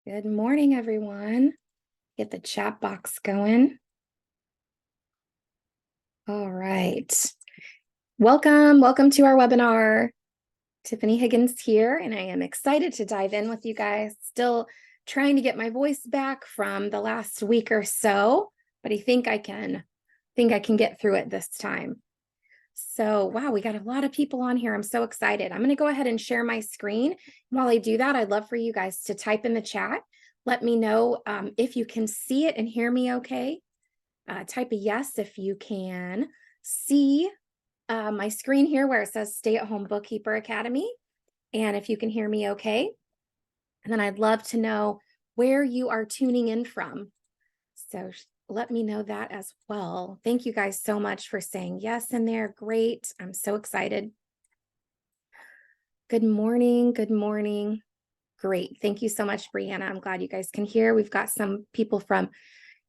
Good morning, everyone. Get the chat box going. All right. Welcome to our webinar. Tiffani Higgins here, and I am excited to dive in with you guys. Still trying to get my voice back from the last week or so, but I think I can get through it this time. So, wow, we got a lot of people on here. I'm so excited. I'm going to go ahead and share my screen. While I do that, I'd love for you guys to type in the chat. Let me know if you can see it and hear me okay. Type a yes if you can see my screen here where it says Stay at Home Bookkeeper Academy. And if you can hear me okay. And then I'd love to know where you are tuning in from. So let me know that as well. Thank you guys so much for saying yes in there. Great. I'm so excited. Good morning. Good morning. Great. Thank you so much, Brianna. I'm glad you guys can hear. We've got some people from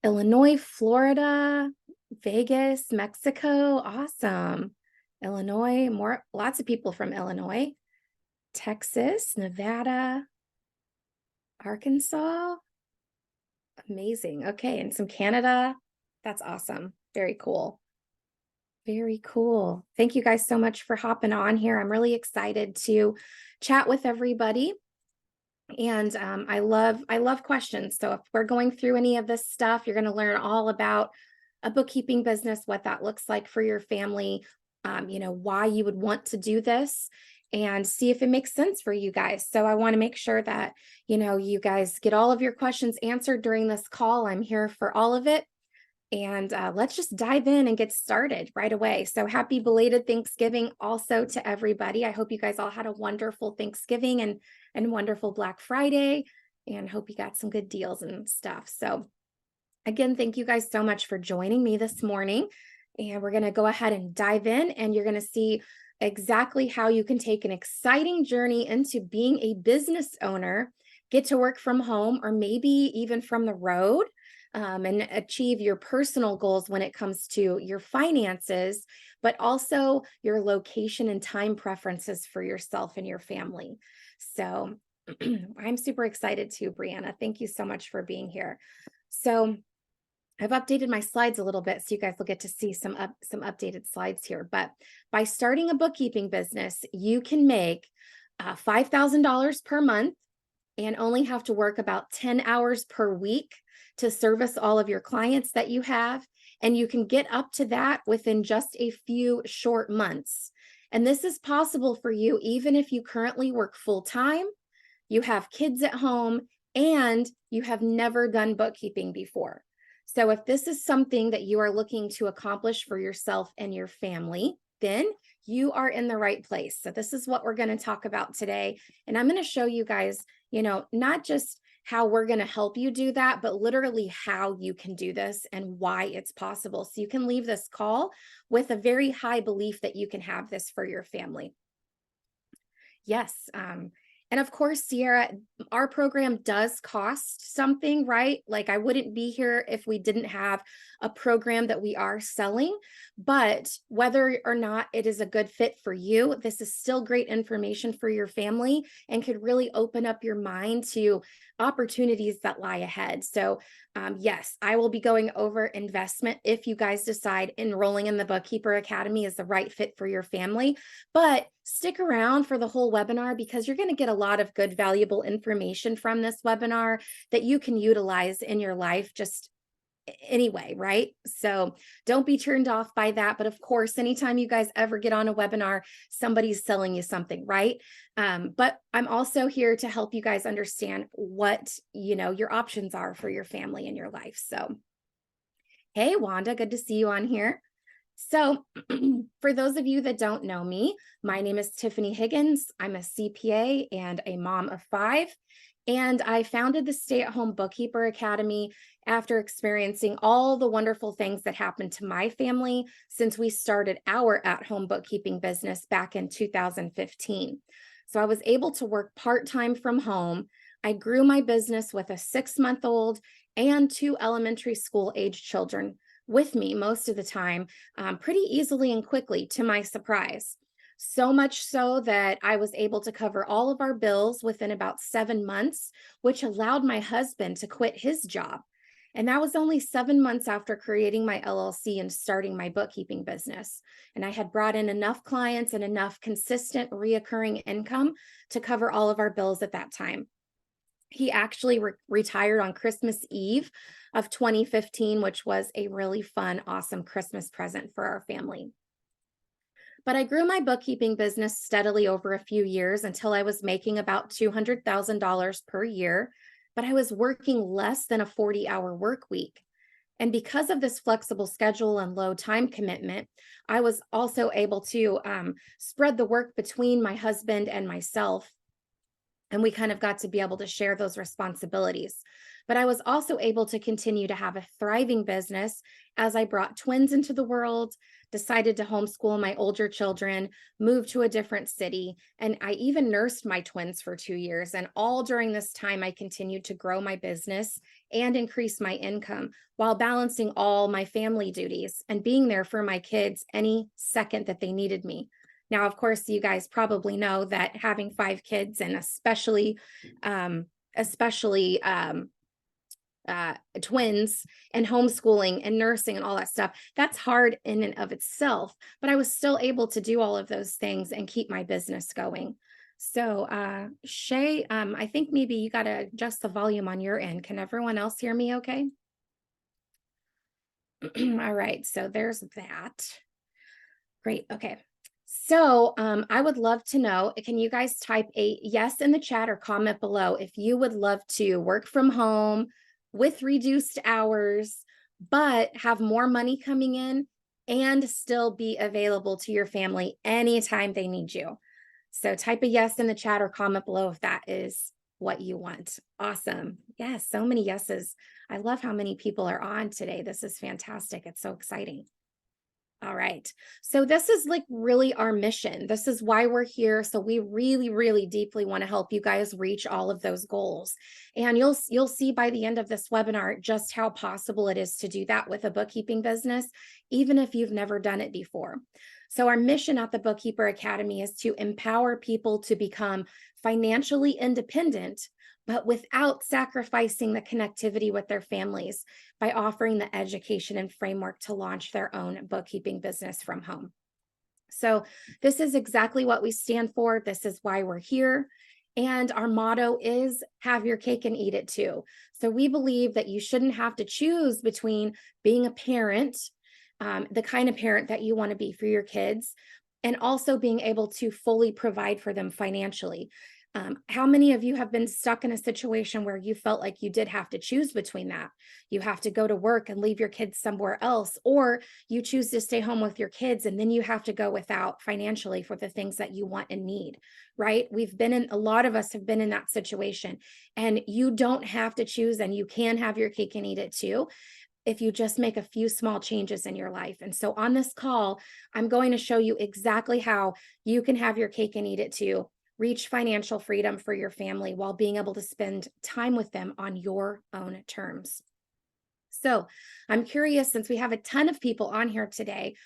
Illinois, Florida, Vegas, Mexico. Awesome. Illinois, lots of people from Illinois, Texas, Nevada, Arkansas. Amazing. Okay. And some Canada. That's awesome. Very cool. Very cool. Thank you guys so much for hopping on here. I'm really excited to chat with everybody. And I love questions. So if we're going through any of this stuff, you're going to learn all about a bookkeeping business, what that looks like for your family, why you would want to do this, and see if it makes sense for you guys. So I want to make sure that, you guys get all of your questions answered during this call. I'm here for all of it. And let's just dive in and get started right away. So happy belated Thanksgiving also to everybody. I hope you guys all had a wonderful Thanksgiving and wonderful Black Friday, and hope you got some good deals and stuff. So again, thank you guys so much for joining me this morning. And we're going to go ahead and dive in, and you're going to see exactly how you can take an exciting journey into being a business owner, get to work from home, or maybe even from the road. And achieve your personal goals when it comes to your finances, but also your location and time preferences for yourself and your family. So I'm super excited too, Brianna. Thank you so much for being here. So I've updated my slides a little bit so you guys will get to see some updated slides here. But by starting a bookkeeping business, you can make $5,000 per month and only have to work about 10 hours per week to service all of your clients that you have. And you can get up to that within just a few short months. And this is possible for you even if you currently work full-time, you have kids at home, and you have never done bookkeeping before. So if this is something that you are looking to accomplish for yourself and your family, then you are in the right place. So this is what we're going to talk about today. And I'm going to show you guys, not just how we're going to help you do that, but literally how you can do this and why it's possible. So you can leave this call with a very high belief that you can have this for your family. Yes. And of course, Sierra, our program does cost something, right? Like I wouldn't be here if we didn't have a program that we are selling, but whether or not it is a good fit for you, this is still great information for your family and could really open up your mind to opportunities that lie ahead. So yes, I will be going over investment if you guys decide enrolling in the Bookkeeper Academy is the right fit for your family. But stick around for the whole webinar because you're going to get a lot of good, valuable information from this webinar that you can utilize in your life just anyway, right? So don't be turned off by that. But of course, anytime you guys ever get on a webinar, somebody's selling you something, right? But I'm also here to help you guys understand what, your options are for your family and your life. So, hey, Wanda, good to see you on here. So for those of you that don't know me, my name is Tiffani Higgins. I'm a CPA and a mom of 5. And I founded the Stay at Home Bookkeeper Academy after experiencing all the wonderful things that happened to my family since we started our at-home bookkeeping business back in 2015. So I was able to work part-time from home. I grew my business with a 6-month-old and 2 elementary school age children with me most of the time, pretty easily and quickly, to my surprise. So much so that I was able to cover all of our bills within about 7 months, which allowed my husband to quit his job. And that was only 7 months after creating my LLC and starting my bookkeeping business. And I had brought in enough clients and enough consistent reoccurring income to cover all of our bills at that time. He actually retired on Christmas Eve of 2015, which was a really fun, awesome Christmas present for our family. But I grew my bookkeeping business steadily over a few years until I was making about $200,000 per year, but I was working less than a 40-hour work week. And because of this flexible schedule and low time commitment, I was also able to spread the work between my husband and myself. And we kind of got to be able to share those responsibilities. But I was also able to continue to have a thriving business as I brought twins into the world, decided to homeschool my older children, moved to a different city, and I even nursed my twins for 2 years. And all during this time, I continued to grow my business and increase my income while balancing all my family duties and being there for my kids any second that they needed me. Now, of course, you guys probably know that having 5 kids, and especially twins and homeschooling and nursing and all that stuff, that's hard in and of itself. But I was still able to do all of those things and keep my business going. So, Shay, I think maybe you got to adjust the volume on your end. Can everyone else hear me okay? All right, so there's that. Great. Okay. So I would love to know, can you guys type a yes in the chat or comment below if you would love to work from home with reduced hours, but have more money coming in and still be available to your family anytime they need you. So type a yes in the chat or comment below if that is what you want. Awesome. Yes, so many yeses. I love how many people are on today. This is fantastic. It's so exciting. All right. So this is like really our mission. This is why we're here. So we really, really deeply want to help you guys reach all of those goals. And you'll see by the end of this webinar just how possible it is to do that with a bookkeeping business, even if you've never done it before. So our mission at the Bookkeeper Academy is to empower people to become financially independent, but without sacrificing the connectivity with their families by offering the education and framework to launch their own bookkeeping business from home. So this is exactly what we stand for. This is why we're here. And our motto is have your cake and eat it too. So we believe that you shouldn't have to choose between being a parent, the kind of parent that you want to be for your kids, and also being able to fully provide for them financially. How many of you have been stuck in a situation where you felt like you did have to choose between that? You have to go to work and leave your kids somewhere else, or you choose to stay home with your kids and then you have to go without financially for the things that you want and need, right? A lot of us have been in that situation, and you don't have to choose, and you can have your cake and eat it too if you just make a few small changes in your life. And so on this call, I'm going to show you exactly how you can have your cake and eat it too. Reach financial freedom for your family while being able to spend time with them on your own terms. So I'm curious, since we have a ton of people on here today,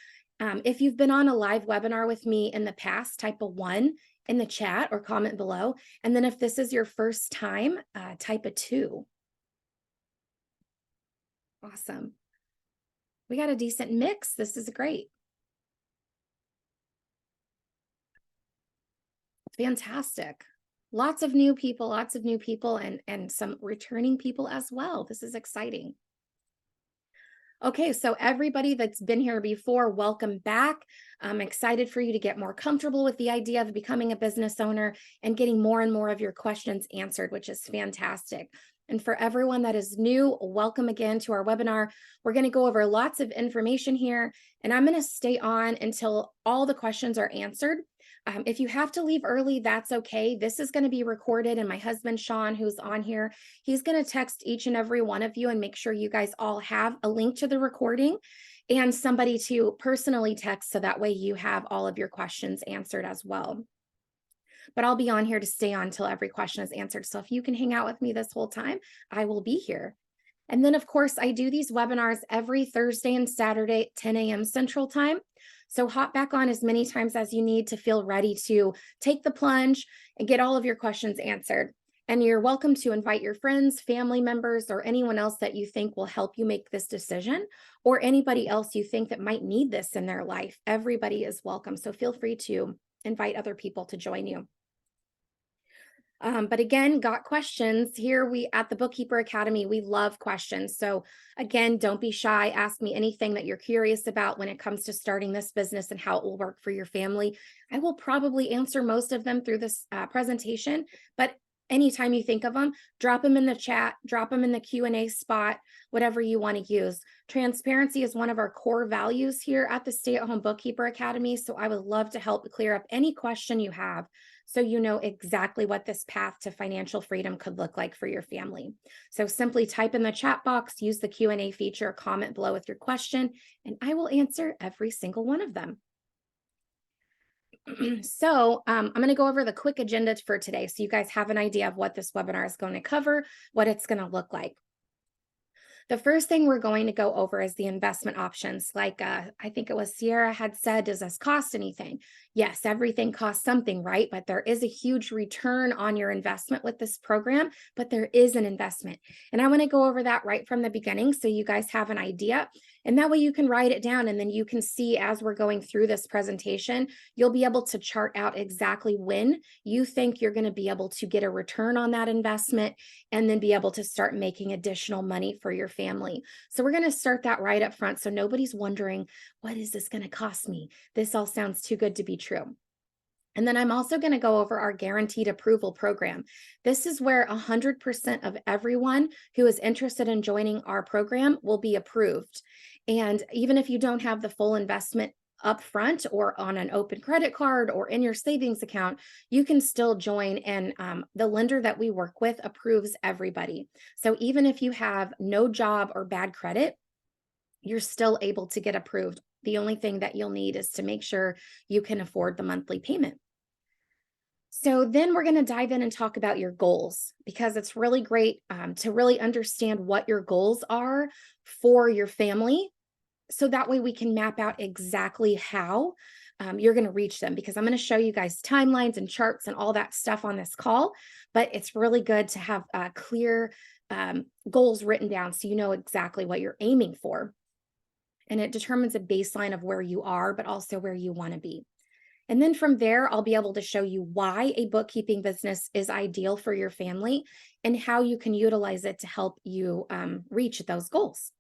if you've been on a live webinar with me in the past, type a 1 in the chat or comment below. And then if this is your first time, type a 2. Awesome. We got a decent mix. This is great. Fantastic. Lots of new people, and some returning people as well. This is exciting. Okay, so everybody that's been here before, welcome back. I'm excited for you to get more comfortable with the idea of becoming a business owner and getting more and more of your questions answered, which is fantastic. And for everyone that is new, welcome again to our webinar. We're going to go over lots of information here, and I'm going to stay on until all the questions are answered. If you have to leave early, that's okay. This is going to be recorded, and my husband, Sean, who's on here, he's going to text each and every one of you and make sure you guys all have a link to the recording and somebody to personally text, so that way you have all of your questions answered as well. But I'll be on here to stay on until every question is answered. So if you can hang out with me this whole time, I will be here. And then, of course, I do these webinars every Thursday and Saturday at 10 a.m. Central Time. So hop back on as many times as you need to feel ready to take the plunge and get all of your questions answered. And you're welcome to invite your friends, family members, or anyone else that you think will help you make this decision, or anybody else you think that might need this in their life. Everybody is welcome. So feel free to invite other people to join you. But again, got questions here. We at the Bookkeeper Academy, we love questions. So again, don't be shy. Ask me anything that you're curious about when it comes to starting this business and how it will work for your family. I will probably answer most of them through this presentation, but anytime you think of them, drop them in the chat, drop them in the Q&A spot, whatever you want to use. Transparency is one of our core values here at the Stay-at-Home Bookkeeper Academy. So I would love to help clear up any question you have, so you know exactly what this path to financial freedom could look like for your family. So simply type in the chat box, use the Q&A feature, comment below with your question, and I will answer every single one of them. So I'm going to go over the quick agenda for today so you guys have an idea of what this webinar is going to cover, what it's going to look like. The first thing we're going to go over is the investment options. Like I think it was Sierra had said, does this cost anything? Yes, everything costs something, right? But there is a huge return on your investment with this program, but there is an investment. And I want to go over that right from the beginning so you guys have an idea. And that way you can write it down, and then you can see as we're going through this presentation, you'll be able to chart out exactly when you think you're going to be able to get a return on that investment and then be able to start making additional money for your family. So we're going to start that right up front so nobody's wondering, what is this going to cost me? This all sounds too good to be true. And then I'm also going to go over our guaranteed approval program. This is where 100% of everyone who is interested in joining our program will be approved. And even if you don't have the full investment up front or on an open credit card or in your savings account, you can still join, and the lender that we work with approves everybody. So even if you have no job or bad credit, you're still able to get approved. The only thing that you'll need is to make sure you can afford the monthly payment. So then we're going to dive in and talk about your goals, because it's really great to really understand what your goals are for your family. So that way we can map out exactly how you're going to reach them, because I'm going to show you guys timelines and charts and all that stuff on this call. But it's really good to have clear goals written down so you know exactly what you're aiming for. And it determines a baseline of where you are, but also where you want to be. And then from there, I'll be able to show you why a bookkeeping business is ideal for your family and how you can utilize it to help you reach those goals.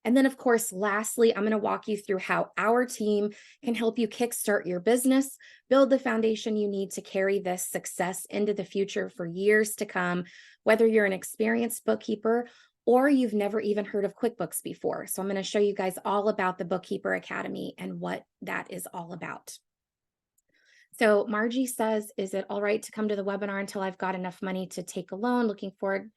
And then, of course, lastly, I'm going to walk you through how our team can help you kickstart your business, build the foundation you need to carry this success into the future for years to come, whether you're an experienced bookkeeper or you've never even heard of QuickBooks before. So I'm going to show you guys all about the Bookkeeper Academy and what that is all about. So Margie says, is it all right to come to the webinar until I've got enough money to take a loan? Looking forward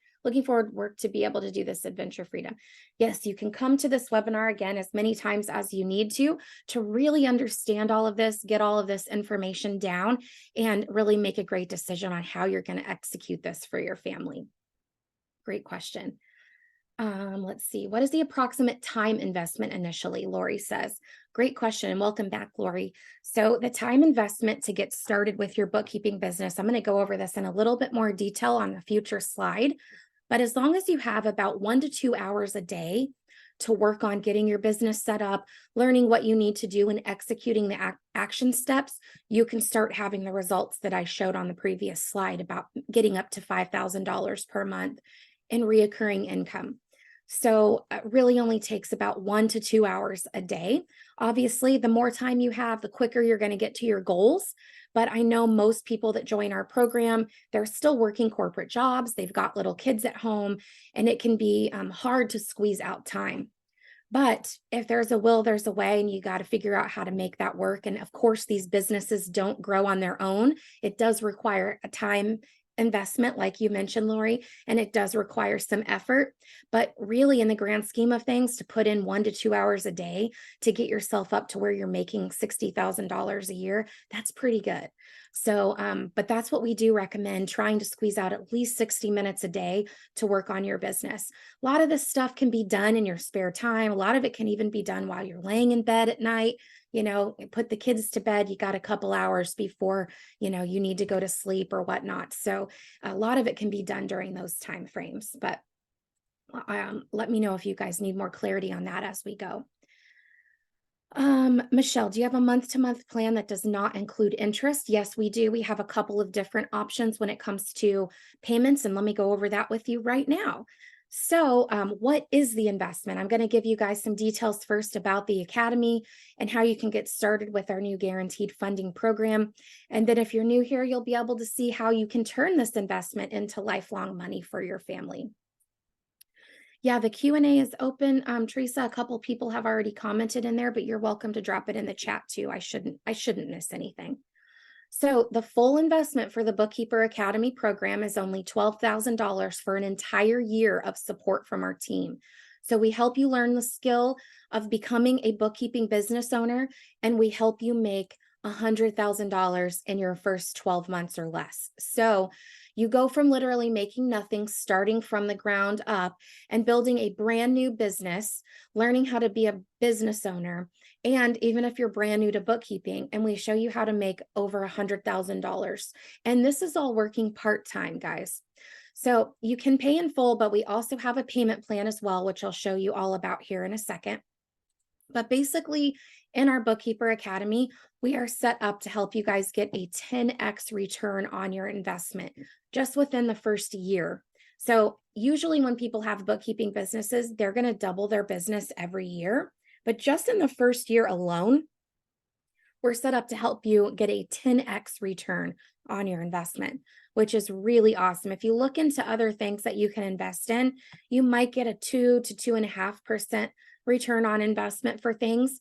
work to be able to do this adventure freedom. Yes, you can come to this webinar again as many times as you need to really understand all of this, get all of this information down, and really make a great decision on how you're going to execute this for your family. Great question. Let's see. What is the approximate time investment initially? Lori says. Great question, and welcome back, Lori. So the time investment to get started with your bookkeeping business, I'm going to go over this in a little bit more detail on a future slide. But as long as you have about 1 to 2 hours a day to work on getting your business set up, learning what you need to do and executing the action steps, you can start having the results that I showed on the previous slide about getting up to $5,000 per month in reoccurring income. So it really only takes about 1 to 2 hours a day. Obviously, the more time you have, the quicker you're going to get to your goals. But I know most people that join our program, they're still working corporate jobs. They've got little kids at home, and it can be hard to squeeze out time. But if there's a will, there's a way, and you got to figure out how to make that work. And of course, these businesses don't grow on their own. It does require a time investment, like you mentioned, Lori, and it does require some effort. But really, in the grand scheme of things, to put in 1 to 2 hours a day to get yourself up to where you're making $60,000 a year, that's pretty good. So, but that's what we do recommend, trying to squeeze out at least 60 minutes a day to work on your business. A lot of this stuff can be done in your spare time. A lot of it can even be done while you're laying in bed at night. Put the kids to bed. You got a couple hours before, you need to go to sleep or whatnot. So a lot of it can be done during those time frames. But let me know if you guys need more clarity on that as we go. Michelle, do you have a month-to-month plan that does not include interest? Yes, we do. We have a couple of different options when it comes to payments, and let me go over that with you right now. So, what is the investment? I'm going to give you guys some details first about the Academy and how you can get started with our new guaranteed funding program. And then if you're new here, you'll be able to see how you can turn this investment into lifelong money for your family. Yeah, the Q&A is open. Teresa, a couple people have already commented in there, but you're welcome to drop it in the chat too. I shouldn't miss anything. So the full investment for the Bookkeeper Academy program is only $12,000 for an entire year of support from our team. So we help you learn the skill of becoming a bookkeeping business owner, and we help you make $100,000 in your first 12 months or less. So you go from literally making nothing, starting from the ground up and building a brand new business, learning how to be a business owner. And even if you're brand new to bookkeeping, and we show you how to make over $100,000. And this is all working part-time, guys. So you can pay in full, but we also have a payment plan as well, which I'll show you all about here in a second. But basically, in our Bookkeeper Academy, we are set up to help you guys get a 10x return on your investment just within the first year. So usually when people have bookkeeping businesses, they're going to double their business every year. But just in the first year alone, we're set up to help you get a 10x return on your investment, which is really awesome. If you look into other things that you can invest in, you might get a 2 to 2.5% return on investment for things.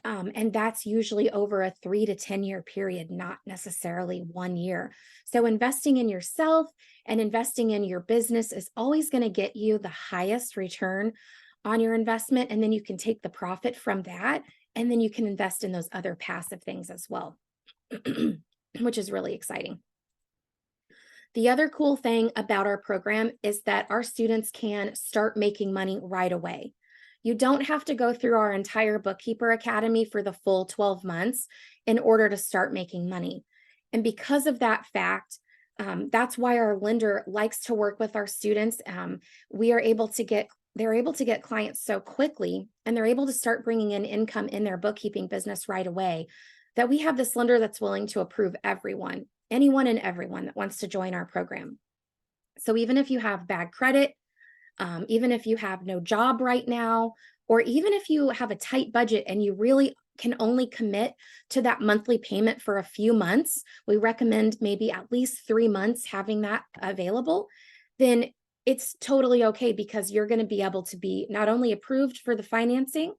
And that's usually over a 3 to 10 year period, not necessarily 1 year. So investing in yourself and investing in your business is always going to get you the highest return on your investment. And then you can take the profit from that, and then you can invest in those other passive things as well, which is really exciting. The other cool thing about our program is that our students can start making money right away. You don't have to go through our entire Bookkeeper Academy for the full 12 months in order to start making money. And because of that fact, that's why our lender likes to work with our students. They're able to get clients so quickly, and they're able to start bringing in income in their bookkeeping business right away, that we have this lender that's willing to approve anyone and everyone that wants to join our program. So even if you have bad credit, even if you have no job right now, or even if you have a tight budget and you really can only commit to that monthly payment for a few months, we recommend maybe at least 3 months having that available, then it's totally okay, because you're going to be able to be not only approved for the financing,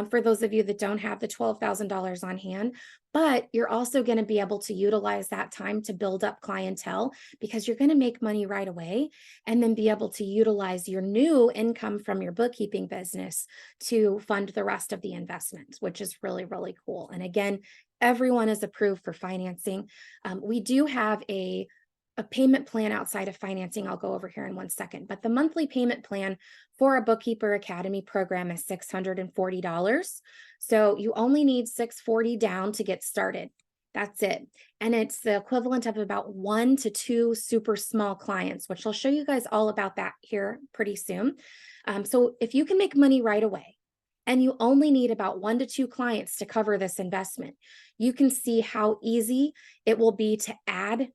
for those of you that don't have the $12,000 on hand, but you're also going to be able to utilize that time to build up clientele, because you're going to make money right away, and then be able to utilize your new income from your bookkeeping business to fund the rest of the investments, which is really, really cool. And again, everyone is approved for financing. We do have a payment plan outside of financing I'll go over here in 1 second, but the monthly payment plan for a Bookkeeper Academy program is $640. So you only need $640 down to get started. That's it. And it's the equivalent of about 1 to 2 super small clients, which I'll show you guys all about that here pretty soon. So if you can make money right away, and you only need about 1 to 2 clients to cover this investment, you can see how easy it will be to add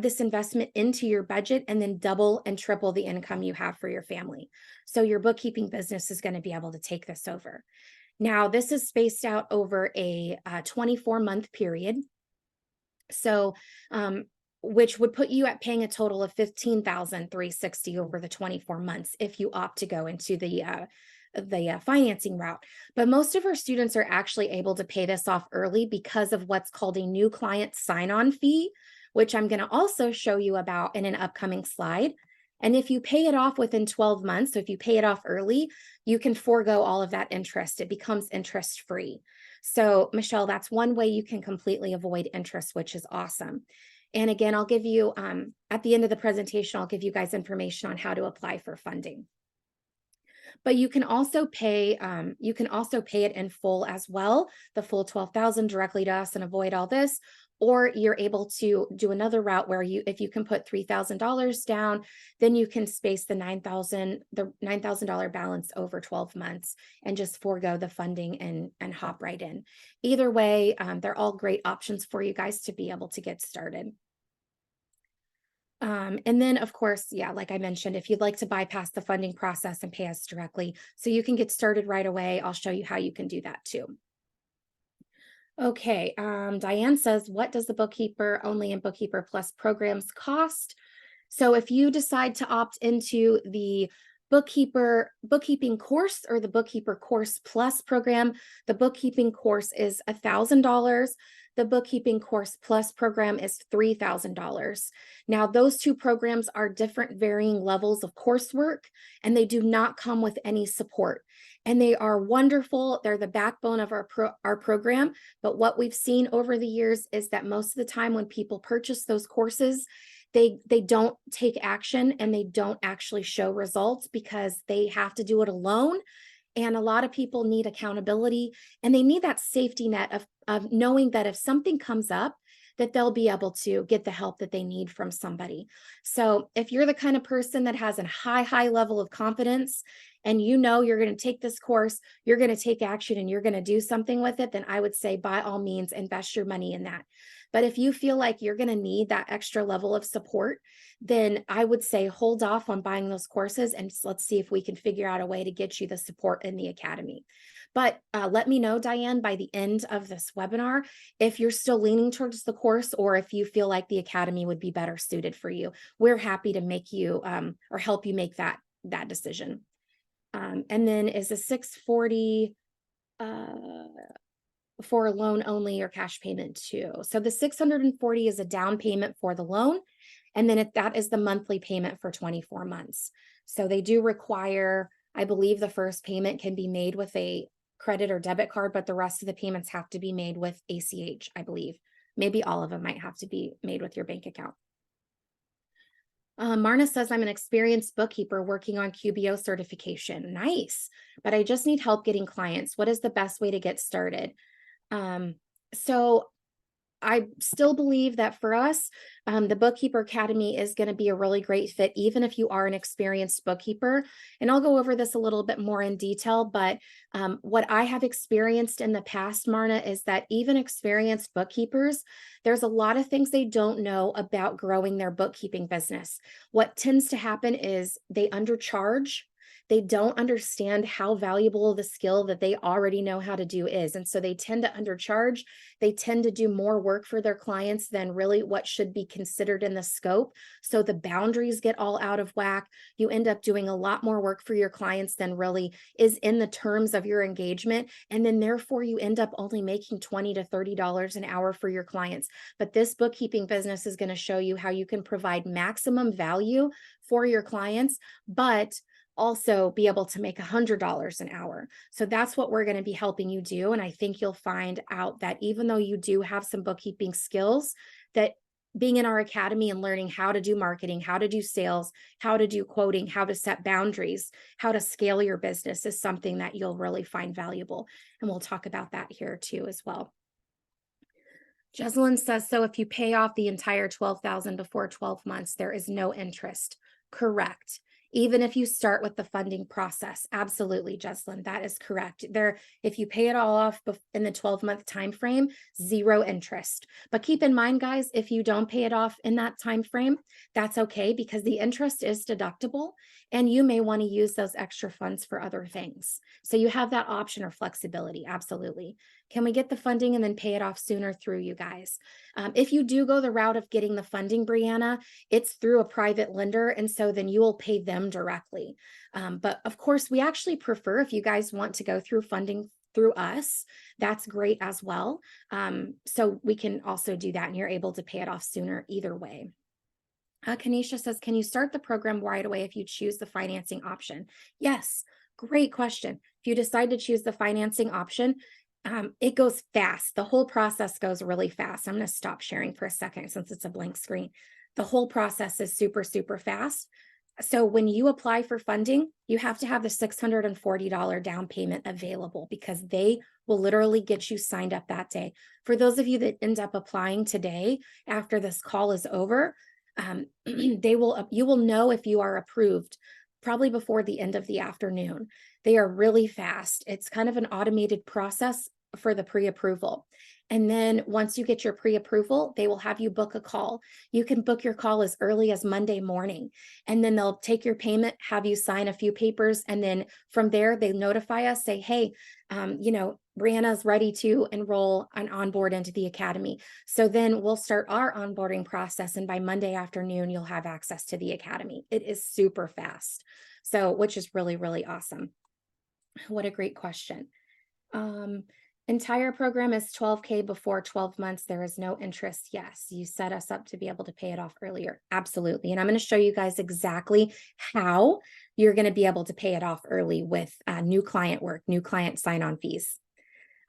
this investment into your budget, and then double and triple the income you have for your family. So your bookkeeping business is going to be able to take this over. Now, this is spaced out over a 24-month period. So, which would put you at paying a total of $15,360 over the 24 months if you opt to go into the financing route. But most of our students are actually able to pay this off early because of what's called a new client sign-on fee, which I'm going to also show you about in an upcoming slide. And if you pay it off within 12 months, so if you pay it off early, you can forego all of that interest. It becomes interest free. So, Michelle, that's one way you can completely avoid interest, which is awesome. And again, I'll give you, at the end of the presentation, I'll give you guys information on how to apply for funding. But you can also pay it in full as well, the full 12,000 directly to us and avoid all this. Or you're able to do another route where if you can put $3,000 down, then you can space the $9,000 balance over 12 months and just forego the funding and hop right in. Either way, they're all great options for you guys to be able to get started. And then, of course, yeah, like I mentioned, if you'd like to bypass the funding process and pay us directly so you can get started right away, I'll show you how you can do that too. Okay, Diane says, what does the Bookkeeper Only and Bookkeeper Plus programs cost? So if you decide to opt into the bookkeeping course or the Bookkeeper Course Plus program, the bookkeeping course is $1,000. The Bookkeeping Course Plus program is $3,000. Now, those two programs are different varying levels of coursework, and they do not come with any support. And they are wonderful. They're the backbone of our program. But what we've seen over the years is that most of the time when people purchase those courses, they don't take action and they don't actually show results because they have to do it alone. And a lot of people need accountability and they need that safety net of knowing that if something comes up, that they'll be able to get the help that they need from somebody. So if you're the kind of person that has a high level of confidence and you know you're going to take this course, you're going to take action and you're going to do something with it, then I would say by all means, invest your money in that. But if you feel like you're going to need that extra level of support, then I would say hold off on buying those courses and let's see if we can figure out a way to get you the support in the academy. But let me know, Diane, by the end of this webinar, if you're still leaning towards the course or if you feel like the academy would be better suited for you. We're happy to make you or help you make that decision. And then is the 640 for loan only or cash payment too? So the 640 is a down payment for the loan. And then that is the monthly payment for 24 months. So they do require, I believe the first payment can be made with a credit or debit card, but the rest of the payments have to be made with ACH, I believe. Maybe all of them might have to be made with your bank account. Marna says, I'm an experienced bookkeeper working on QBO certification. Nice, but I just need help getting clients. What is the best way to get started? So I still believe that for us, the Bookkeeper Academy is going to be a really great fit, even if you are an experienced bookkeeper. And I'll go over this a little bit more in detail, but what I have experienced in the past, Marna, is that even experienced bookkeepers, there's a lot of things they don't know about growing their bookkeeping business. What tends to happen is they undercharge. They don't understand how valuable the skill that they already know how to do is. And so they tend to undercharge. They tend to do more work for their clients than really what should be considered in the scope. So the boundaries get all out of whack. You end up doing a lot more work for your clients than really is in the terms of your engagement. And then therefore you end up only making $20 to $30 an hour for your clients. But this bookkeeping business is going to show you how you can provide maximum value for your clients, but also be able to make $100 an hour. So that's what we're going to be helping you do. And I think you'll find out that even though you do have some bookkeeping skills, that being in our academy and learning how to do marketing, how to do sales, how to do quoting, how to set boundaries, how to scale your business is something that you'll really find valuable. And we'll talk about that here too as well. Jeslyn says, so if you pay off the entire $12,000 before 12 months, there is no interest. Correct. Even if you start with the funding process. Absolutely, Jeslyn, that is correct. If you pay it all off in the 12-month time frame, zero interest. But keep in mind, guys, if you don't pay it off in that time frame, that's okay because the interest is deductible and you may want to use those extra funds for other things. So you have that option or flexibility. Absolutely. Can we get the funding and then pay it off sooner through you guys? If you do go the route of getting the funding, Brianna, it's through a private lender. And so then you will pay them directly. But of course, we actually prefer if you guys want to go through funding through us, that's great as well. So we can also do that and you're able to pay it off sooner either way. Kanisha says, can you start the program right away if you choose the financing option? Yes, great question. If you decide to choose the financing option, it goes fast. The whole process goes really fast. I'm going to stop sharing for a second since it's a blank screen. The whole process is super, super fast. So when you apply for funding, you have to have the $640 down payment available because they will literally get you signed up that day. For those of you that end up applying today, after this call is over, you will know if you are approved probably before the end of the afternoon. They are really fast. It's kind of an automated process for the pre-approval. And then once you get your pre-approval, they will have you book a call. You can book your call as early as Monday morning, and then they'll take your payment, have you sign a few papers. And then from there, they notify us, say, hey, Brianna's ready to enroll and onboard into the academy. So then we'll start our onboarding process. And by Monday afternoon, you'll have access to the academy. It is super fast. So, which is really, really awesome. What a great question. Entire program is $12K before 12 months. There is no interest. Yes, you set us up to be able to pay it off earlier. Absolutely. And I'm going to show you guys exactly how you're going to be able to pay it off early with new client work, new client sign-on fees.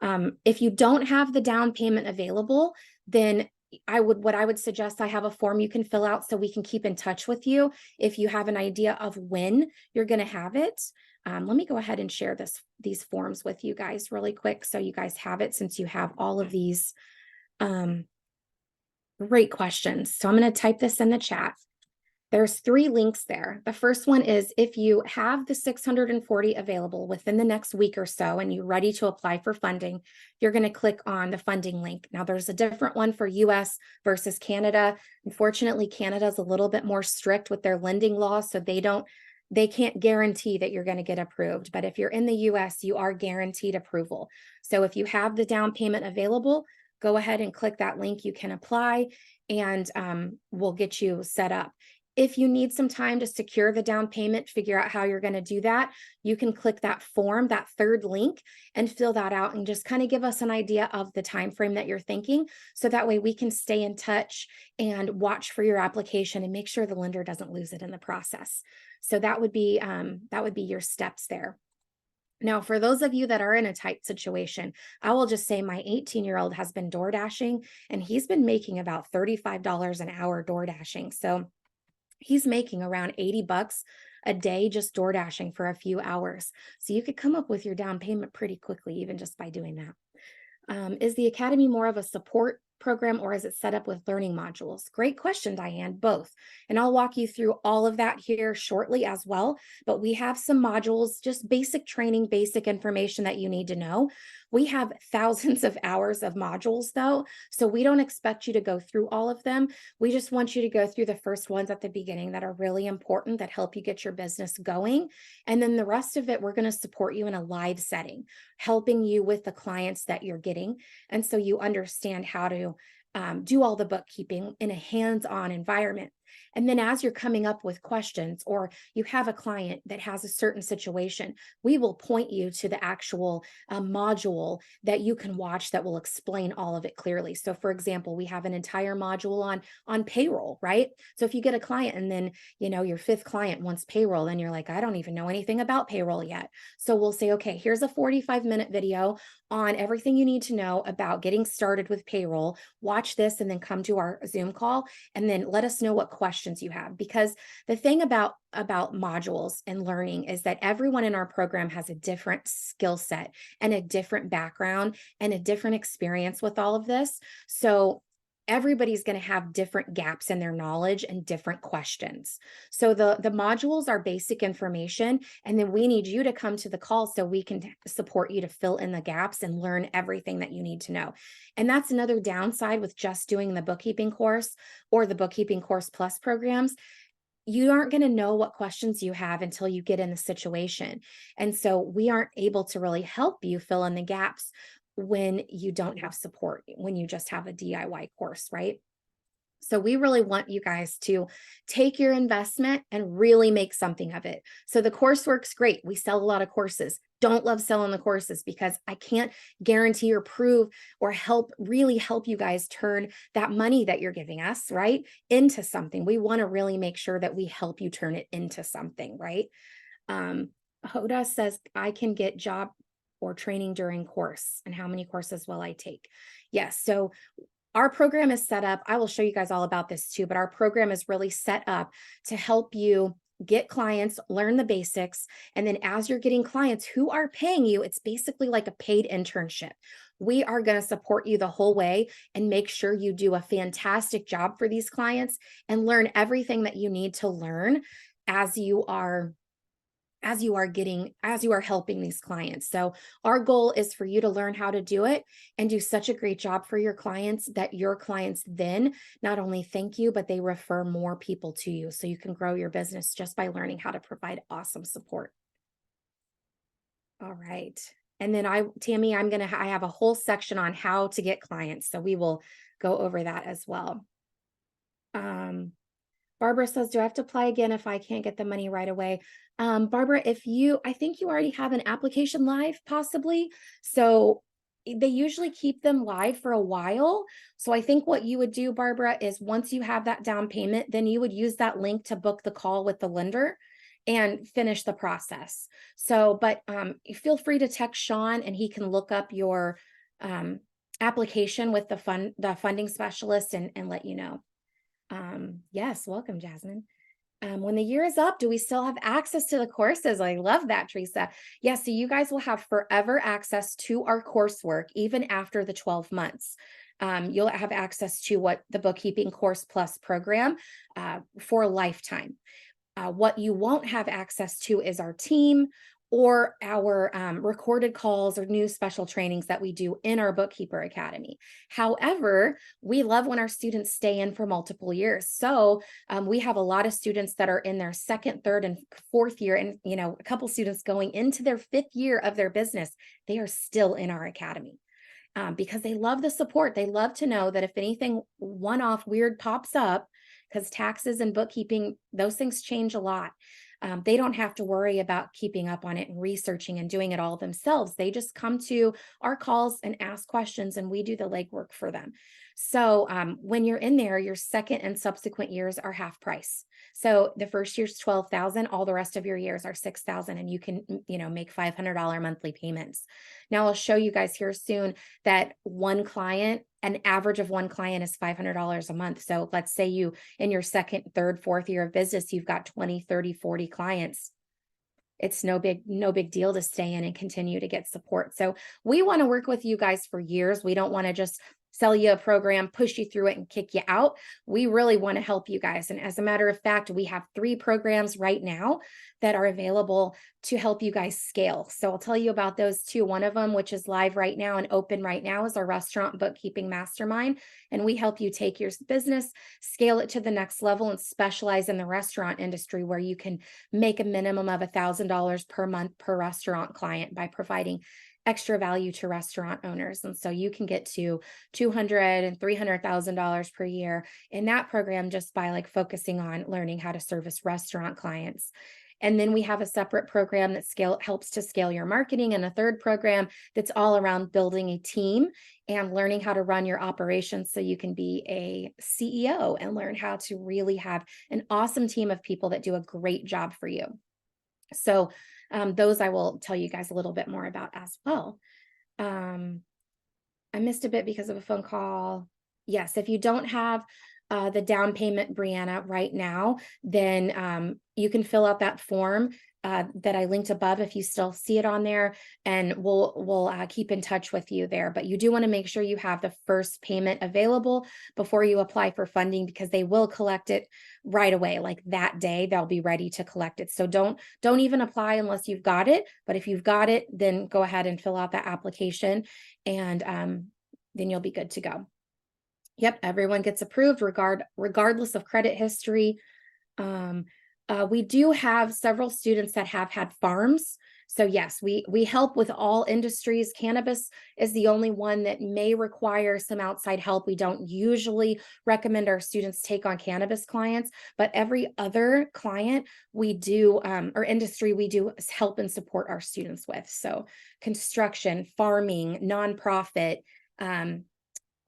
If you don't have the down payment available, then what I would suggest, I have a form you can fill out so we can keep in touch with you if you have an idea of when you're going to have it. Let me go ahead and share these forms with you guys really quick so you guys have it, since you have all of these great questions. So I'm going to type this in the chat. There's 3 links there. The first one is if you have the 640 available within the next week or so and you're ready to apply for funding, you're going to click on the funding link. Now there's a different one for US versus Canada. Unfortunately, Canada is a little bit more strict with their lending laws, so they can't guarantee that you're going to get approved. But if you're in the US, you are guaranteed approval. So if you have the down payment available, go ahead and click that link. You can apply and we'll get you set up. If you need some time to secure the down payment, figure out how you're going to do that, you can click that form, that 3rd link, and fill that out and just kind of give us an idea of the time frame that you're thinking. So that way we can stay in touch and watch for your application and make sure the lender doesn't lose it in the process. So that would be your steps there. Now, for those of you that are in a tight situation, I will just say my 18-year-old has been door dashing, and he's been making about $35 an hour door dashing. So he's making around 80 bucks a day just door dashing for a few hours. So you could come up with your down payment pretty quickly, even just by doing that. Is the academy more of a support program or is it set up with learning modules? Great question, Diane, both. And I'll walk you through all of that here shortly as well. But we have some modules, just basic training, basic information that you need to know. We have thousands of hours of modules though, so we don't expect you to go through all of them. We just want you to go through the first ones at the beginning that are really important, that help you get your business going. And then the rest of it, we're going to support you in a live setting, helping you with the clients that you're getting. And so you understand how to do all the bookkeeping in a hands-on environment. And then as you're coming up with questions or you have a client that has a certain situation, we will point you to the actual module that you can watch that will explain all of it clearly. So for example, we have an entire module on payroll, right? So if you get a client and then, your 5th client wants payroll, then you're like, I don't even know anything about payroll yet. So we'll say, okay, here's a 45-minute video on everything you need to know about getting started with payroll. Watch this and then come to our Zoom call and then let us know what questions you have. Because the thing about modules and learning is that everyone in our program has a different skill set and a different background and a different experience with all of this. So everybody's going to have different gaps in their knowledge and different questions. So the modules are basic information, and then we need you to come to the call so we can support you to fill in the gaps and learn everything that you need to know. And that's another downside with just doing the bookkeeping course or the bookkeeping course plus programs. You aren't going to know what questions you have until you get in the situation. And so we aren't able to really help you fill in the gaps when you don't have support, when you just have a DIY course, right? So we really want you guys to take your investment and really make something of it. So the coursework's great. We sell a lot of courses. don't love selling the courses because I can't guarantee or prove or really help you guys turn that money that you're giving us, right, into something. We want to really make sure that we help you turn it into something, right? Hoda says, I can get job or training during course. And how many courses will I take? Yes. So our program is set up. I will show you guys all about this too, but our program is really set up to help you get clients, learn the basics. And then as you're getting clients who are paying you, it's basically like a paid internship. We are going to support you the whole way and make sure you do a fantastic job for these clients and learn everything that you need to learn as you are helping these clients. So our goal is for you to learn how to do it and do such a great job for your clients that your clients then not only thank you, but they refer more people to you. So you can grow your business just by learning how to provide awesome support. All right. And then Tammy, I have a whole section on how to get clients. So we will go over that as well. Barbara says, do I have to apply again if I can't get the money right away? Barbara, I think you already have an application live, possibly. So they usually keep them live for a while. So I think what you would do, Barbara, is once you have that down payment, then you would use that link to book the call with the lender and finish the process. So, but feel free to text Sean and he can look up your application with the funding specialist and let you know. Yes, welcome, Jasmine. When the year is up, do we still have access to the courses? I love that, Teresa. Yeah, so you guys will have forever access to our coursework, even after the 12 months. You'll have access to what the Bookkeeping Course Plus program for a lifetime. What you won't have access to is our team or our recorded calls or new special trainings that we do in our Bookkeeper Academy. However, we love when our students stay in for multiple years. So we have a lot of students that are in their second, third, and fourth year, and a couple students going into their fifth year of their business. They are still in our academy. Because they love the support. They love to know that if anything one-off weird pops up, because taxes and bookkeeping, those things change a lot. They don't have to worry about keeping up on it and researching and doing it all themselves. They just come to our calls and ask questions, and we do the legwork for them. So when you're in there, your second and subsequent years are half price. So the first year's $12,000, all the rest of your years are $6,000, and you can, make $500 monthly payments. Now I'll show you guys here soon that an average of one client is $500 a month. So let's say you, in your second, third, fourth year of business, you've got 20, 30, 40 clients. It's no big deal to stay in and continue to get support. So we want to work with you guys for years. We don't want to just sell you a program, push you through it, and kick you out. We really want to help you guys. And as a matter of fact, we have 3 programs right now that are available to help you guys scale. So I'll tell you about those 2. One of them, which is live right now and open right now, is our Restaurant Bookkeeping Mastermind. And we help you take your business, scale it to the next level, and specialize in the restaurant industry where you can make a minimum of $1,000 per month per restaurant client by providing extra value to restaurant owners. And so you can get to $200,000 and $300,000 per year in that program just by focusing on learning how to service restaurant clients. And then we have a separate program that helps to scale your marketing, and a third program that's all around building a team and learning how to run your operations so you can be a CEO and learn how to really have an awesome team of people that do a great job for you. So those I will tell you guys a little bit more about as well. I missed a bit because of a phone call. Yes, if you don't have the down payment, Brianna, right now, then you can fill out that form that I linked above if you still see it on there, and we'll keep in touch with you there. But you do want to make sure you have the first payment available before you apply for funding, because they will collect it right away. Like that day, they'll be ready to collect it. So don't even apply unless you've got it. But if you've got it, then go ahead and fill out that application, and then you'll be good to go. Yep, everyone gets approved regardless of credit history. We do have several students that have had farms. So yes, we help with all industries. Cannabis is the only one that may require some outside help. We don't usually recommend our students take on cannabis clients, but every other client we do, or industry we do help and support our students with. So construction, farming, nonprofit,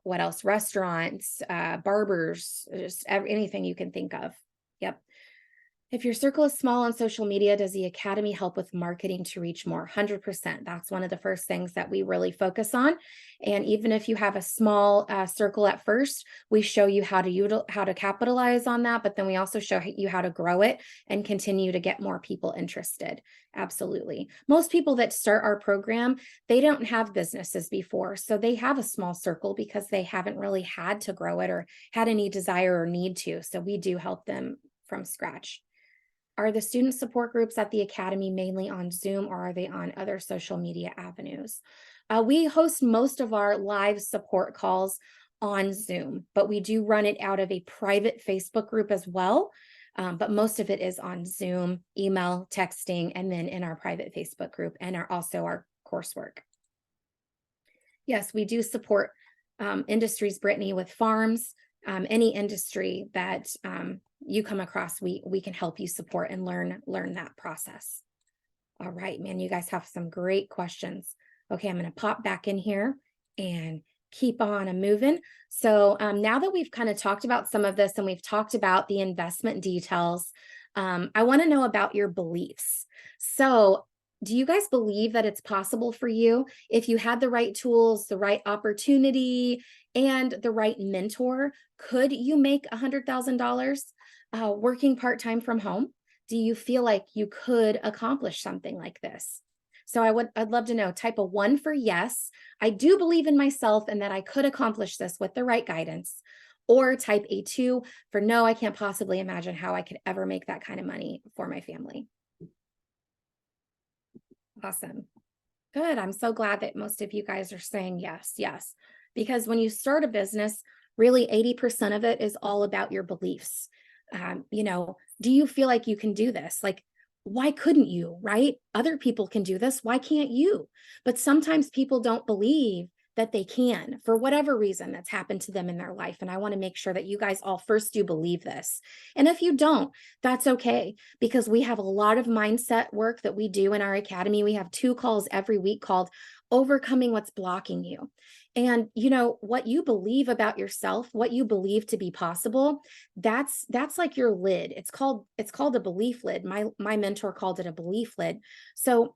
what else? Restaurants, barbers, just anything you can think of. Yep. If your circle is small on social media, does the Academy help with marketing to reach more? 100%. That's one of the first things that we really focus on. And even if you have a small circle at first, we show you how to capitalize on that, but then we also show you how to grow it and continue to get more people interested. Absolutely. Most people that start our program, they don't have businesses before, so they have a small circle because they haven't really had to grow it or had any desire or need to. So we do help them from scratch. Are the student support groups at the Academy mainly on Zoom, or are they on other social media avenues? We host most of our live support calls on Zoom, but we do run it out of a private Facebook group as well. But most of it is on Zoom, email, texting, and then in our private Facebook group and also our coursework. Yes, we do support industries, Brittany, with farms, any industry that you come across, we can help you support and learn that process. All right, man, you guys have some great questions. Okay, I'm going to pop back in here and keep on a moving. So now that we've kind of talked about some of this and we've talked about the investment details, I want to know about your beliefs. So do you guys believe that it's possible for you if you had the right tools, the right opportunity, and the right mentor? Could you make $100,000 working part-time from home? Do you feel like you could accomplish something like this? So I'd love to know. Type a 1 for yes, I do believe in myself and that I could accomplish this with the right guidance. Or type a 2 for no, I can't possibly imagine how I could ever make that kind of money for my family. Awesome. Good. I'm so glad that most of you guys are saying yes, yes. Because when you start a business, really 80% of it is all about your beliefs. Do you feel like you can do this? Like, why couldn't you, right? Other people can do this. Why can't you? But sometimes people don't believe that they can for whatever reason that's happened to them in their life. And I want to make sure that you guys all first do believe this. And if you don't, that's okay, because we have a lot of mindset work that we do in our academy. We have 2 calls every week called Overcoming What's Blocking You. And what you believe about yourself, what you believe to be possible, that's like your lid. It's called a belief lid. My mentor called it a belief lid. So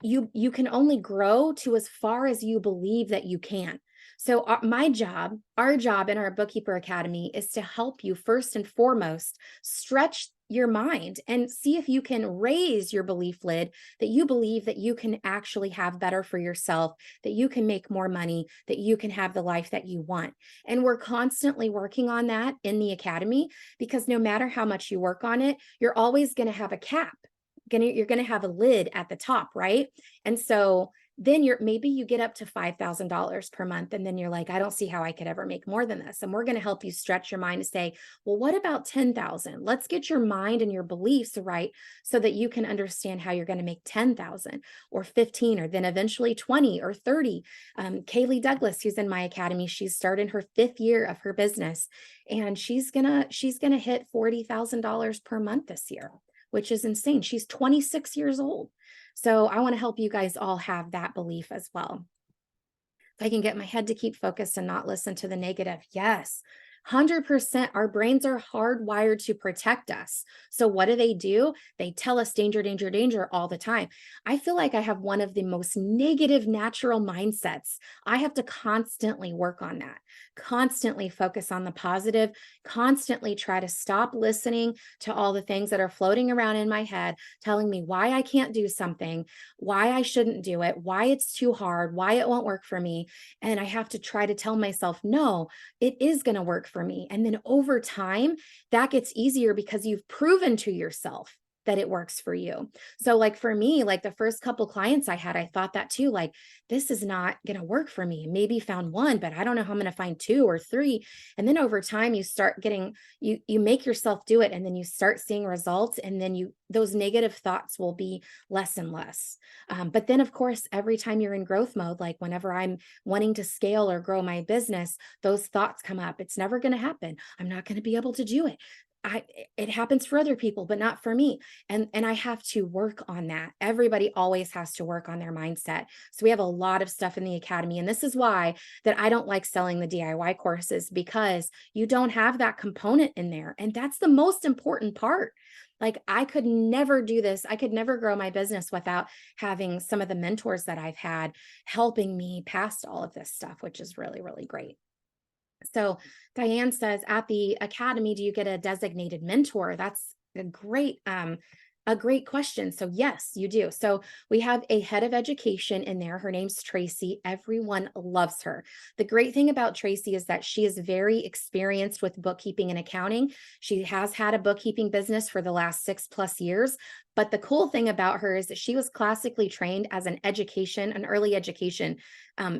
you can only grow to as far as you believe that you can. So our job in our Bookkeeper Academy is to help you first and foremost stretch your mind and see if you can raise your belief lid, that you believe that you can actually have better for yourself, that you can make more money, that you can have the life that you want. And we're constantly working on that in the academy, because no matter how much you work on it, you're always going to have a cap. You're going to have a lid at the top, right? And so then maybe you get up to $5,000 per month, and then you're like, I don't see how I could ever make more than this. And we're going to help you stretch your mind to say, well, what about 10,000? Let's get your mind and your beliefs right so that you can understand how you're going to make 10,000 or 15 or then eventually 20 or 30. Kaylee Douglas, who's in my academy, she's starting her 5th year of her business, and she's gonna hit $40,000 per month this year, which is insane. She's 26 years old. So I want to help you guys all have that belief as well. If I can get my head to keep focused and not listen to the negative, yes. 100%. Our brains are hardwired to protect us. So what do? They tell us danger, danger, danger all the time. I feel like I have one of the most negative natural mindsets. I have to constantly work on that, constantly focus on the positive, constantly try to stop listening to all the things that are floating around in my head, telling me why I can't do something, why I shouldn't do it, why it's too hard, why it won't work for me. And I have to try to tell myself, no, it is going to work for me. And then over time, that gets easier because you've proven to yourself that it works for you. So like for me, like the first couple clients I had, I thought that too, like, this is not going to work for me. Maybe found one, but I don't know how I'm going to find two or three. And then over time you start getting, you make yourself do it, and then you start seeing results, and then those negative thoughts will be less and less. But then of course, every time you're in growth mode, like whenever I'm wanting to scale or grow my business, those thoughts come up. It's never going to happen. I'm not going to be able to do it. It happens for other people, but not for me. And I have to work on that. Everybody always has to work on their mindset. So we have a lot of stuff in the academy. And this is why that I don't like selling the DIY courses, because you don't have that component in there. And that's the most important part. Like I could never do this. I could never grow my business without having some of the mentors that I've had helping me past all of this stuff, which is really, really great. So Diane says, at the academy, do you get a designated mentor? That's a great question. So yes, you do. So we have a head of education in there. Her name's Tracy. Everyone loves her. The great thing about Tracy is that she is very experienced with bookkeeping and accounting. She has had a bookkeeping business for the last 6+ years. But the cool thing about her is that she was classically trained as an early education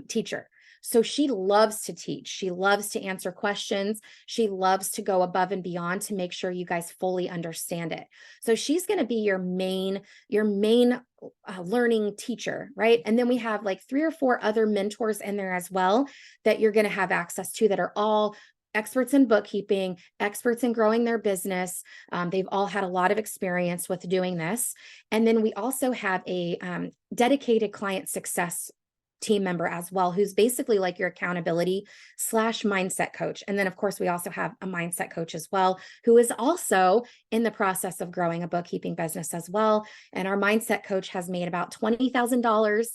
teacher. So she loves to teach. She loves to answer questions. She loves to go above and beyond to make sure you guys fully understand it. So she's going to be your main learning teacher, right? And then we have like 3 or 4 other mentors in there as well that you're going to have access to, that are all experts in bookkeeping, experts in growing their business. They've all had a lot of experience with doing this. And then we also have a dedicated client success team member as well, who's basically like your accountability / mindset coach. And then of course, we also have a mindset coach as well, who is also in the process of growing a bookkeeping business as well. And our mindset coach has made about $20,000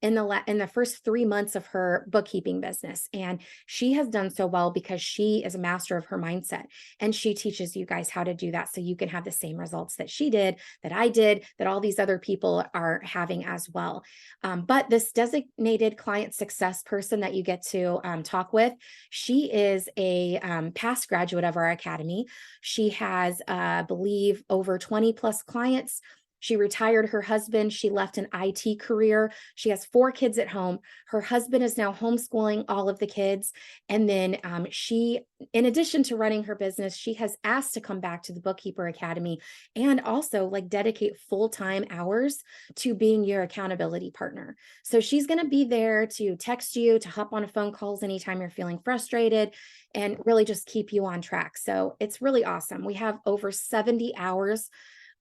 in the first 3 months of her bookkeeping business. And she has done so well because she is a master of her mindset, and she teaches you guys how to do that so you can have the same results that she did, that I did, that all these other people are having as well. But this designated client success person that you get to talk with, she is a past graduate of our academy. She has, I believe, over 20+ clients. She retired her husband. She left an IT career. She has 4 kids at home. Her husband is now homeschooling all of the kids. And then she, in addition to running her business, she has asked to come back to the Bookkeeper Academy and also like dedicate full-time hours to being your accountability partner. So she's going to be there to text you, to hop on a phone calls anytime you're feeling frustrated, and really just keep you on track. So it's really awesome. We have over 70 hours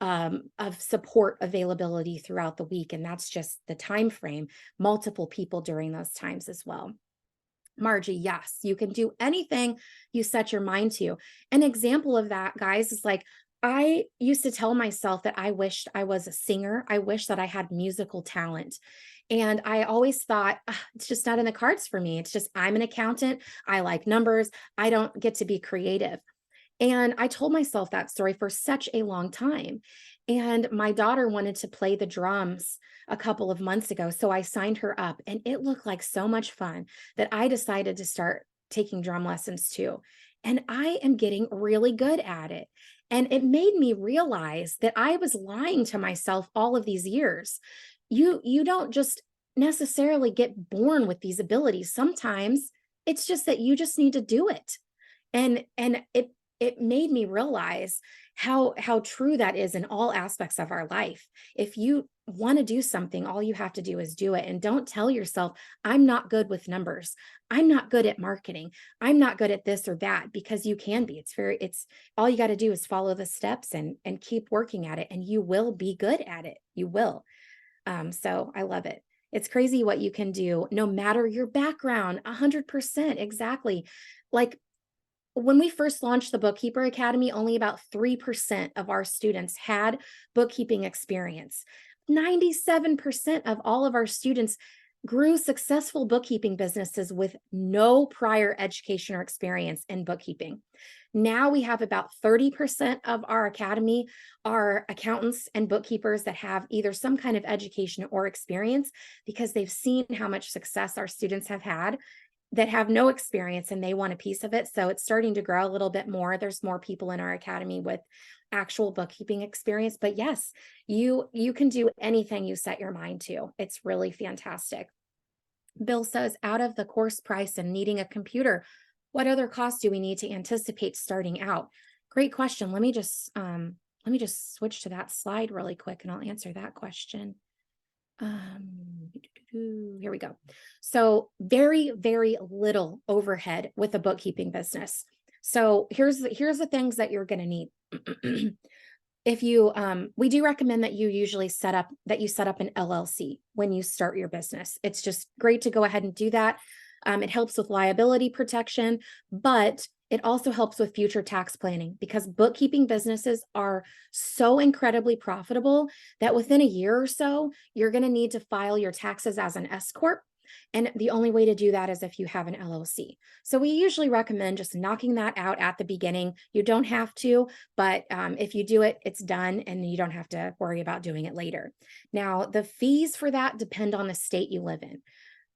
of support availability throughout the week. And that's just the time frame, multiple people during those times as well. Margie, yes, you can do anything you set your mind to. An example of that, guys, is like, I used to tell myself that I wished I was a singer. I wish that I had musical talent. And I always thought, it's just not in the cards for me. It's just, I'm an accountant. I like numbers. I don't get to be creative. And I told myself that story for such a long time. And my daughter wanted to play the drums a couple of months ago. So I signed her up, and it looked like so much fun that I decided to start taking drum lessons too. And I am getting really good at it. And it made me realize that I was lying to myself all of these years. You don't just necessarily get born with these abilities. Sometimes it's just that you just need to do it. And it made me realize how true that is in all aspects of our life. If you want to do something, all you have to do is do it. And don't tell yourself, I'm not good with numbers. I'm not good at marketing. I'm not good at this or that, because you can be. It's all you got to do is follow the steps and keep working at it, and you will be good at it. You will. So I love it. It's crazy what you can do no matter your background. 100%. Exactly. Like, when we first launched the Bookkeeper Academy, only about 3% of our students had bookkeeping experience. 97% of all of our students grew successful bookkeeping businesses with no prior education or experience in bookkeeping. Now we have about 30% of our academy are accountants and bookkeepers that have either some kind of education or experience, because they've seen how much success our students have had that have no experience and they want a piece of it. So it's starting to grow a little bit more. There's more people in our academy with actual bookkeeping experience. But yes, you can do anything you set your mind to. It's really fantastic. Bill says, out of the course price and needing a computer, what other costs do we need to anticipate starting out? Great question. Let me just switch to that slide really quick and I'll answer that question. Here we go. So very, very little overhead with a bookkeeping business. So here's the things that you're going to need. If you, we do recommend that you set up an LLC when you start your business. It's just great to go ahead and do that. It helps with liability protection, but it also helps with future tax planning because bookkeeping businesses are so incredibly profitable that within a year or so, you're going to need to file your taxes as an S corp. And the only way to do that is if you have an LLC. So we usually recommend just knocking that out at the beginning. You don't have to, but if you do it, it's done and you don't have to worry about doing it later. Now, the fees for that depend on the state you live in.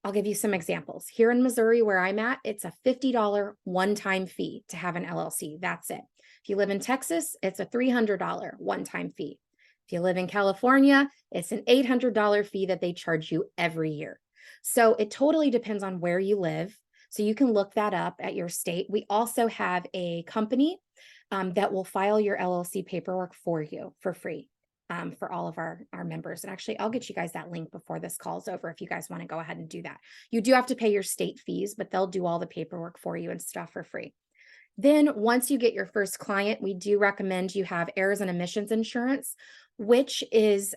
I'll give you some examples. Here in Missouri, where I'm at, it's a $50 one-time fee to have an LLC. That's it. If you live in Texas, it's a $300 one-time fee. If you live in California, it's an $800 fee that they charge you every year. So it totally depends on where you live. So you can look that up at your state. We also have a company that will file your LLC paperwork for you for free. For all of our members. And actually, I'll get you guys that link before this call's over if you guys want to go ahead and do that. You do have to pay your state fees, but they'll do all the paperwork for you and stuff for free. Then once you get your first client, we do recommend you have errors and omissions insurance, which is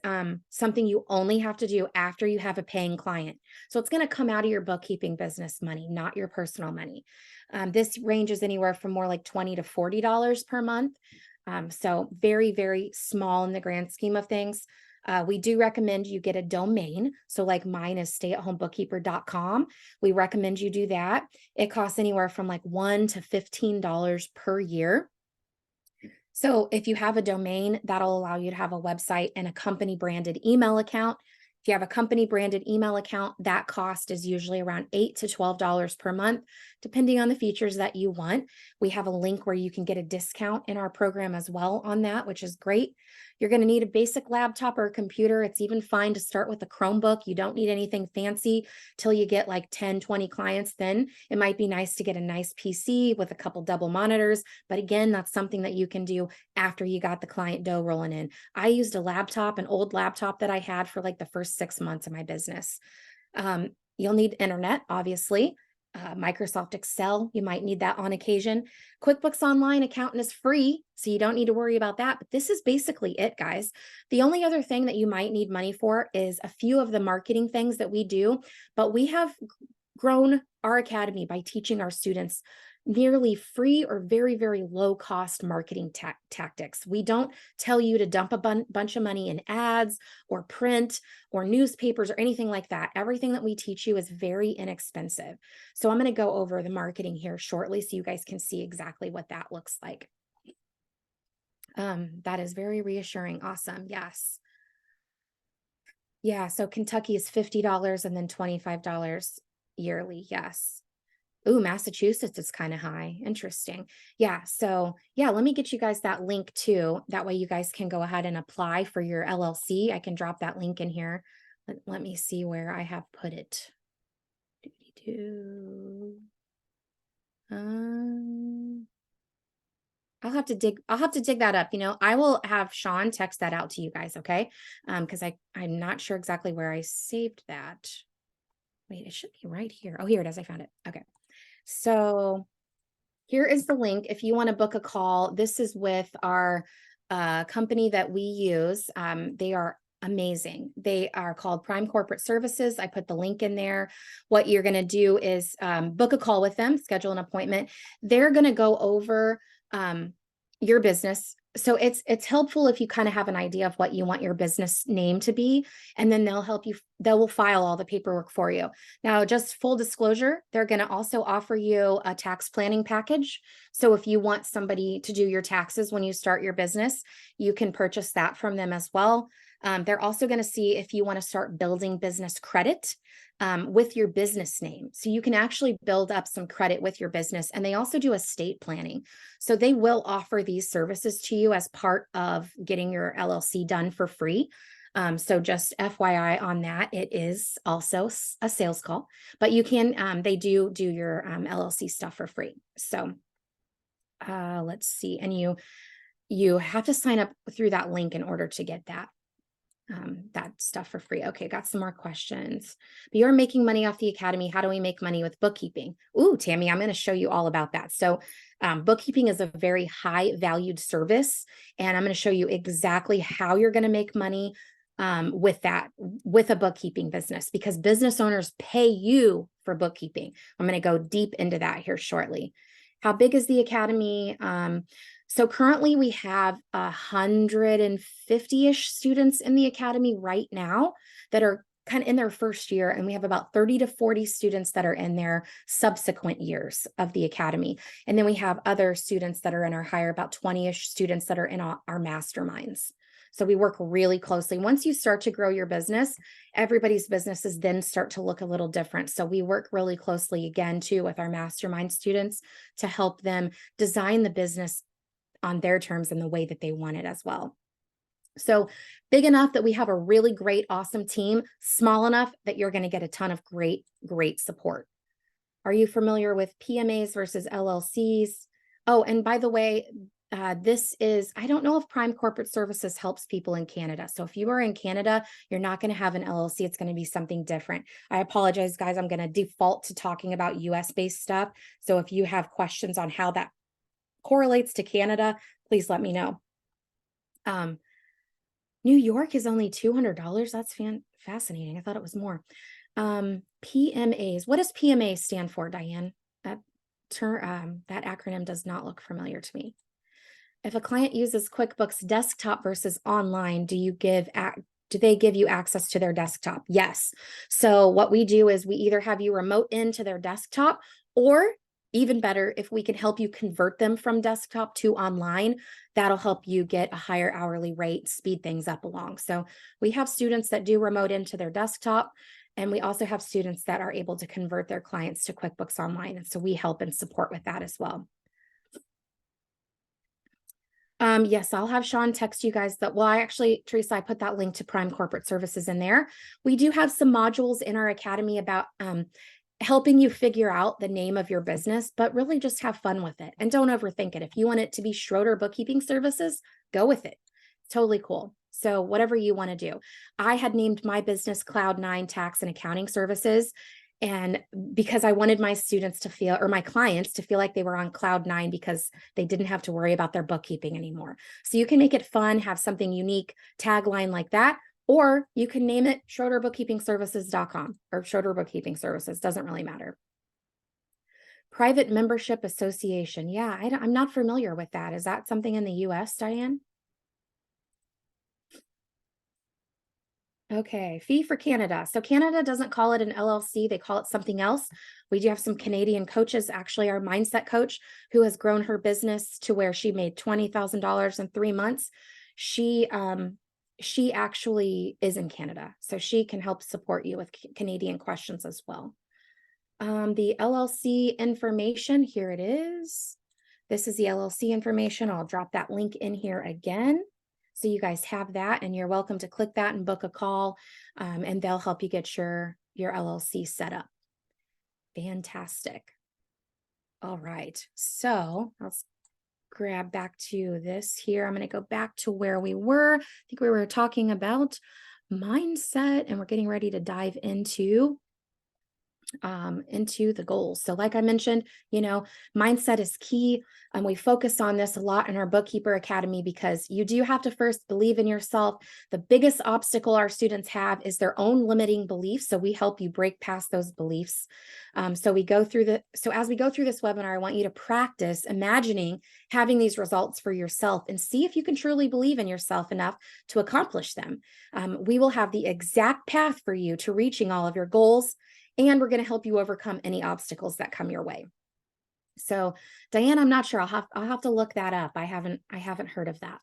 something you only have to do after you have a paying client. So it's going to come out of your bookkeeping business money, not your personal money. This ranges anywhere from more like $20 to $40 per month. So very, very small in the grand scheme of things. We do recommend you get a domain. So like mine is stayatHomeBookkeeper.com. We recommend you do that. It costs anywhere from like $1 to $15 per year. So if you have a domain, that'll allow you to have a website and a company branded email account. If you have a company branded email account, that cost is usually around $8 to $12 per month, depending on the features that you want. We have a link where you can get a discount in our program as well on that, which is great. You're going to need a basic laptop or a computer. It's even fine to start with a Chromebook. You don't need anything fancy till you get like 10, 20 clients. Then it might be nice to get a nice PC with a couple double monitors. But again, that's something that you can do after you got the client dough rolling in. I used a laptop, an old laptop that I had for like the first 6 months of my business. You'll need internet, obviously. Microsoft Excel, you might need that on occasion. QuickBooks Online accountant is free, so you don't need to worry about that. But this is basically it, guys. The only other thing that you might need money for is a few of the marketing things that we do, but we have grown our academy by teaching our students nearly free or very, very low cost marketing tactics. We don't tell you to dump a bunch of money in ads or print or newspapers or anything like that. Everything that we teach you is very inexpensive. So I'm going to go over the marketing here shortly so you guys can see exactly what that looks like. That is very reassuring. Awesome. Yes. Yeah. So Kentucky is $50 and then $25 yearly. Yes. Ooh, Massachusetts is kind of high. Interesting. Yeah. So yeah, let me get you guys that link too. That way you guys can go ahead and apply for your LLC. I can drop that link in here. Let me see where I have put it. I'll have to dig that up. I will have Sean text that out to you guys. Okay. Because I'm not sure exactly where I saved that. Wait, it should be right here. Oh, here it is. I found it. Okay. So here is the link. If you want to book a call, this is with our company that we use. They are amazing. They are called Prime Corporate Services. I put the link in there. What you're going to do is book a call with them, schedule an appointment. They're going to go over your business. So it's helpful if you kind of have an idea of what you want your business name to be, and then they'll help you. They will file all the paperwork for you. Now, just full disclosure, they're going to also offer you a tax planning package. So if you want somebody to do your taxes when you start your business, you can purchase that from them as well. They're also going to see if you want to start building business credit with your business name. So you can actually build up some credit with your business. And they also do estate planning. So they will offer these services to you as part of getting your LLC done for free. So just FYI on that, it is also a sales call, but you can, they do your LLC stuff for free. So let's see. And you have to sign up through that link in order to get that stuff for free. Okay, got some more questions. But you're making money off the academy. How do we make money with bookkeeping? Ooh, Tammy, I'm going to show you all about that. So bookkeeping is a very high valued service, and I'm going to show you exactly how you're going to make money with a bookkeeping business, because business owners pay you for bookkeeping. I'm going to go deep into that here shortly. How big is the academy? So currently we have 150-ish students in the academy right now that are kind of in their first year, and we have about 30 to 40 students that are in their subsequent years of the academy. And then we have other students that are in our higher, about 20-ish students that are in our masterminds. So we work really closely. Once you start to grow your business, everybody's businesses then start to look a little different. So we work really closely again too with our mastermind students to help them design the business on their terms and the way that they want it as well. So big enough that we have a really great, awesome team, small enough that you're going to get a ton of great support. Are you familiar with PMAs versus LLCs? Oh, and by the way, I don't know if Prime Corporate Services helps people in Canada. So if you are in Canada, you're not going to have an LLC. It's going to be something different. I apologize, guys. I'm going to default to talking about US-based stuff. So if you have questions on how that correlates to Canada, please let me know. New York is only $200. That's fascinating. I thought it was more. PMAs. What does PMA stand for, Diane? That acronym does not look familiar to me. If a client uses QuickBooks desktop versus online, do they give you access to their desktop? Yes. So what we do is we either have you remote into their desktop, or even better, if we can help you convert them from desktop to online, that'll help you get a higher hourly rate, speed things up along. So we have students that do remote into their desktop, and we also have students that are able to convert their clients to QuickBooks Online. And so we help and support with that as well. Yes, I'll have Sean text you guys that. Well, Teresa, I put that link to Prime Corporate Services in there. We do have some modules in our academy about helping you figure out the name of your business, but really just have fun with it and don't overthink it. If you want it to be Schroeder Bookkeeping Services, go with it. It's totally cool. So whatever you want to do. I had named my business Cloud9 Tax and Accounting Services, and because I wanted my students to feel, or my clients to feel like they were on Cloud9 because they didn't have to worry about their bookkeeping anymore. So you can make it fun, have something unique, tagline like that, or you can name it SchroederBookkeepingServices.com or Schroeder Bookkeeping Services, doesn't really matter. Private Membership Association. Yeah, I'm not familiar with that. Is that something in the US, Diane? Okay, fee for Canada. So Canada doesn't call it an LLC, they call it something else. We do have some Canadian coaches, actually our mindset coach who has grown her business to where she made $20,000 in 3 months. She actually is in Canada, so she can help support you with Canadian questions as well. The LLC information, here it is. This is the LLC information. I'll drop that link in here again. So you guys have that, and you're welcome to click that and book a call, and they'll help you get your LLC set up. Fantastic. All right, so let's grab back to this here. I'm going to go back to where we were. I think we were talking about mindset, and we're getting ready to dive into the goals. So like I mentioned, mindset is key. And we focus on this a lot in our Bookkeeper Academy because you do have to first believe in yourself. The biggest obstacle our students have is their own limiting beliefs. So we help you break past those beliefs. So as we go through this webinar, I want you to practice imagining having these results for yourself and see if you can truly believe in yourself enough to accomplish them. We will have the exact path for you to reaching all of your goals, and we're going to help you overcome any obstacles that come your way. So, Diane, I'm not sure. I'll have to look that up. I haven't heard of that.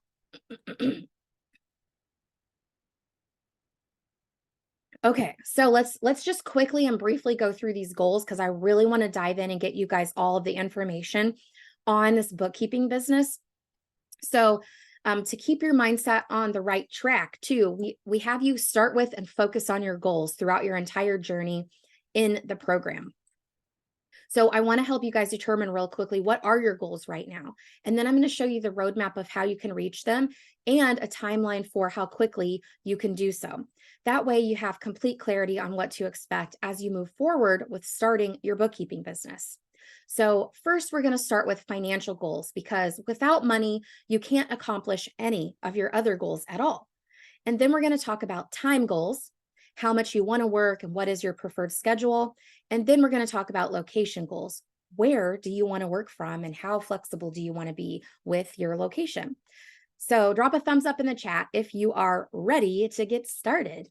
Okay, so let's just quickly and briefly go through these goals because I really want to dive in and get you guys all of the information on this bookkeeping business. So to keep your mindset on the right track too, we have you start with and focus on your goals throughout your entire journey in the program. So I want to help you guys determine real quickly, what are your goals right now? And then I'm going to show you the roadmap of how you can reach them and a timeline for how quickly you can do so. That way you have complete clarity on what to expect as you move forward with starting your bookkeeping business. So first, we're going to start with financial goals because without money, you can't accomplish any of your other goals at all. And then we're going to talk about time goals, how much you want to work and what is your preferred schedule. And then we're going to talk about location goals. Where do you want to work from and how flexible do you want to be with your location? So drop a thumbs up in the chat if you are ready to get started.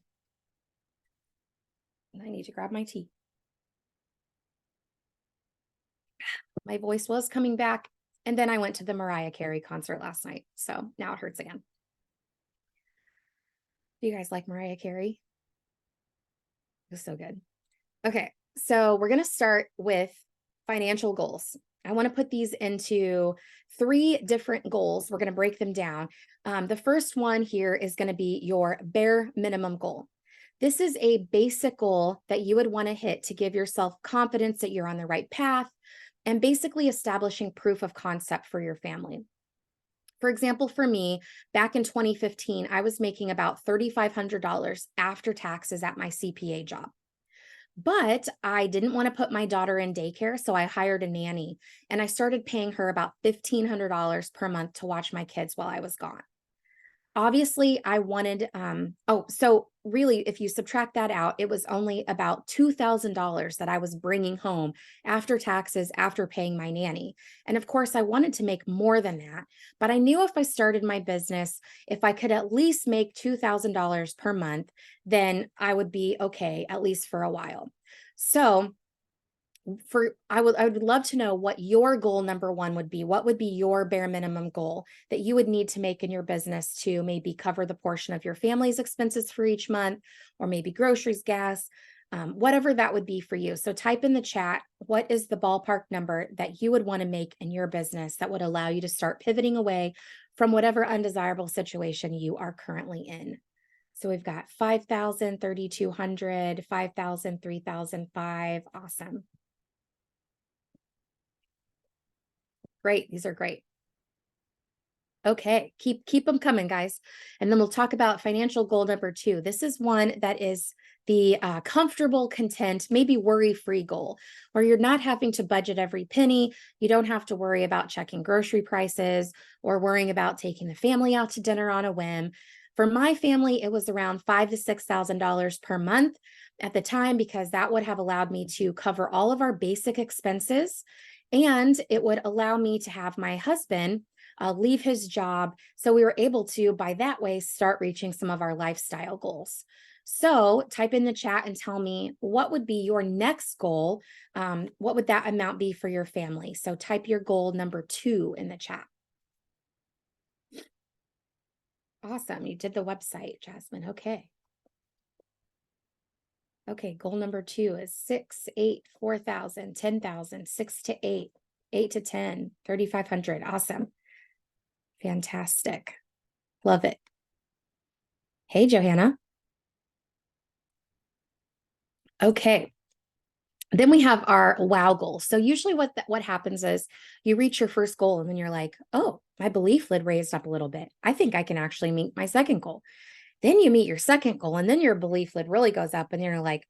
I need to grab my tea. My voice was coming back. And then I went to the Mariah Carey concert last night. So now it hurts again. Do you guys like Mariah Carey? It was so good. Okay, so we're going to start with financial goals. I want to put these into 3 different goals. We're going to break them down. The first one here is going to be your bare minimum goal. This is a basic goal that you would want to hit to give yourself confidence that you're on the right path and basically establishing proof of concept for your family. For example, for me, back in 2015, I was making about $3,500 after taxes at my CPA job. But I didn't want to put my daughter in daycare, so I hired a nanny and I started paying her about $1,500 per month to watch my kids while I was gone. Obviously, I wanted, so really, if you subtract that out, it was only about $2,000 that I was bringing home after taxes, after paying my nanny. And of course, I wanted to make more than that, but I knew if I started my business, if I could at least make $2,000 per month, then I would be okay, at least for a while. So I would love to know what your goal number 1 would be. What would be your bare minimum goal that you would need to make in your business to maybe cover the portion of your family's expenses for each month, or maybe groceries, gas, whatever that would be for you. So type in the chat, what is the ballpark number that you would want to make in your business that would allow you to start pivoting away from whatever undesirable situation you are currently in. So we've got 5,000, 3,200, 5,000, 3,005. Awesome. Great. These are great. Okay, keep them coming, guys. And then we'll talk about financial goal number 2. This is one that is the comfortable, content, maybe worry-free goal, where you're not having to budget every penny. You don't have to worry about checking grocery prices or worrying about taking the family out to dinner on a whim. For my family, it was around $5,000 to $6,000 per month at the time, because that would have allowed me to cover all of our basic expenses. And it would allow me to have my husband leave his job. So we were able to, by that way, start reaching some of our lifestyle goals. So type in the chat and tell me, what would be your next goal? What would that amount be for your family? So type your goal number 2 in the chat. Awesome. You did the website, Jasmine. Okay. Okay, goal number 2 is 6, 8, 4,000, 10,000, 6 to 8, 8 to 10, 3,500. Awesome. Fantastic. Love it. Hey, Johanna. Okay. Then we have our wow goal. So usually what happens is you reach your first goal and then you're like, oh, my belief lid raised up a little bit. I think I can actually meet my second goal. Then you meet your second goal and then your belief lid really goes up and you're like,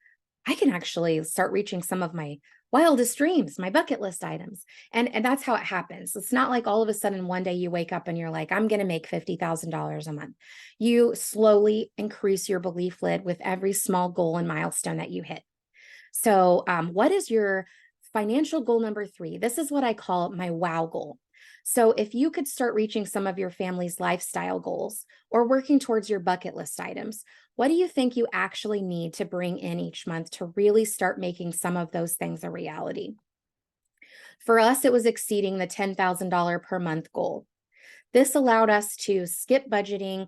I can actually start reaching some of my wildest dreams, my bucket list items. And that's how it happens. It's not like all of a sudden one day you wake up and you're like, I'm going to make $50,000 a month. You slowly increase your belief lid with every small goal and milestone that you hit. So what is your financial goal number 3? This is what I call my wow goal. So if you could start reaching some of your family's lifestyle goals or working towards your bucket list items, what do you think you actually need to bring in each month to really start making some of those things a reality? For us, it was exceeding the $10,000 per month goal. This allowed us to skip budgeting,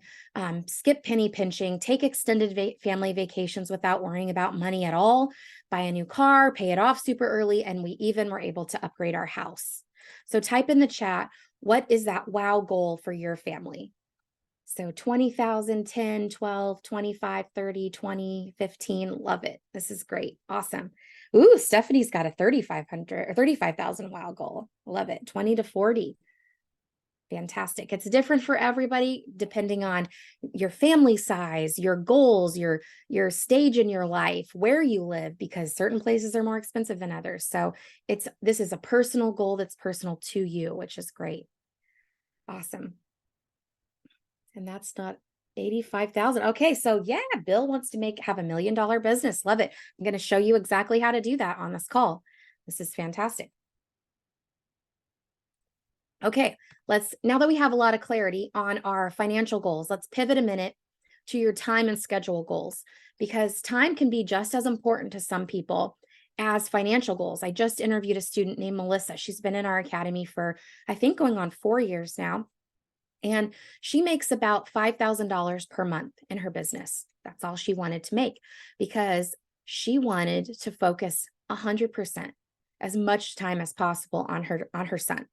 skip penny pinching, take extended family vacations without worrying about money at all, buy a new car, pay it off super early, and we even were able to upgrade our house. So type in the chat, what is that wow goal for your family? So 20,000, 10, 12, 25, 30, 20, 15. Love it. This is great. Awesome. Ooh, Stephanie's got a 3,500 or 35,000 wow goal. Love it. 20 to 40. Fantastic. It's different for everybody depending on your family size, your goals, your stage in your life, where you live, because certain places are more expensive than others. So this is a personal goal that's personal to you, which is great. Awesome. And that's not 85,000. Okay, so yeah, Bill wants to have $1 million business. Love it. I'm going to show you exactly how to do that on this call. This is fantastic. Okay, now that we have a lot of clarity on our financial goals, let's pivot a minute to your time and schedule goals, because time can be just as important to some people as financial goals. I just interviewed a student named Melissa. She's been in our academy for, I think, going on 4 years now. And she makes about $5,000 per month in her business. That's all she wanted to make, because she wanted to focus 100%, as much time as possible on her son.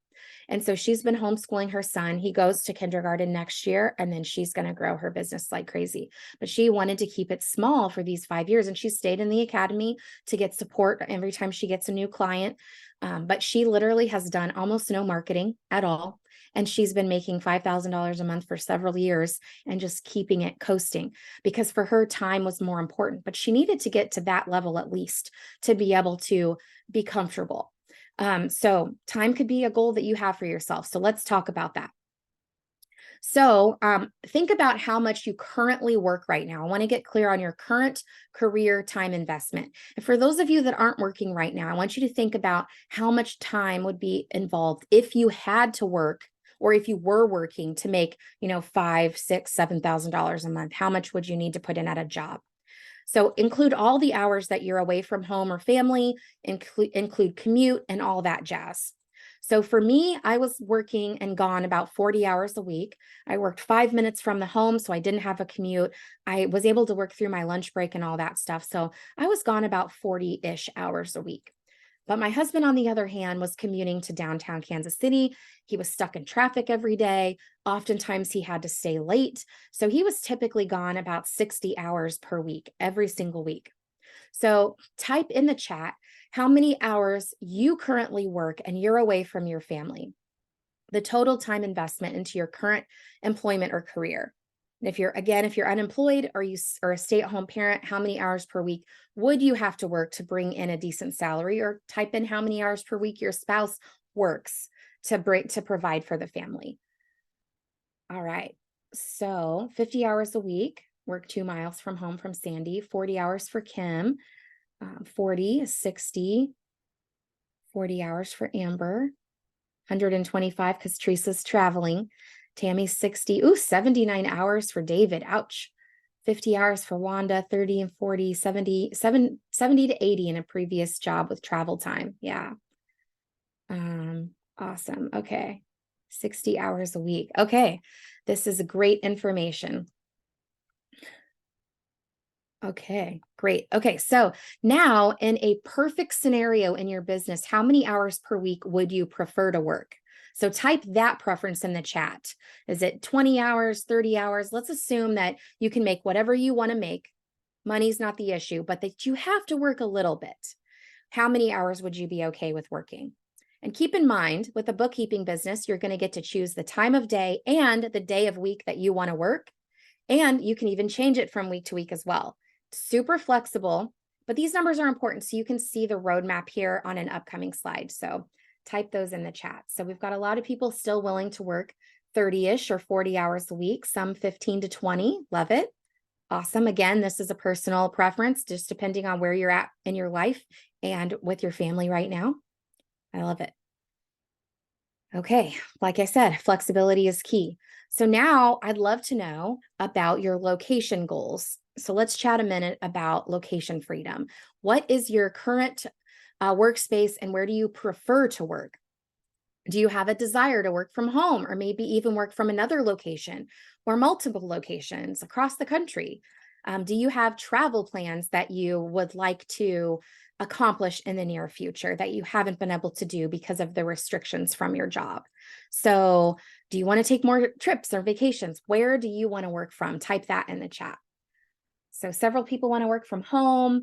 And so she's been homeschooling her son. He goes to kindergarten next year, and then she's going to grow her business like crazy. But she wanted to keep it small for these 5 years, and she stayed in the academy to get support every time she gets a new client. But she literally has done almost no marketing at all. And she's been making $5,000 a month for several years and just keeping it coasting, because for her, time was more important. But she needed to get to that level at least to be able to be comfortable. So time could be a goal that you have for yourself. So let's talk about that. So think about how much you currently work right now. I want to get clear on your current career time investment. And for those of you that aren't working right now, I want you to think about how much time would be involved if you had to work, or if you were working to make, $5,000, $6,000, $7,000 a month. How much would you need to put in at a job? So include all the hours that you're away from home or family, include commute and all that jazz. So for me, I was working and gone about 40 hours a week. I worked 5 minutes from the home, so I didn't have a commute. I was able to work through my lunch break and all that stuff. So I was gone about 40-ish hours a week. But my husband, on the other hand, was commuting to downtown Kansas City. He was stuck in traffic every day. Oftentimes he had to stay late. So he was typically gone about 60 hours per week, every single week. So type in the chat how many hours you currently work and you're away from your family, the total time investment into your current employment or career. And if you're unemployed or a stay-at-home parent, how many hours per week would you have to work to bring in a decent salary? Or type in how many hours per week your spouse works to provide for the family. All right, so 50 hours a week, work 2 miles from home from Sandy, 40 hours for Kim, 40, 60, 40 hours for Amber, 125 because Teresa's traveling. Tammy's 60. Ooh, 79 hours for David. Ouch. 50 hours for Wanda, 30 and 40, 70 to 80 in a previous job with travel time. Yeah. Awesome. Okay. 60 hours a week. Okay. This is great information. Okay, great. Okay, so now in a perfect scenario in your business, how many hours per week would you prefer to work? So type that preference in the chat. Is it 20 hours, 30 hours? Let's assume that you can make whatever you want to make. Money's not the issue, but that you have to work a little bit. How many hours would you be okay with working? And keep in mind, with a bookkeeping business, you're going to get to choose the time of day and the day of week that you want to work. And you can even change it from week to week as well. Super flexible, but these numbers are important so you can see the roadmap here on an upcoming slide. So type those in the chat. So we've got a lot of people still willing to work 30-ish or 40 hours a week, some 15 to 20. Love it. Awesome. Again, this is a personal preference, just depending on where you're at in your life and with your family right now. I love it. Okay, like I said, flexibility is key. So now I'd love to know about your location goals. So let's chat a minute about location freedom. What is your current workspace and where do you prefer to work? Do you have a desire to work from home or maybe even work from another location or multiple locations across the country? Do you have travel plans that you would like to accomplish in the near future that you haven't been able to do because of the restrictions from your job? So, do you want to take more trips or vacations? Where do you want to work from? Type that in the chat. So several people want to work from home.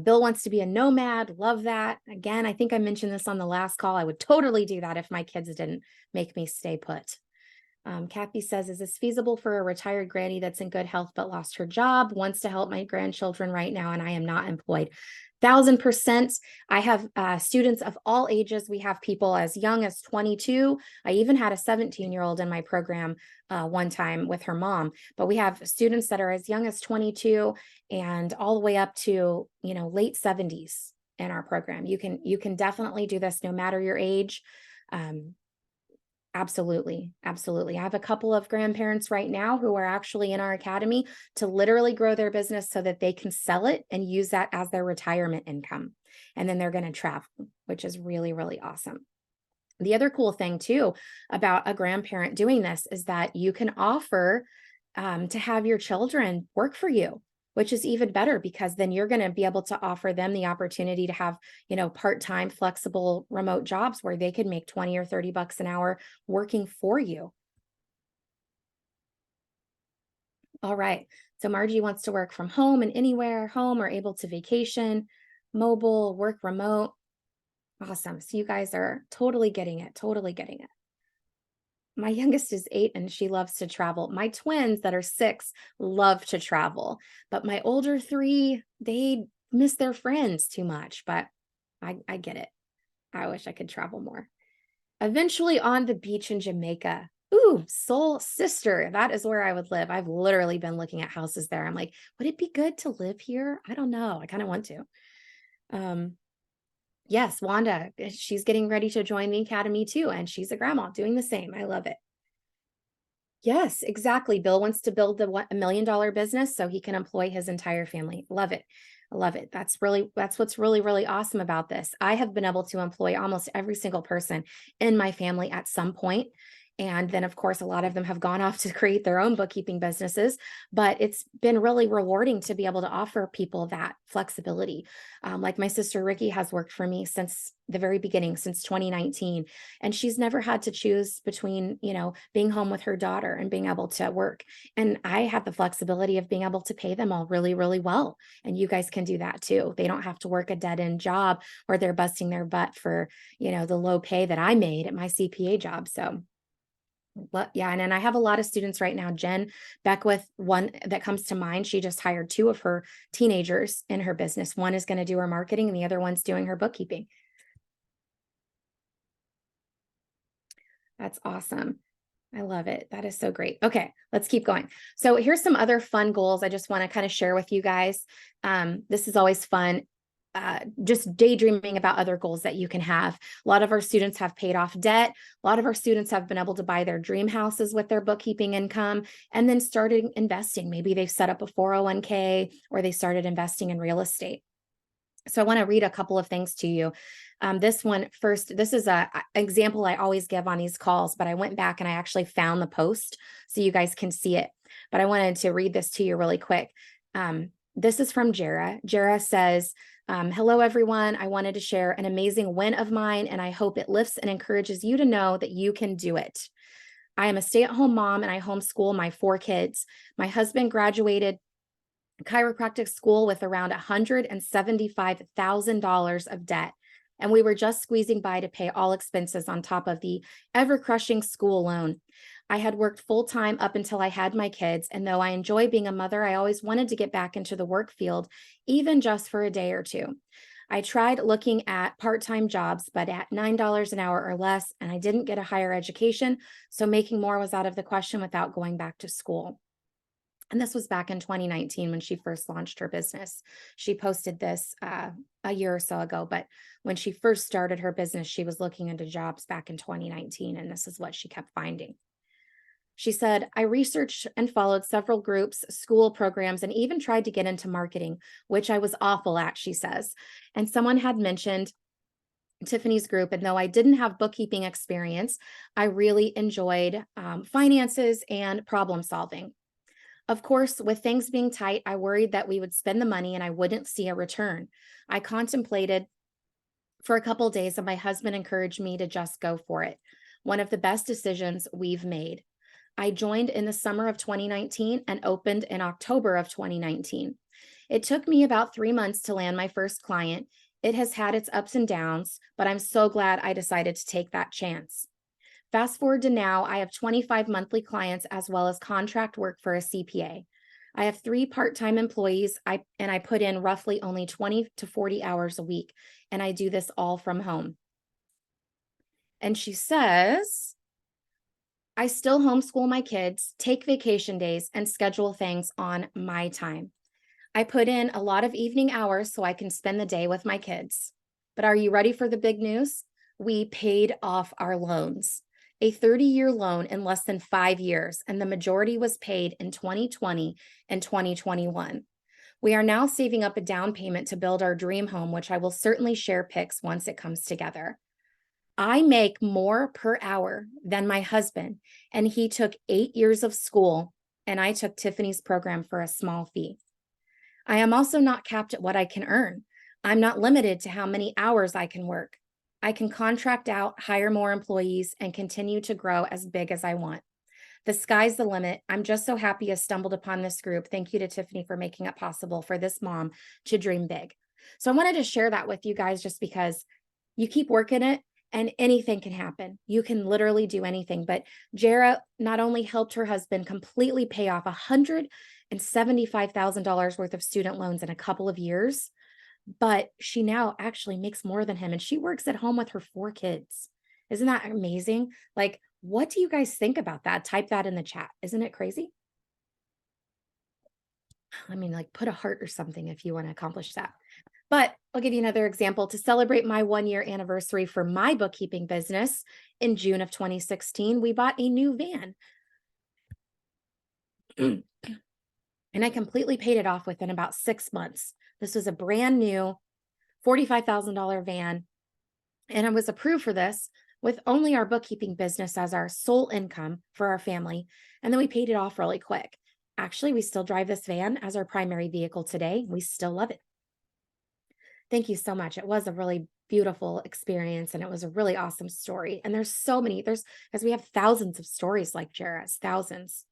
Bill wants to be a nomad. Love that. Again, I think I mentioned this on the last call. I would totally do that if my kids didn't make me stay put. Kathy says, is this feasible for a retired granny that's in good health but lost her job, wants to help my grandchildren right now, and I am not employed? 1000%. I have students of all ages. We have people as young as 22. I even had a 17-year-old in my program one time with her mom, but we have students that are as young as 22 and all the way up to, late 70s in our program. You can definitely do this no matter your age. Absolutely. Absolutely. I have a couple of grandparents right now who are actually in our academy to literally grow their business so that they can sell it and use that as their retirement income. And then they're going to travel, which is really, really awesome. The other cool thing too about a grandparent doing this is that you can offer to have your children work for you, which is even better because then you're going to be able to offer them the opportunity to have, part-time flexible remote jobs where they could make 20 or 30 bucks an hour working for you. All right. So Margie wants to work from home and anywhere, home or able to vacation, mobile, work remote. Awesome. So you guys are totally getting it, totally getting it. My youngest is 8 and she loves to travel. My twins that are 6 love to travel, but my older 3, they miss their friends too much, but I get it. I wish I could travel more. Eventually on the beach in Jamaica. Ooh, Soul Sister. That is where I would live. I've literally been looking at houses there. I'm like, would it be good to live here? I don't know. I kind of want to. Yes, Wanda, she's getting ready to join the academy too, and she's a grandma doing the same. I love it. Yes, exactly. Bill wants to build $1 million business so he can employ his entire family. Love it. I love it. That's what's really, really awesome about this. I have been able to employ almost every single person in my family at some point. And then, of course, a lot of them have gone off to create their own bookkeeping businesses, but it's been really rewarding to be able to offer people that flexibility. Like my sister Ricky has worked for me since the very beginning, since 2019, and she's never had to choose between, being home with her daughter and being able to work. And I have the flexibility of being able to pay them all really, really well. And you guys can do that too. They don't have to work a dead end job where they're busting their butt for, the low pay that I made at my CPA job. So yeah, and then I have a lot of students right now. Jen Beckwith, one that comes to mind, she just hired 2 of her teenagers in her business. One is going to do her marketing and the other one's doing her bookkeeping. That's awesome. I love it. That is so great. Okay, let's keep going. So here's some other fun goals I just want to kind of share with you guys. This is always fun. Just daydreaming about other goals that you can have. A lot of our students have paid off debt. A lot of our students have been able to buy their dream houses with their bookkeeping income and then started investing. Maybe they've set up a 401k or they started investing in real estate. So I want to read a couple of things to you. This one first, this is an example I always give on these calls, but I went back and I actually found the post so you guys can see it. But I wanted to read this to you really quick. This is from Jara. Jara says, hello, everyone. I wanted to share an amazing win of mine, and I hope it lifts and encourages you to know that you can do it. I am a stay-at-home mom, and I homeschool my 4 kids. My husband graduated chiropractic school with around $175,000 of debt, and we were just squeezing by to pay all expenses on top of the ever-crushing school loan. I had worked full-time up until I had my kids, and though I enjoy being a mother, I always wanted to get back into the work field, even just for a day or two. I tried looking at part-time jobs, but at $9 an hour or less, and I didn't get a higher education, so making more was out of the question without going back to school. And this was back in 2019 when she first launched her business. She posted this a year or so ago, but when she first started her business, she was looking into jobs back in 2019, and this is what she kept finding. She said, I researched and followed several groups, school programs, and even tried to get into marketing, which I was awful at, she says. And someone had mentioned Tiffany's group. And though I didn't have bookkeeping experience, I really enjoyed finances and problem solving. Of course, with things being tight, I worried that we would spend the money and I wouldn't see a return. I contemplated for a couple of days, and my husband encouraged me to just go for it. One of the best decisions we've made. I joined in the summer of 2019 and opened in October of 2019. It took me about 3 months to land my first client. It has had its ups and downs, but I'm so glad I decided to take that chance. Fast forward to now, I have 25 monthly clients as well as contract work for a CPA. I have 3 part-time employees, and I put in roughly only 20 to 40 hours a week, and I do this all from home. And she says, I still homeschool my kids, take vacation days, and schedule things on my time. I put in a lot of evening hours so I can spend the day with my kids. But are you ready for the big news? We paid off our loans. A 30-year loan in less than 5 years, and the majority was paid in 2020 and 2021. We are now saving up a down payment to build our dream home, which I will certainly share pics once it comes together. I make more per hour than my husband, and he took 8 years of school, and I took Tiffany's program for a small fee. I am also not capped at what I can earn. I'm not limited to how many hours I can work. I can contract out, hire more employees, and continue to grow as big as I want. The sky's the limit. I'm just so happy I stumbled upon this group. Thank you to Tiffani for making it possible for this mom to dream big. So I wanted to share that with you guys just because you keep working it and anything can happen. You can literally do anything. But Jara not only helped her husband completely pay off $175,000 worth of student loans in a couple of years, but she now actually makes more than him, and she works at home with her 4 kids. Isn't that amazing? Like, what do you guys think about that? Type that in the chat. Isn't it crazy? I mean, like, put a heart or something if you want to accomplish that. But I'll give you another example. To celebrate my 1-year anniversary for my bookkeeping business in June of 2016, we bought a new van. And I completely paid it off within about 6 months. This was a brand new $45,000 van. And I was approved for this with only our bookkeeping business as our sole income for our family. And then we paid it off really quick. Actually, we still drive this van as our primary vehicle today. We still love it. Thank you so much. It was a really beautiful experience, and it was a really awesome story. And there's so many, because we have thousands of stories like Jara's, thousands.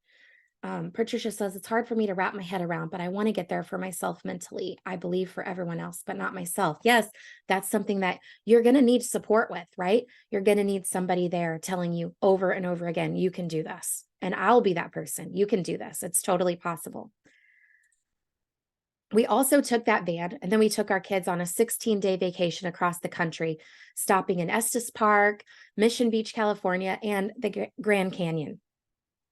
Patricia says, it's hard for me to wrap my head around, but I want to get there for myself mentally. I believe for everyone else, but not myself. Yes, that's something that you're going to need support with, right? You're going to need somebody there telling you over and over again, you can do this. And I'll be that person. You can do this. It's totally possible. We also took that van, and then we took our kids on a 16-day vacation across the country, stopping in Estes Park, Mission Beach, California, and the Grand Canyon.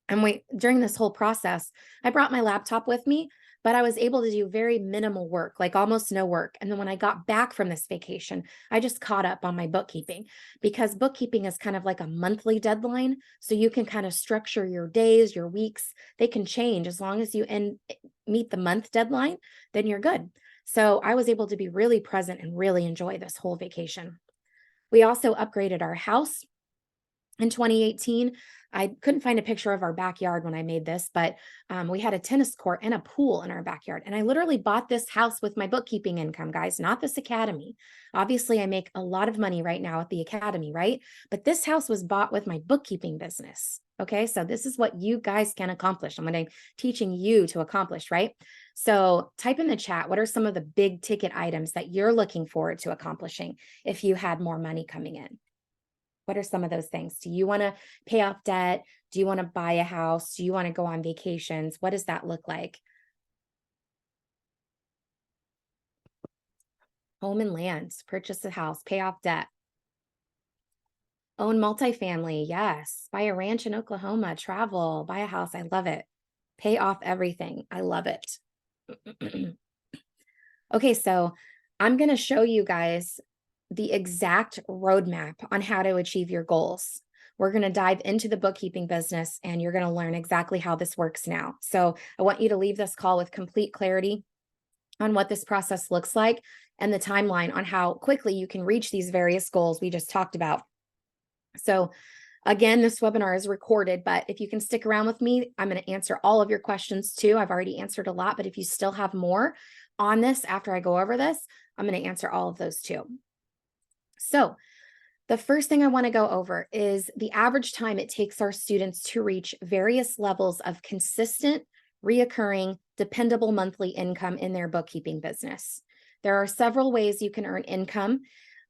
And during this whole process, I brought my laptop with me, but I was able to do very minimal work, like almost no work. And then when I got back from this vacation, I just caught up on my bookkeeping, because bookkeeping is kind of like a monthly deadline. So you can kind of structure your days, your weeks. They can change as long as you meet the month deadline, then you're good. So I was able to be really present and really enjoy this whole vacation. We also upgraded our house. In 2018, I couldn't find a picture of our backyard when I made this, but we had a tennis court and a pool in our backyard. And I literally bought this house with my bookkeeping income, guys, not this academy. Obviously, I make a lot of money right now at the academy, right? But this house was bought with my bookkeeping business. Okay, so this is what you guys can accomplish. I'm teaching you to accomplish, right? So type in the chat, what are some of the big ticket items that you're looking forward to accomplishing if you had more money coming in? What are some of those things? Do you want to pay off debt? Do you want to buy a house? Do you want to go on vacations? What does that look like? Home and land, purchase a house, pay off debt. Own multifamily, yes. Buy a ranch in Oklahoma, travel, buy a house. I love it. Pay off everything. I love it. Okay, so I'm going to show you guys the exact roadmap on how to achieve your goals. We're going to dive into the bookkeeping business, and you're going to learn exactly how this works now. So I want you to leave this call with complete clarity on what this process looks like. and the timeline on how quickly you can reach these various goals we just talked about. So again, this webinar is recorded, but if you can stick around with me, I'm going to answer all of your questions too. I've already answered a lot, but if you still have more on this after I go over this, I'm going to answer all of those too. So the first thing I want to go over is the average time it takes our students to reach various levels of consistent, reoccurring, dependable monthly income in their bookkeeping business. There are several ways you can earn income,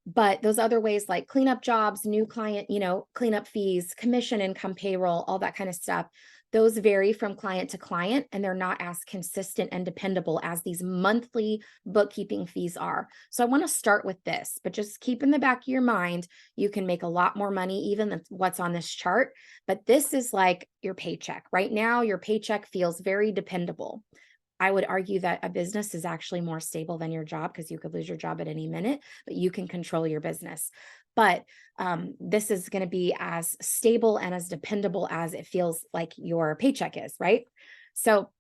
but those other ways like cleanup jobs, new client, cleanup fees, commission income, payroll, all that kind of stuff, those vary from client to client, and they're not as consistent and dependable as these monthly bookkeeping fees are. So I want to start with this, but just keep in the back of your mind, you can make a lot more money even than what's on this chart, but this is like your paycheck. Right now, your paycheck feels very dependable. I would argue that a business is actually more stable than your job because you could lose your job at any minute, but you can control your business. But this is going to be as stable and as dependable as it feels like your paycheck is, right? So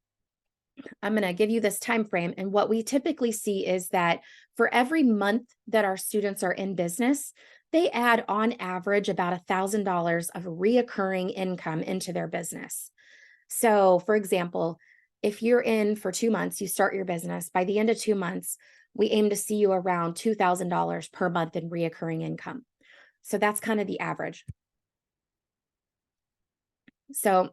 I'm going to give you this time frame. And what we typically see is that for every month that our students are in business, they add on average about $1,000 of reoccurring income into their business. So for example, if you're in for 2 months, you start your business, by the end of 2 months, we aim to see you around $2,000 per month in reoccurring income. So that's kind of the average. So,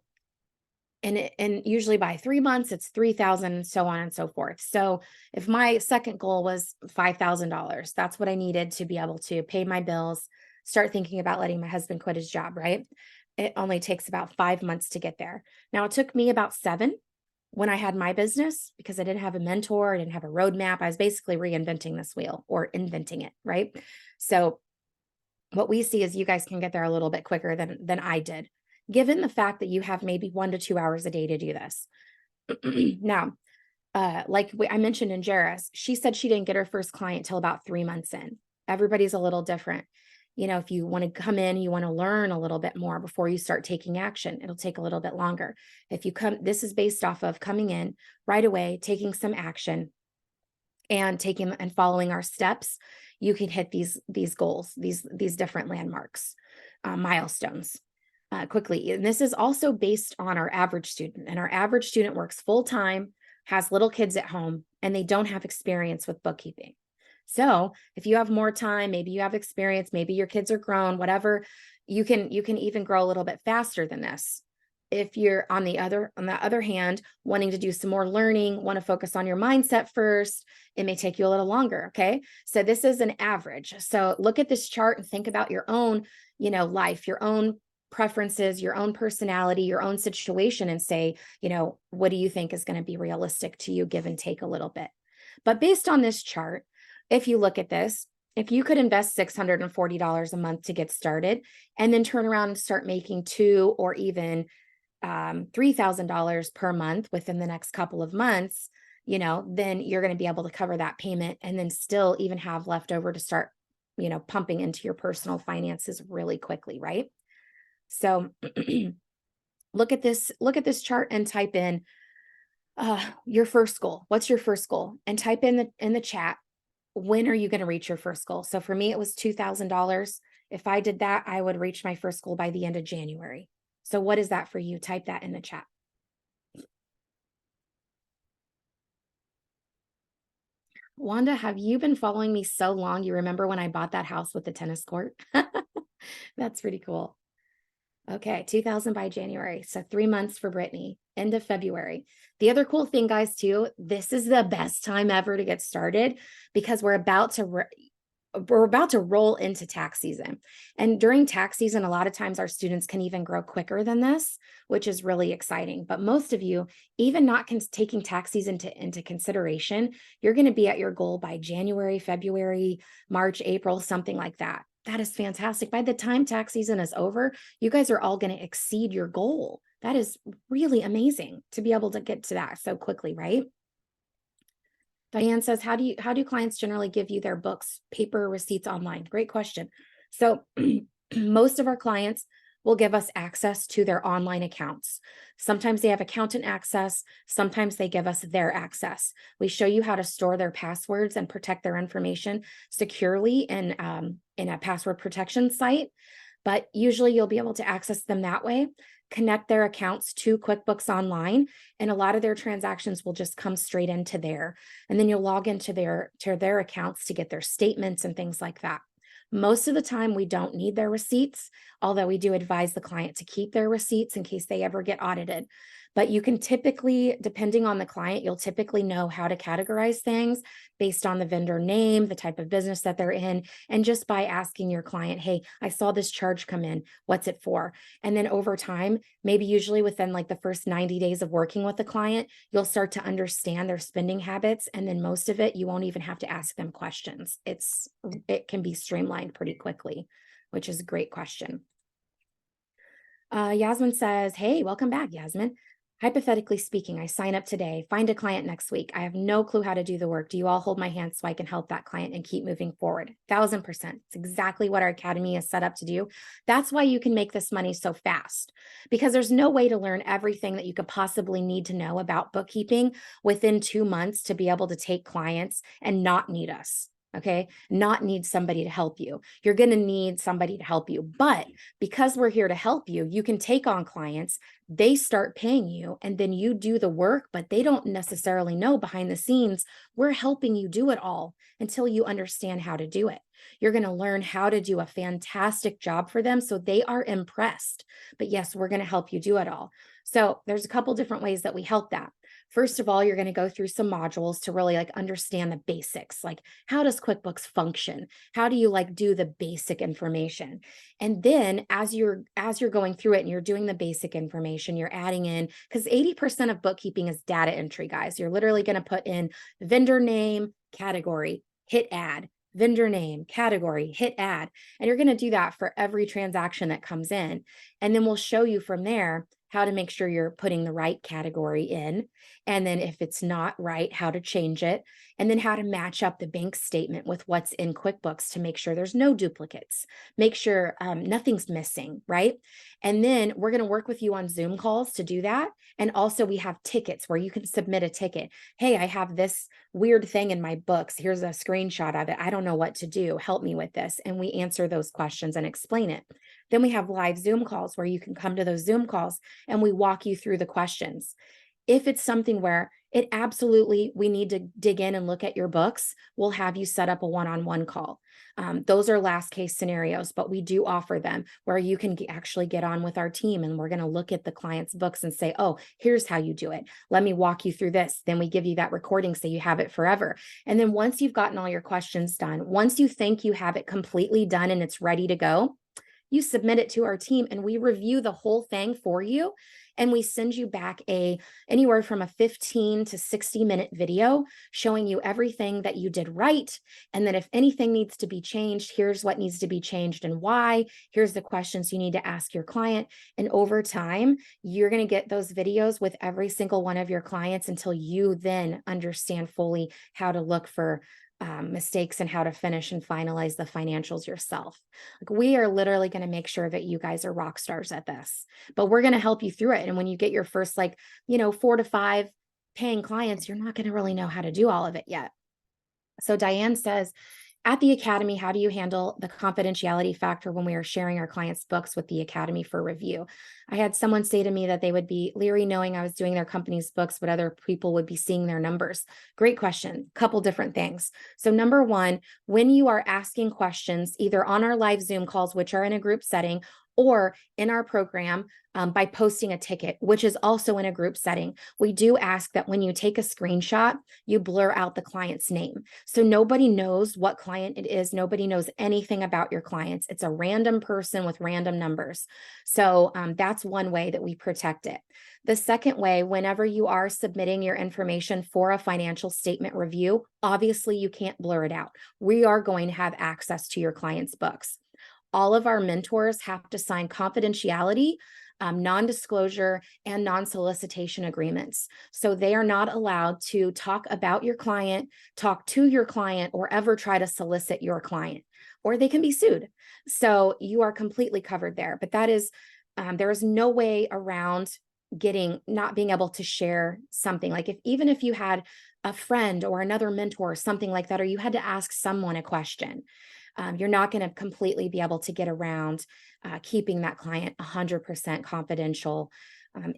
and usually by 3 months, it's 3,000 and so on and so forth. So if my second goal was $5,000, that's what I needed to be able to pay my bills, start thinking about letting my husband quit his job, right? It only takes about 5 months to get there. Now, it took me about 7 when I had my business because I didn't have a mentor, I didn't have a roadmap. I was basically reinventing this wheel or inventing it, right? So what we see is you guys can get there a little bit quicker than I did, given the fact that you have maybe 1 to 2 hours a day to do this. Now, like I mentioned in Jairus, she said she didn't get her first client till about 3 months in. Everybody's a little different. If you want to come in, you want to learn a little bit more before you start taking action, it'll take a little bit longer. If you come, this is based off of coming in right away, taking some action and taking and following our steps, you can hit these goals, these different landmarks, milestones quickly. And this is also based on our average student, and our average student works full-time, has little kids at home, and they don't have experience with bookkeeping. So if you have more time, maybe you have experience, maybe your kids are grown, whatever, you can even grow a little bit faster than this. If you're on the other hand, wanting to do some more learning, want to focus on your mindset first, it may take you a little longer. Okay. So this is an average. So look at this chart and think about your own, life, your own preferences, your own personality, your own situation, and say, what do you think is going to be realistic to you, give and take a little bit. But based on this chart, if you look at this, if you could invest $640 a month to get started and then turn around and start making $2,000 or even $3,000 per month within the next couple of months, then you're going to be able to cover that payment and then still even have leftover to start, pumping into your personal finances really quickly, right? So look at this chart and type in your first goal. What's your first goal? And type in the chat, when are you going to reach your first goal? So for me, it was $2,000. If I did that, I would reach my first goal by the end of January. So what is that for you? Type that in the chat. Wanda, have you been following me so long? You remember when I bought that house with the tennis court? That's pretty cool. Okay, 2,000 by January. So 3 months for Brittany, end of February. The other cool thing, guys, too, this is the best time ever to get started because we're about to roll into tax season. And during tax season, a lot of times our students can even grow quicker than this, which is really exciting. But most of you, even not taking tax season into consideration, you're going to be at your goal by January, February, March, April, something like that. That is fantastic. By the time tax season is over, you guys are all going to exceed your goal. That is really amazing to be able to get to that so quickly, right? Diane says, how do clients generally give you their books, paper, receipts online? Great question. So most of our clients will give us access to their online accounts. Sometimes they have accountant access, sometimes they give us their access. We show you how to store their passwords and protect their information securely in a password protection site, but usually you'll be able to access them that way, connect their accounts to QuickBooks Online, and a lot of their transactions will just come straight into there. And then you'll log into their accounts to get their statements and things like that. Most of the time, we don't need their receipts, although we do advise the client to keep their receipts in case they ever get audited. But you can typically, depending on the client, you'll typically know how to categorize things based on the vendor name, the type of business that they're in, and just by asking your client, hey, I saw this charge come in, what's it for? And then over time, maybe usually within like the first 90 days of working with the client, you'll start to understand their spending habits. And then most of it, you won't even have to ask them questions. It can be streamlined pretty quickly, which is a great question. Yasmin says, hey, welcome back, Yasmin. Hypothetically speaking, I sign up today, find a client next week. I have no clue how to do the work. Do you all hold my hand so I can help that client and keep moving forward? 1000%. It's exactly what our academy is set up to do. That's why you can make this money so fast, because there's no way to learn everything that you could possibly need to know about bookkeeping within 2 months to be able to take clients and not need us. Okay, not need somebody to help you. You're going to need somebody to help you. But because we're here to help you, you can take on clients, they start paying you, and then you do the work, but they don't necessarily know behind the scenes, we're helping you do it all until you understand how to do it. You're going to learn how to do a fantastic job for them so they are impressed. But yes, we're going to help you do it all. So there's a couple different ways that we help that. First of all, you're going to go through some modules to really like understand the basics, like how does QuickBooks function? How do you like do the basic information? And then as you're going through it and you're doing the basic information, you're adding in, because 80% of bookkeeping is data entry, guys. You're literally going to put in vendor name, category, hit add, vendor name, category, hit add. And you're going to do that for every transaction that comes in. And then we'll show you from there how to make sure you're putting the right category in. And then if it's not right, how to change it. And then how to match up the bank statement with what's in QuickBooks to make sure there's no duplicates, make sure nothing's missing, right? And then we're going to work with you on Zoom calls to do that. And also we have tickets where you can submit a ticket. Hey, I have this weird thing in my books. Here's a screenshot of it. I don't know what to do. Help me with this. And we answer those questions and explain it. Then we have live Zoom calls where you can come to those Zoom calls and we walk you through the questions. If it's something where it absolutely, we need to dig in and look at your books, we'll have you set up a one-on-one call. Those are last case scenarios, but we do offer them where you can actually get on with our team and we're going to look at the client's books and say, oh, here's how you do it. Let me walk you through this. Then we give you that recording so you have it forever. And then once you've gotten all your questions done, once you think you have it completely done and it's ready to go, you submit it to our team and we review the whole thing for you. And we send you back anywhere from a 15 to 60-minute video showing you everything that you did right. And then if anything needs to be changed, here's what needs to be changed and why. Here's the questions you need to ask your client. And over time, you're going to get those videos with every single one of your clients until you then understand fully how to look for mistakes and how to finish and finalize the financials yourself. Like we are literally going to make sure that you guys are rock stars at this, but we're going to help you through it. And when you get your first 4 to 5 paying clients, you're not going to really know how to do all of it yet. So Diane says, at the Academy, how do you handle the confidentiality factor when we are sharing our clients' books with the Academy for review? I had someone say to me that they would be leery knowing I was doing their company's books, but other people would be seeing their numbers. Great question. Couple different things. So number one, when you are asking questions, either on our live Zoom calls, which are in a group setting, or in our program by posting a ticket, which is also in a group setting, we do ask that when you take a screenshot, you blur out the client's name. So nobody knows what client it is. Nobody knows anything about your clients. It's a random person with random numbers. So that's one way that we protect it. The second way, whenever you are submitting your information for a financial statement review, obviously you can't blur it out. We are going to have access to your client's books. All of our mentors have to sign confidentiality non-disclosure and non-solicitation agreements. So they are not allowed to talk about your client, talk to your client, or ever try to solicit your client, or they can be sued. So you are completely covered there. But that is, there is no way around not being able to share something. Like even if you had a friend or another mentor or something like that, or you had to ask someone a question, you're not going to completely be able to get around keeping that client 100% confidential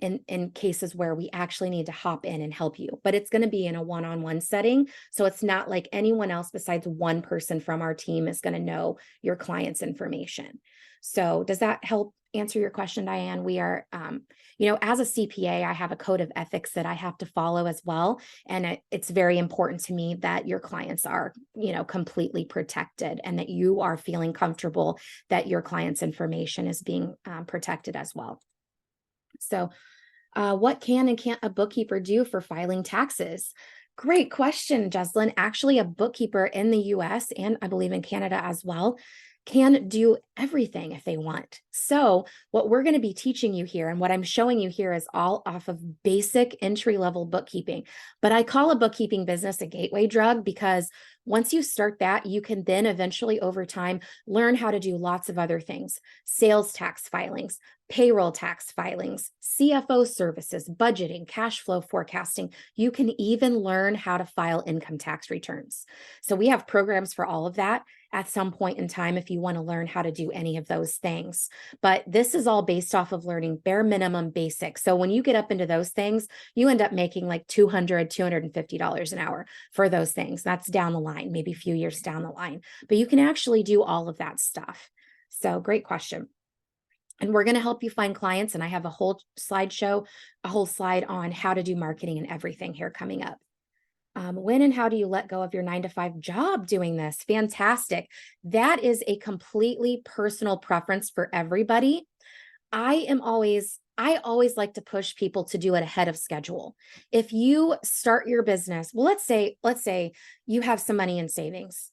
in cases where we actually need to hop in and help you. But it's going to be in a one-on-one setting. So it's not like anyone else besides one person from our team is going to know your client's information. So does that help answer your question, Diane? We are, as a CPA, I have a code of ethics that I have to follow as well. And it's very important to me that your clients are, completely protected and that you are feeling comfortable that your client's information is being protected as well. So what can and can't a bookkeeper do for filing taxes? Great question, Jeslyn. Actually, a bookkeeper in the US and I believe in Canada as well can do everything if they want. So what we're going to be teaching you here and what I'm showing you here is all off of basic entry-level bookkeeping. But I call a bookkeeping business a gateway drug because once you start that, you can then eventually over time learn how to do lots of other things: sales tax filings, payroll tax filings, CFO services, budgeting, cash flow forecasting. You can even learn how to file income tax returns. So we have programs for all of that at some point in time if you want to learn how to do any of those things. But this is all based off of learning bare minimum basics. So when you get up into those things, you end up making like $200, $250 an hour for those things. That's down the line, maybe a few years down the line. But you can actually do all of that stuff. So great question. And we're going to help you find clients. And I have a whole slideshow, a whole slide on how to do marketing and everything here coming up. When and how do you let go of your 9-to-5 job doing this? Fantastic. That is a completely personal preference for everybody. I always like to push people to do it ahead of schedule. If you start your business, well, let's say you have some money in savings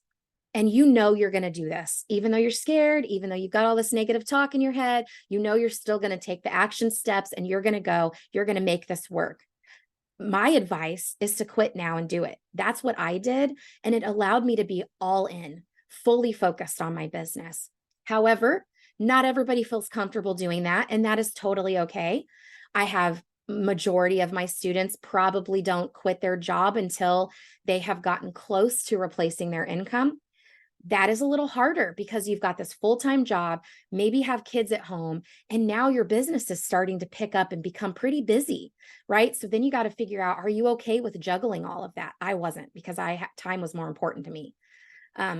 and you're going to do this, even though you're scared, even though you've got all this negative talk in your head, you're still going to take the action steps and you're going to make this work. My advice is to quit now and do it. That's what I did. And it allowed me to be all in, fully focused on my business. However, not everybody feels comfortable doing that. And that is totally okay. I have majority of my students probably don't quit their job until they have gotten close to replacing their income. That is a little harder because you've got this full-time job, maybe have kids at home, and now your business is starting to pick up and become pretty busy, right? So then you got to figure out, are you okay with juggling all of that? I wasn't, because time was more important to me.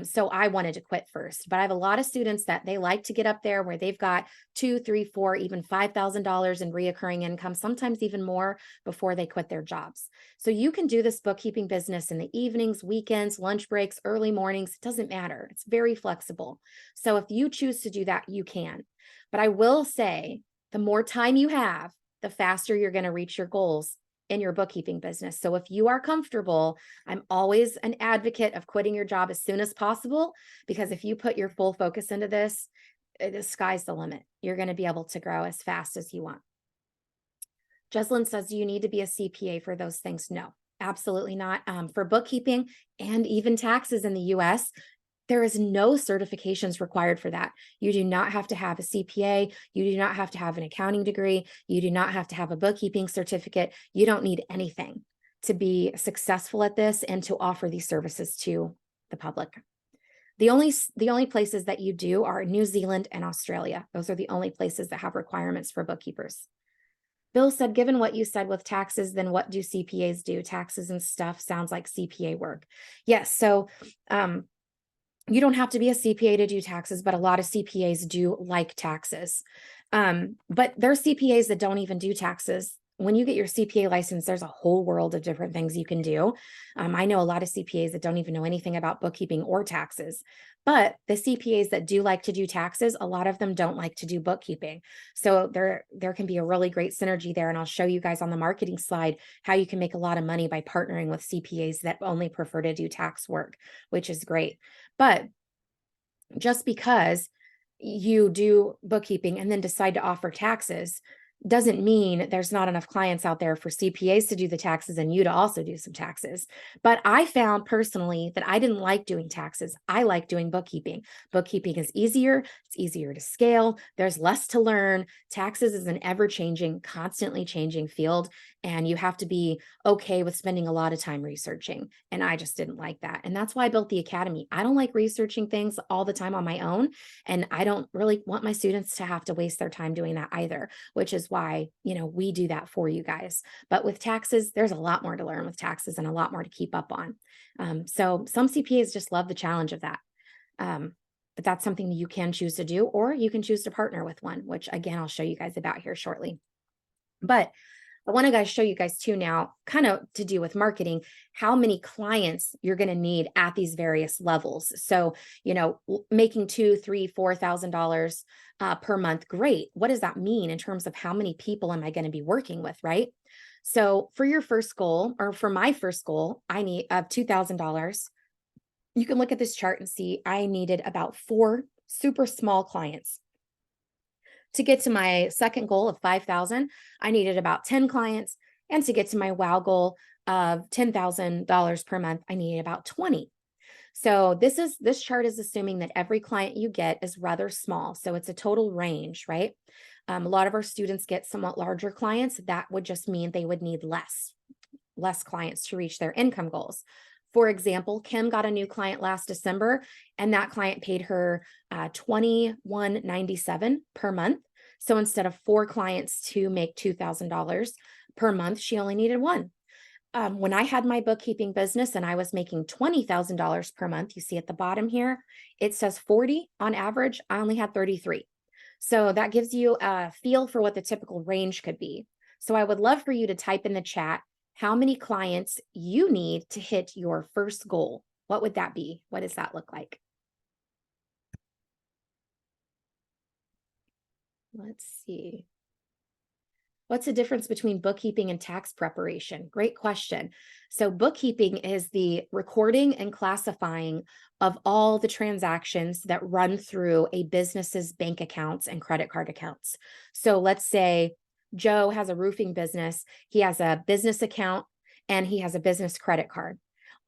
So I wanted to quit first, but I have a lot of students that they like to get up there where they've got $2,000, $3,000, $4,000, even $5,000 in reoccurring income, sometimes even more before they quit their jobs. So you can do this bookkeeping business in the evenings, weekends, lunch breaks, early mornings. It doesn't matter. It's very flexible. So if you choose to do that, you can. But I will say the more time you have, the faster you're going to reach your goals in your bookkeeping business. So if you are comfortable, I'm always an advocate of quitting your job as soon as possible, because if you put your full focus into this, the sky's the limit. You're going to be able to grow as fast as you want. Jeslyn says, do you need to be a CPA for those things? No, absolutely not. For bookkeeping and even taxes in the US, there is no certifications required for that. You do not have to have a CPA. You do not have to have an accounting degree. You do not have to have a bookkeeping certificate. You don't need anything to be successful at this and to offer these services to the public. The only places that you do are New Zealand and Australia. Those are the only places that have requirements for bookkeepers. Bill said, given what you said with taxes, then what do CPAs do? Taxes and stuff sounds like CPA work. Yes. So, you don't have to be a CPA to do taxes, but a lot of CPAs do like taxes. But there are CPAs that don't even do taxes. When you get your CPA license, there's a whole world of different things you can do. I know a lot of CPAs that don't even know anything about bookkeeping or taxes, but the CPAs that do like to do taxes, a lot of them don't like to do bookkeeping. So there can be a really great synergy there. And I'll show you guys on the marketing slide how you can make a lot of money by partnering with CPAs that only prefer to do tax work, which is great. But just because you do bookkeeping and then decide to offer taxes, doesn't mean there's not enough clients out there for CPAs to do the taxes and you to also do some taxes. But I found personally that I didn't like doing taxes. I like doing bookkeeping. Bookkeeping is easier. It's easier to scale. There's less to learn. Taxes is an ever-changing, constantly changing field. And you have to be okay with spending a lot of time researching. And I just didn't like that. And that's why I built the Academy. I don't like researching things all the time on my own. And I don't really want my students to have to waste their time doing that either, which is why, we do that for you guys. But with taxes, there's a lot more to learn with taxes and a lot more to keep up on. So some CPAs just love the challenge of that. But that's something that you can choose to do, or you can choose to partner with one, which again, I'll show you guys about here shortly. But I want to show you guys too now, kind of to do with marketing, how many clients you're going to need at these various levels. So, making $2,000, $3,000, $4,000 per month, great. What does that mean in terms of how many people am I going to be working with, right? So for your first goal, or for my first goal, I need of $2,000. You can look at this chart and see I needed about 4 super small clients. To get to my second goal of 5,000, I needed about 10 clients. And to get to my wow goal of $10,000 per month, I needed about 20. So this chart is assuming that every client you get is rather small. So it's a total range, right? A lot of our students get somewhat larger clients. That would just mean they would need less clients to reach their income goals. For example, Kim got a new client last December, and that client paid her $21.97 per month. So instead of 4 clients to make $2,000 per month, she only needed 1. When I had my bookkeeping business and I was making $20,000 per month, you see at the bottom here, it says 40 on average. I only had 33. So that gives you a feel for what the typical range could be. So I would love for you to type in the chat how many clients you need to hit your first goal. What would that be? What does that look like? Let's see. What's the difference between bookkeeping and tax preparation? Great question. So bookkeeping is the recording and classifying of all the transactions that run through a business's bank accounts and credit card accounts. So let's say Joe has a roofing business. He has a business account and he has a business credit card.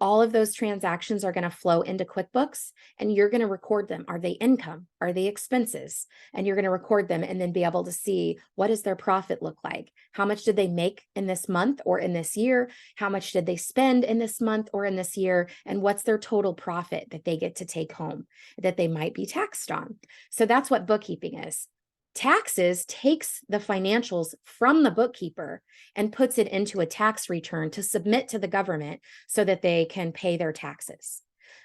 All of those transactions are going to flow into QuickBooks, and you're going to record them. Are they income? Are they expenses? And you're going to record them and then be able to see, what does their profit look like? How much did they make in this month or in this year? How much did they spend in this month or in this year? And what's their total profit that they get to take home that they might be taxed on? So that's what bookkeeping is. Taxes takes the financials from the bookkeeper and puts it into a tax return to submit to the government so that they can pay their taxes.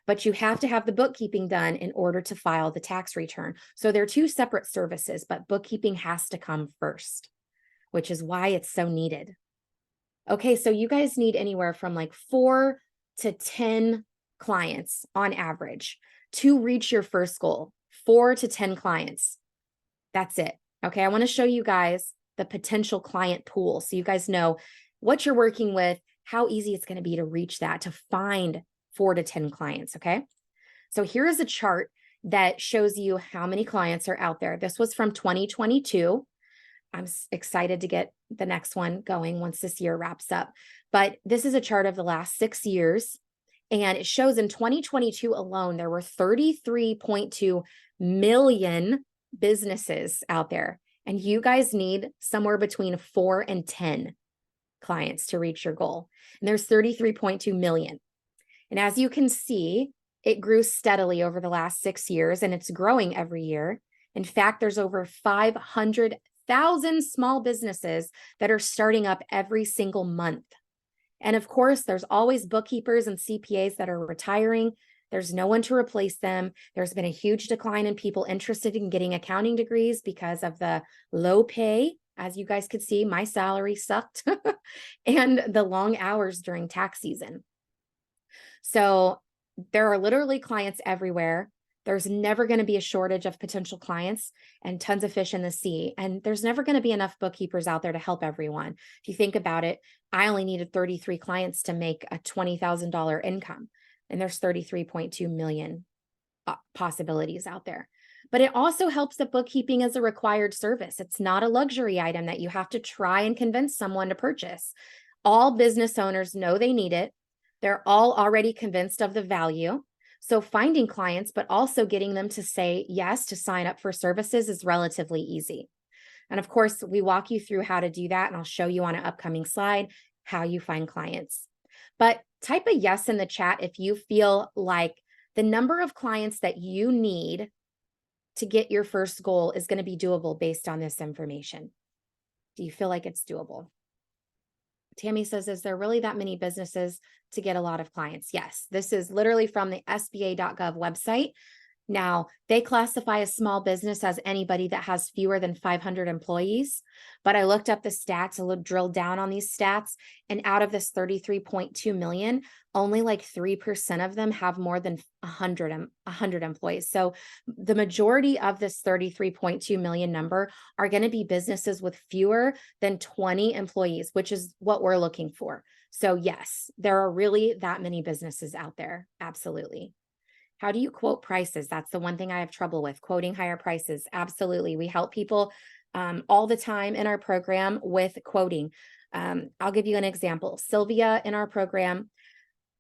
But you have to have the bookkeeping done in order to file the tax return. So they're 2 separate services, but bookkeeping has to come first, which is why it's so needed. Okay, so you guys need anywhere from like 4 to 10 clients on average to reach your first goal. 4 to 10 clients. That's it. Okay, I want to show you guys the potential client pool so you guys know what you're working with, how easy it's going to be to reach that, to find 4 to 10 clients, okay? So here is a chart that shows you how many clients are out there. This was from 2022. I'm excited to get the next one going once this year wraps up. But this is a chart of the last 6 years, and it shows in 2022 alone, there were 33.2 million businesses out there, and you guys need somewhere between 4 and 10 clients to reach your goal. And there's 33.2 million. And as you can see, it grew steadily over the last 6 years, and it's growing every year. In fact, there's over 500,000 small businesses that are starting up every single month. And of course, there's always bookkeepers and CPAs that are retiring. There's no one to replace them. There's been a huge decline in people interested in getting accounting degrees because of the low pay. As you guys could see, my salary sucked and the long hours during tax season. So there are literally clients everywhere. There's never going to be a shortage of potential clients and tons of fish in the sea. And there's never going to be enough bookkeepers out there to help everyone. If you think about it, I only needed 33 clients to make a $20,000 income. And there's 33.2 million possibilities out there. But it also helps that bookkeeping is a required service. It's not a luxury item that you have to try and convince someone to purchase. All business owners know they need it. They're all already convinced of the value. So finding clients, but also getting them to say yes to sign up for services is relatively easy. And of course, we walk you through how to do that, and I'll show you on an upcoming slide how you find clients. But type a yes in the chat if you feel like the number of clients that you need to get your first goal is going to be doable based on this information. Do you feel like it's doable? Tammy says, is there really that many businesses to get a lot of clients? Yes, this is literally from the SBA.gov website. Now, they classify a small business as anybody that has fewer than 500 employees, but I looked up the stats, drilled down on these stats, and out of this 33.2 million, only like 3% of them have more than 100 employees. So the majority of this 33.2 million number are going to be businesses with fewer than 20 employees, which is what we're looking for. So yes, there are really that many businesses out there. Absolutely. How do you quote prices? That's the one thing I have trouble with, quoting higher prices. Absolutely. We help people all the time in our program with quoting. I'll give you an example. Sylvia in our program,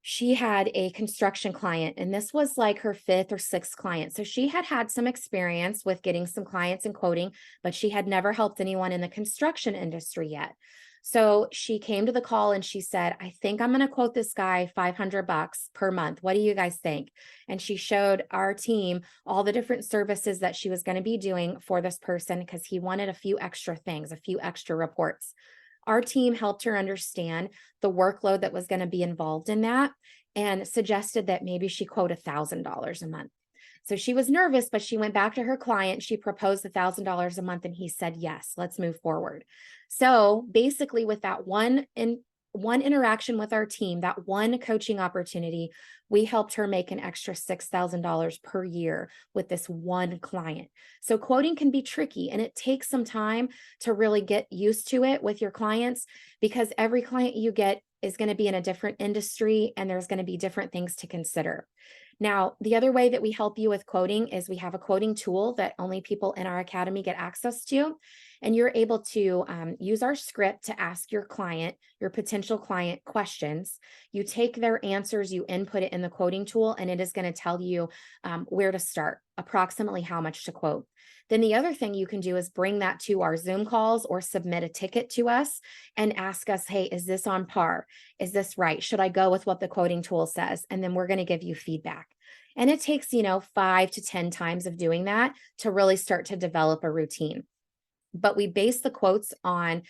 she had a construction client, and this was like her 5th or 6th client. So she had had some experience with getting some clients and quoting, but she had never helped anyone in the construction industry yet. So she came to the call and she said, I think I'm going to quote this guy $500 per month. What do you guys think? And she showed our team all the different services that she was going to be doing for this person because he wanted a few extra things, a few extra reports. Our team helped her understand the workload that was going to be involved in that and suggested that maybe she quote $1,000 a month. So she was nervous, but she went back to her client. She proposed $1,000 a month and he said, yes, let's move forward. So basically with that one interaction with our team, that one coaching opportunity, we helped her make an extra $6,000 per year with this one client. So quoting can be tricky and it takes some time to really get used to it with your clients because every client you get is going to be in a different industry and there's going to be different things to consider. Now, the other way that we help you with quoting is we have a quoting tool that only people in our academy get access to. And you're able to use our script to ask your client, your potential client, questions. You take their answers, you input it in the quoting tool, and it is going to tell you where to start, approximately how much to quote. Then the other thing you can do is bring that to our Zoom calls or submit a ticket to us and ask us, hey, is this on par? Is this right? Should I go with what the quoting tool says? And then we're going to give you feedback. And it takes, 5 to 10 times of doing that to really start to develop a routine. But we base the quotes on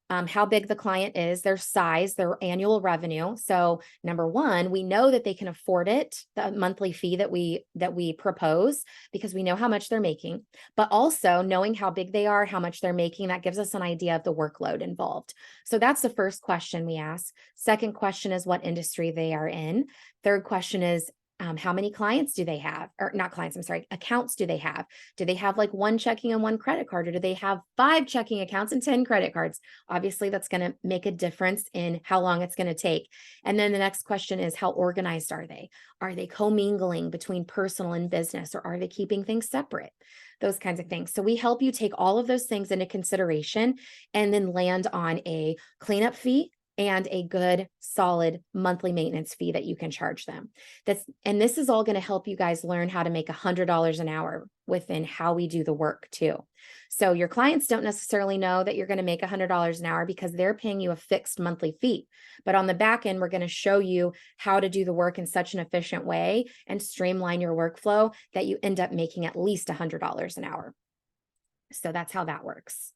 how big the client is, their size, their annual revenue. So number one, we know that they can afford it, the monthly fee that we propose, because we know how much they're making, but also knowing how big they are, how much they're making, that gives us an idea of the workload involved. So that's the first question we ask. Second question is what industry they are in. Third question is, how many clients do they have? Or not clients, I'm sorry, accounts do they have? Do they have like one checking and one credit card? Or do they have 5 checking accounts and 10 credit cards? Obviously, that's going to make a difference in how long it's going to take. And then the next question is, how organized are they? Are they commingling between personal and business, or are they keeping things separate? Those kinds of things. So we help you take all of those things into consideration and then land on a cleanup fee and a good, solid monthly maintenance fee that you can charge them. And this is all going to help you guys learn how to make $100 an hour within how we do the work too. So your clients don't necessarily know that you're going to make $100 an hour because they're paying you a fixed monthly fee. But on the back end, we're going to show you how to do the work in such an efficient way and streamline your workflow that you end up making at least $100 an hour. So that's how that works.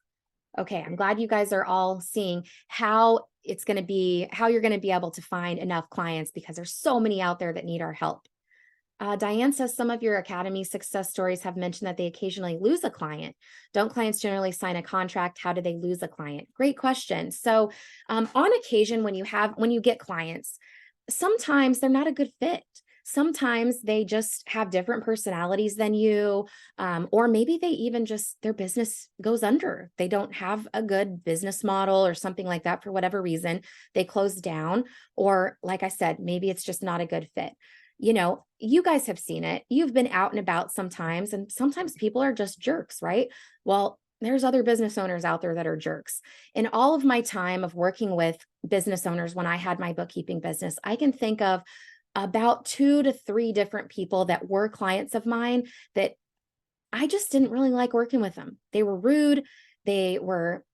Okay, I'm glad you guys are all seeing how it's going to be, how you're going to be able to find enough clients because there's so many out there that need our help. Diane says some of your academy success stories have mentioned that they occasionally lose a client. Don't clients generally sign a contract? How do they lose a client? Great question. So on occasion, when you get clients, sometimes they're not a good fit. Sometimes they just have different personalities than you, or maybe they even just, their business goes under. They don't have a good business model or something like that for whatever reason. They close down, or like I said, maybe it's just not a good fit. you guys have seen it. You've been out and about sometimes, and sometimes people are just jerks, right? Well, there's other business owners out there that are jerks. In all of my time of working with business owners when I had my bookkeeping business, I can think of about 2 to 3 different people that were clients of mine that I just didn't really like working with them. They were rude. They were,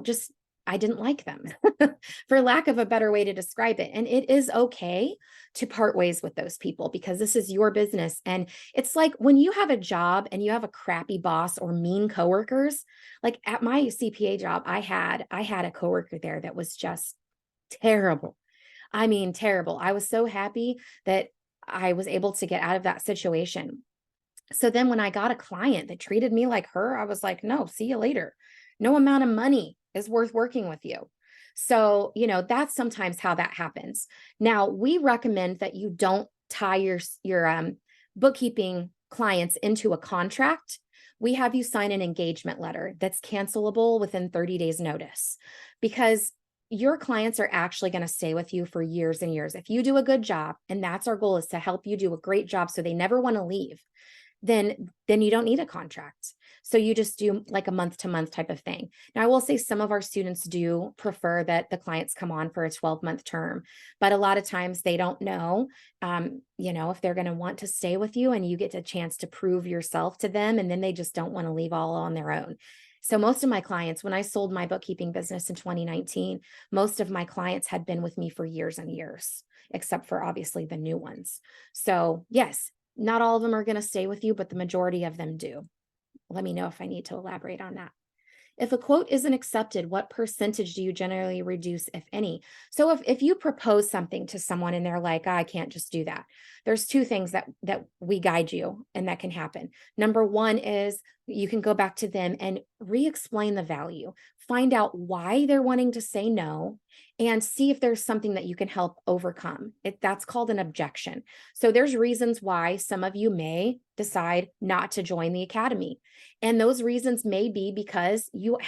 just I didn't like them for lack of a better way to describe it. And it is okay to part ways with those people because this is your business. And it's like when you have a job and you have a crappy boss or mean coworkers, like at my CPA job, I had a coworker there that was just terrible. I mean, terrible. I was so happy that I was able to get out of that situation. So then when I got a client that treated me like her, I was like, no, see you later. No amount of money is worth working with you. So, that's sometimes how that happens. Now, we recommend that you don't tie your bookkeeping clients into a contract. We have you sign an engagement letter that's cancelable within 30 days notice because your clients are actually going to stay with you for years and years. If you do a good job, and that's our goal is to help you do a great job so they never want to leave, then you don't need a contract. So you just do like a month to month type of thing. Now, I will say some of our students do prefer that the clients come on for a 12-month term, but a lot of times they don't know, if they're going to want to stay with you and you get a chance to prove yourself to them, and then they just don't want to leave all on their own. So most of my clients, when I sold my bookkeeping business in 2019, most of my clients had been with me for years and years, except for obviously the new ones. So yes, not all of them are going to stay with you, but the majority of them do. Let me know if I need to elaborate on that. If a quote isn't accepted, what percentage do you generally reduce, if any? So if you propose something to someone and they're like, I can't just do that, there's 2 things that we guide you and that can happen. Number one is you can go back to them and re-explain the value, find out why they're wanting to say no, and see if there's something that you can help overcome. That's called an objection. So there's reasons why some of you may decide not to join the academy. And those reasons may be because you're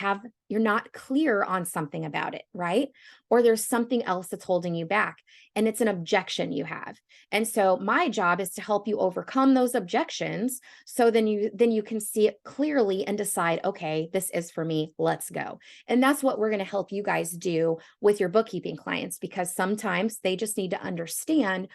not clear on something about it, right? Or there's something else that's holding you back and it's an objection you have. And so my job is to help you overcome those objections. So then you can see it clearly and decide, okay, this is for me, let's go. And that's what we're going to help you guys do with your bookkeeping clients, because sometimes they just need to understand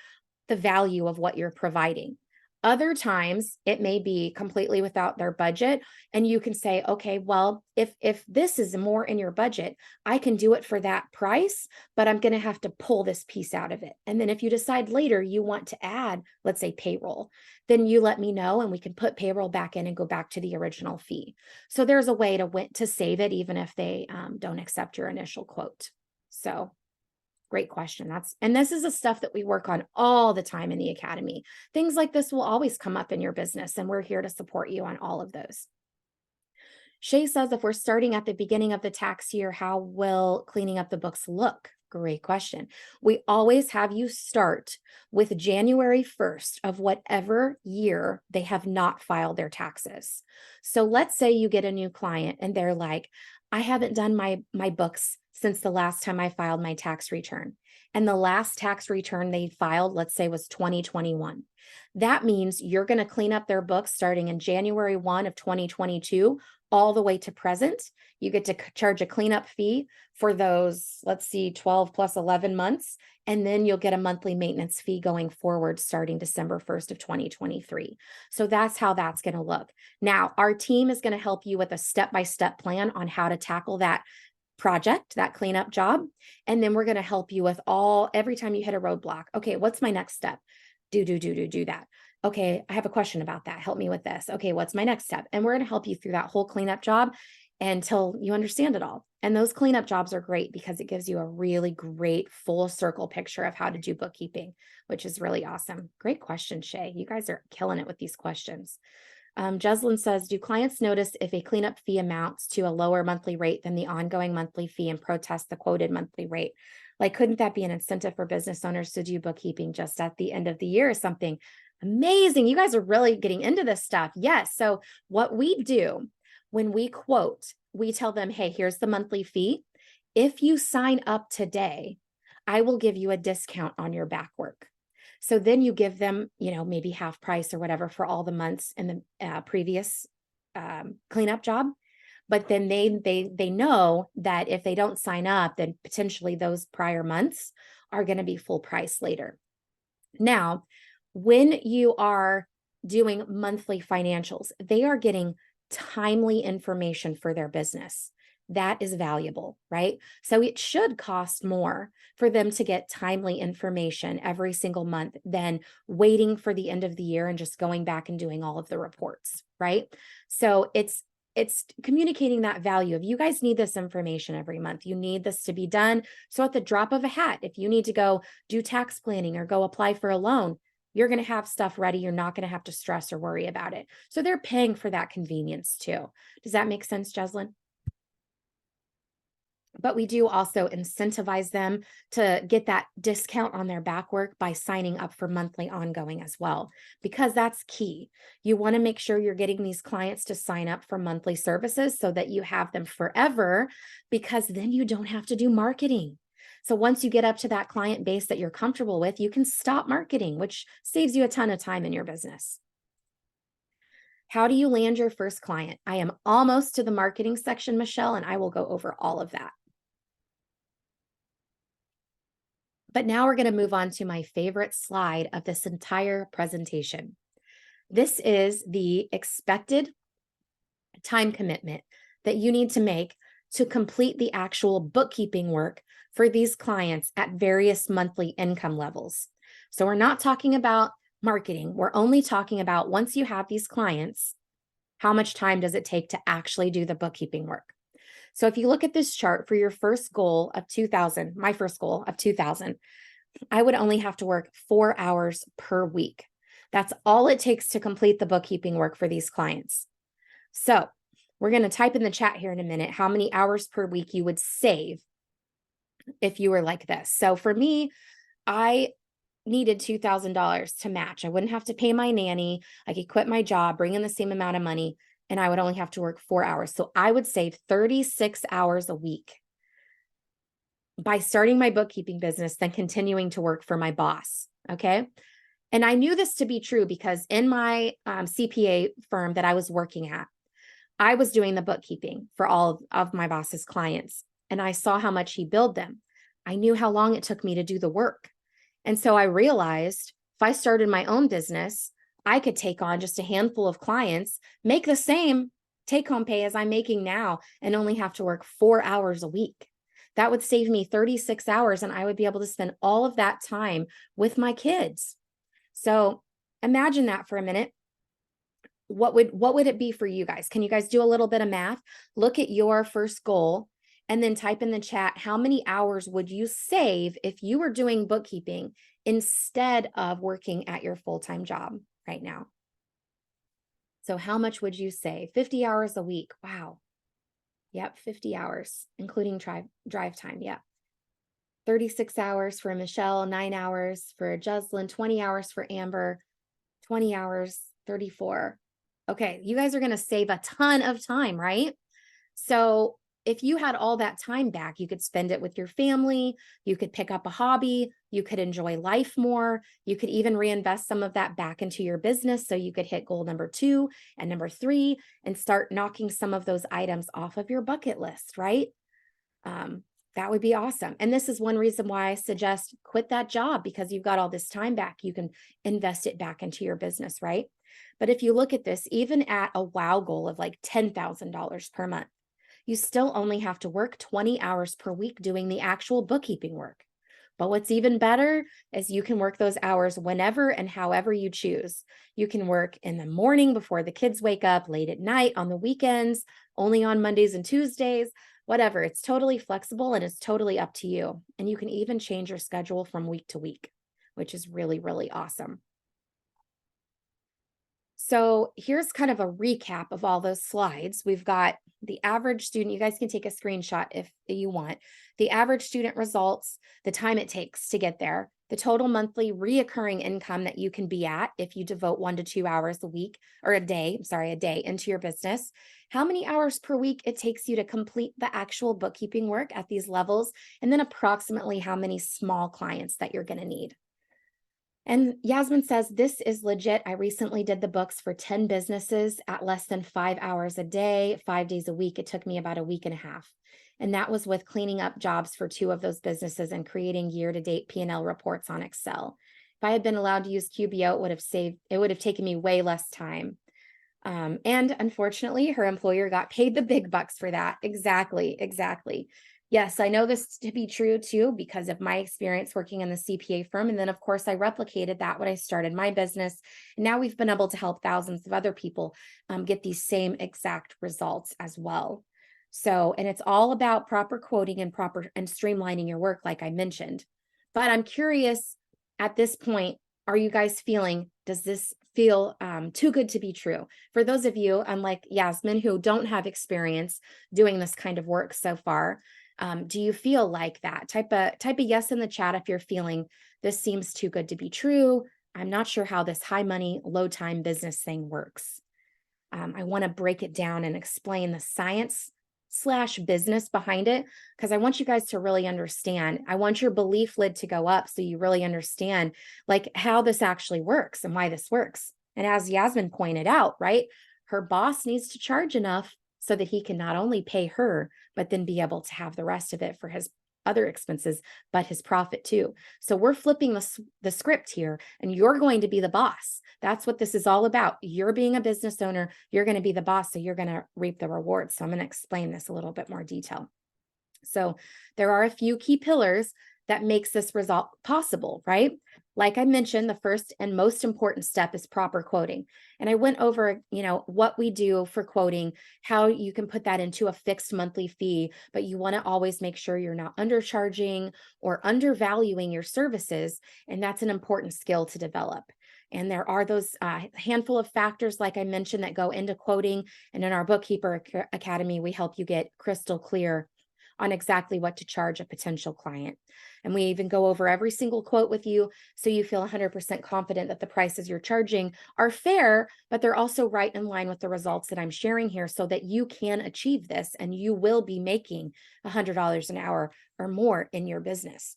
the value of what you're providing. Other times it may be completely without their budget, and you can say, okay, well, if this is more in your budget, I can do it for that price, but I'm going to have to pull this piece out of it. And then if you decide later you want to add, let's say payroll, then you let me know and we can put payroll back in and go back to the original fee. So there's a way to save it even if they don't accept your initial quote. So great question. And this is the stuff that we work on all the time in the academy. Things like this will always come up in your business, and we're here to support you on all of those. Shay says, if we're starting at the beginning of the tax year, how will cleaning up the books look? Great question. We always have you start with January 1st of whatever year they have not filed their taxes. So let's say you get a new client and they're like, I haven't done my books since the last time I filed my tax return. And the last tax return they filed, let's say, was 2021. That means you're going to clean up their books starting in January 1 of 2022 all the way to present. You get to charge a cleanup fee for those, let's see, 12 plus 11 months. And then you'll get a monthly maintenance fee going forward starting December 1st of 2023. So that's how that's going to look. Now, our team is going to help you with a step-by-step plan on how to tackle that project, that cleanup job. And then we're going to help you with every time you hit a roadblock. Okay, what's my next step? Do that. Okay, I have a question about that. Help me with this. Okay, what's my next step? And we're going to help you through that whole cleanup job until you understand it all. And those cleanup jobs are great because it gives you a really great full circle picture of how to do bookkeeping, which is really awesome. Great question, Shay. You guys are killing it with these questions. Jeslyn says, do clients notice if a cleanup fee amounts to a lower monthly rate than the ongoing monthly fee and protest the quoted monthly rate? Like, couldn't that be an incentive for business owners to do bookkeeping just at the end of the year or something? Amazing. You guys are really getting into this stuff. Yes. So what we do when we quote, we tell them, hey, here's the monthly fee. If you sign up today, I will give you a discount on your back work. So then you give them, maybe half price or whatever for all the months in the previous cleanup job. But then they know that if they don't sign up, then potentially those prior months are going to be full price later. Now, when you are doing monthly financials, they are getting timely information for their business. That is valuable, right? So it should cost more for them to get timely information every single month than waiting for the end of the year and just going back and doing all of the reports, right? So it's communicating that value of, you guys need this information every month. You need this to be done. So at the drop of a hat, if you need to go do tax planning or go apply for a loan, you're going to have stuff ready. You're not going to have to stress or worry about it. So they're paying for that convenience too. Does that make sense, Jeslyn? But we do also incentivize them to get that discount on their back work by signing up for monthly ongoing as well, because that's key. You want to make sure you're getting these clients to sign up for monthly services so that you have them forever, because then you don't have to do marketing. So once you get up to that client base that you're comfortable with, you can stop marketing, which saves you a ton of time in your business. How do you land your first client? I am almost to the marketing section, Michelle, and I will go over all of that. But now we're going to move on to my favorite slide of this entire presentation. This is the expected time commitment that you need to make to complete the actual bookkeeping work for these clients at various monthly income levels. So we're not talking about marketing. We're only talking about, once you have these clients, how much time does it take to actually do the bookkeeping work? So if you look at this chart for your first goal of 2000, my first goal of 2000, I would only have to work 4 hours per week. That's all it takes to complete the bookkeeping work for these clients. So we're going to type in the chat here in a minute how many hours per week you would save if you were like this. So for me, I needed $2,000 to match. I wouldn't have to pay my nanny. I could quit my job, bring in the same amount of money, and I would only have to work 4 hours. So I would save 36 hours a week by starting my bookkeeping business than continuing to work for my boss. Okay. And I knew this to be true because in my CPA firm that I was working at, I was doing the bookkeeping for all of my boss's clients, and I saw how much he billed them. I knew how long it took me to do the work. And so I realized if I started my own business, I could take on just a handful of clients, make the same take-home pay as I'm making now, and only have to work 4 hours a week. That would save me 36 hours, and I would be able to spend all of that time with my kids. So imagine that for a minute. What would it be for you guys? Can you guys do a little bit of math? Look at your first goal and then type in the chat, how many hours would you save if you were doing bookkeeping instead of working at your full-time job right now? So how much would you save? 50 hours a week. Wow. Yep, 50 hours, including drive time. Yep. 36 hours for Michelle, 9 hours for Jocelyn, 20 hours for Amber, 20 hours, 34. Okay, you guys are going to save a ton of time, right? So if you had all that time back, you could spend it with your family, you could pick up a hobby, you could enjoy life more, you could even reinvest some of that back into your business so you could hit goal number 2 and number 3 and start knocking some of those items off of your bucket list, right? That would be awesome. And this is one reason why I suggest quit that job, because you've got all this time back. You can invest it back into your business, right? But if you look at this, even at a wow goal of like $10,000 per month, you still only have to work 20 hours per week doing the actual bookkeeping work. But what's even better is you can work those hours whenever and however you choose. You can work in the morning before the kids wake up, late at night, on the weekends, only on Mondays and Tuesdays, whatever. It's totally flexible and it's totally up to you. And you can even change your schedule from week to week, which is really, really awesome. So here's kind of a recap of all those slides. We've got the average student. You guys can take a screenshot if you want. The average student results, the time it takes to get there, the total monthly reoccurring income that you can be at if you devote 1 to 2 hours a week or a day into your business, how many hours per week it takes you to complete the actual bookkeeping work at these levels, and then approximately how many small clients that you're going to need. And Yasmin says, this is legit. I recently did the books for 10 businesses at less than 5 hours a day, 5 days a week. It took me about a week and a half. And that was with cleaning up jobs for 2 of those businesses and creating year-to-date P&L reports on Excel. If I had been allowed to use QBO, it would have taken me way less time. And unfortunately, her employer got paid the big bucks for that. Exactly, exactly. Yes, I know this to be true too, because of my experience working in the CPA firm. And then, of course, I replicated that when I started my business. And now we've been able to help thousands of other people get these same exact results as well. So, and it's all about proper quoting and streamlining your work, like I mentioned. But I'm curious at this point, are you guys feeling, does this feel too good to be true? For those of you, unlike Yasmin, who don't have experience doing this kind of work so far, do you feel like that? Type a yes in the chat if you're feeling this seems too good to be true. I'm not sure how this high money, low time business thing works. I want to break it down and explain the science/business behind it, because I want you guys to really understand. I want your belief lid to go up so you really understand like how this actually works and why this works. And as Yasmin pointed out, right, her boss needs to charge enough so that he can not only pay her, but then be able to have the rest of it for his other expenses, but his profit too. So we're flipping the script here, and you're going to be the boss. That's what this is all about. You're being a business owner. You're going to be the boss. So you're going to reap the rewards. So I'm going to explain this a little bit more detail. So there are a few key pillars that makes this result possible, right? Like I mentioned, the first and most important step is proper quoting. And I went over, what we do for quoting, how you can put that into a fixed monthly fee, but you want to always make sure you're not undercharging or undervaluing your services. And that's an important skill to develop. And there are those handful of factors, like I mentioned, that go into quoting. And in our Bookkeeper Academy, we help you get crystal clear on exactly what to charge a potential client. And we even go over every single quote with you so you feel 100% confident that the prices you're charging are fair, but they're also right in line with the results that I'm sharing here so that you can achieve this and you will be making $100 an hour or more in your business.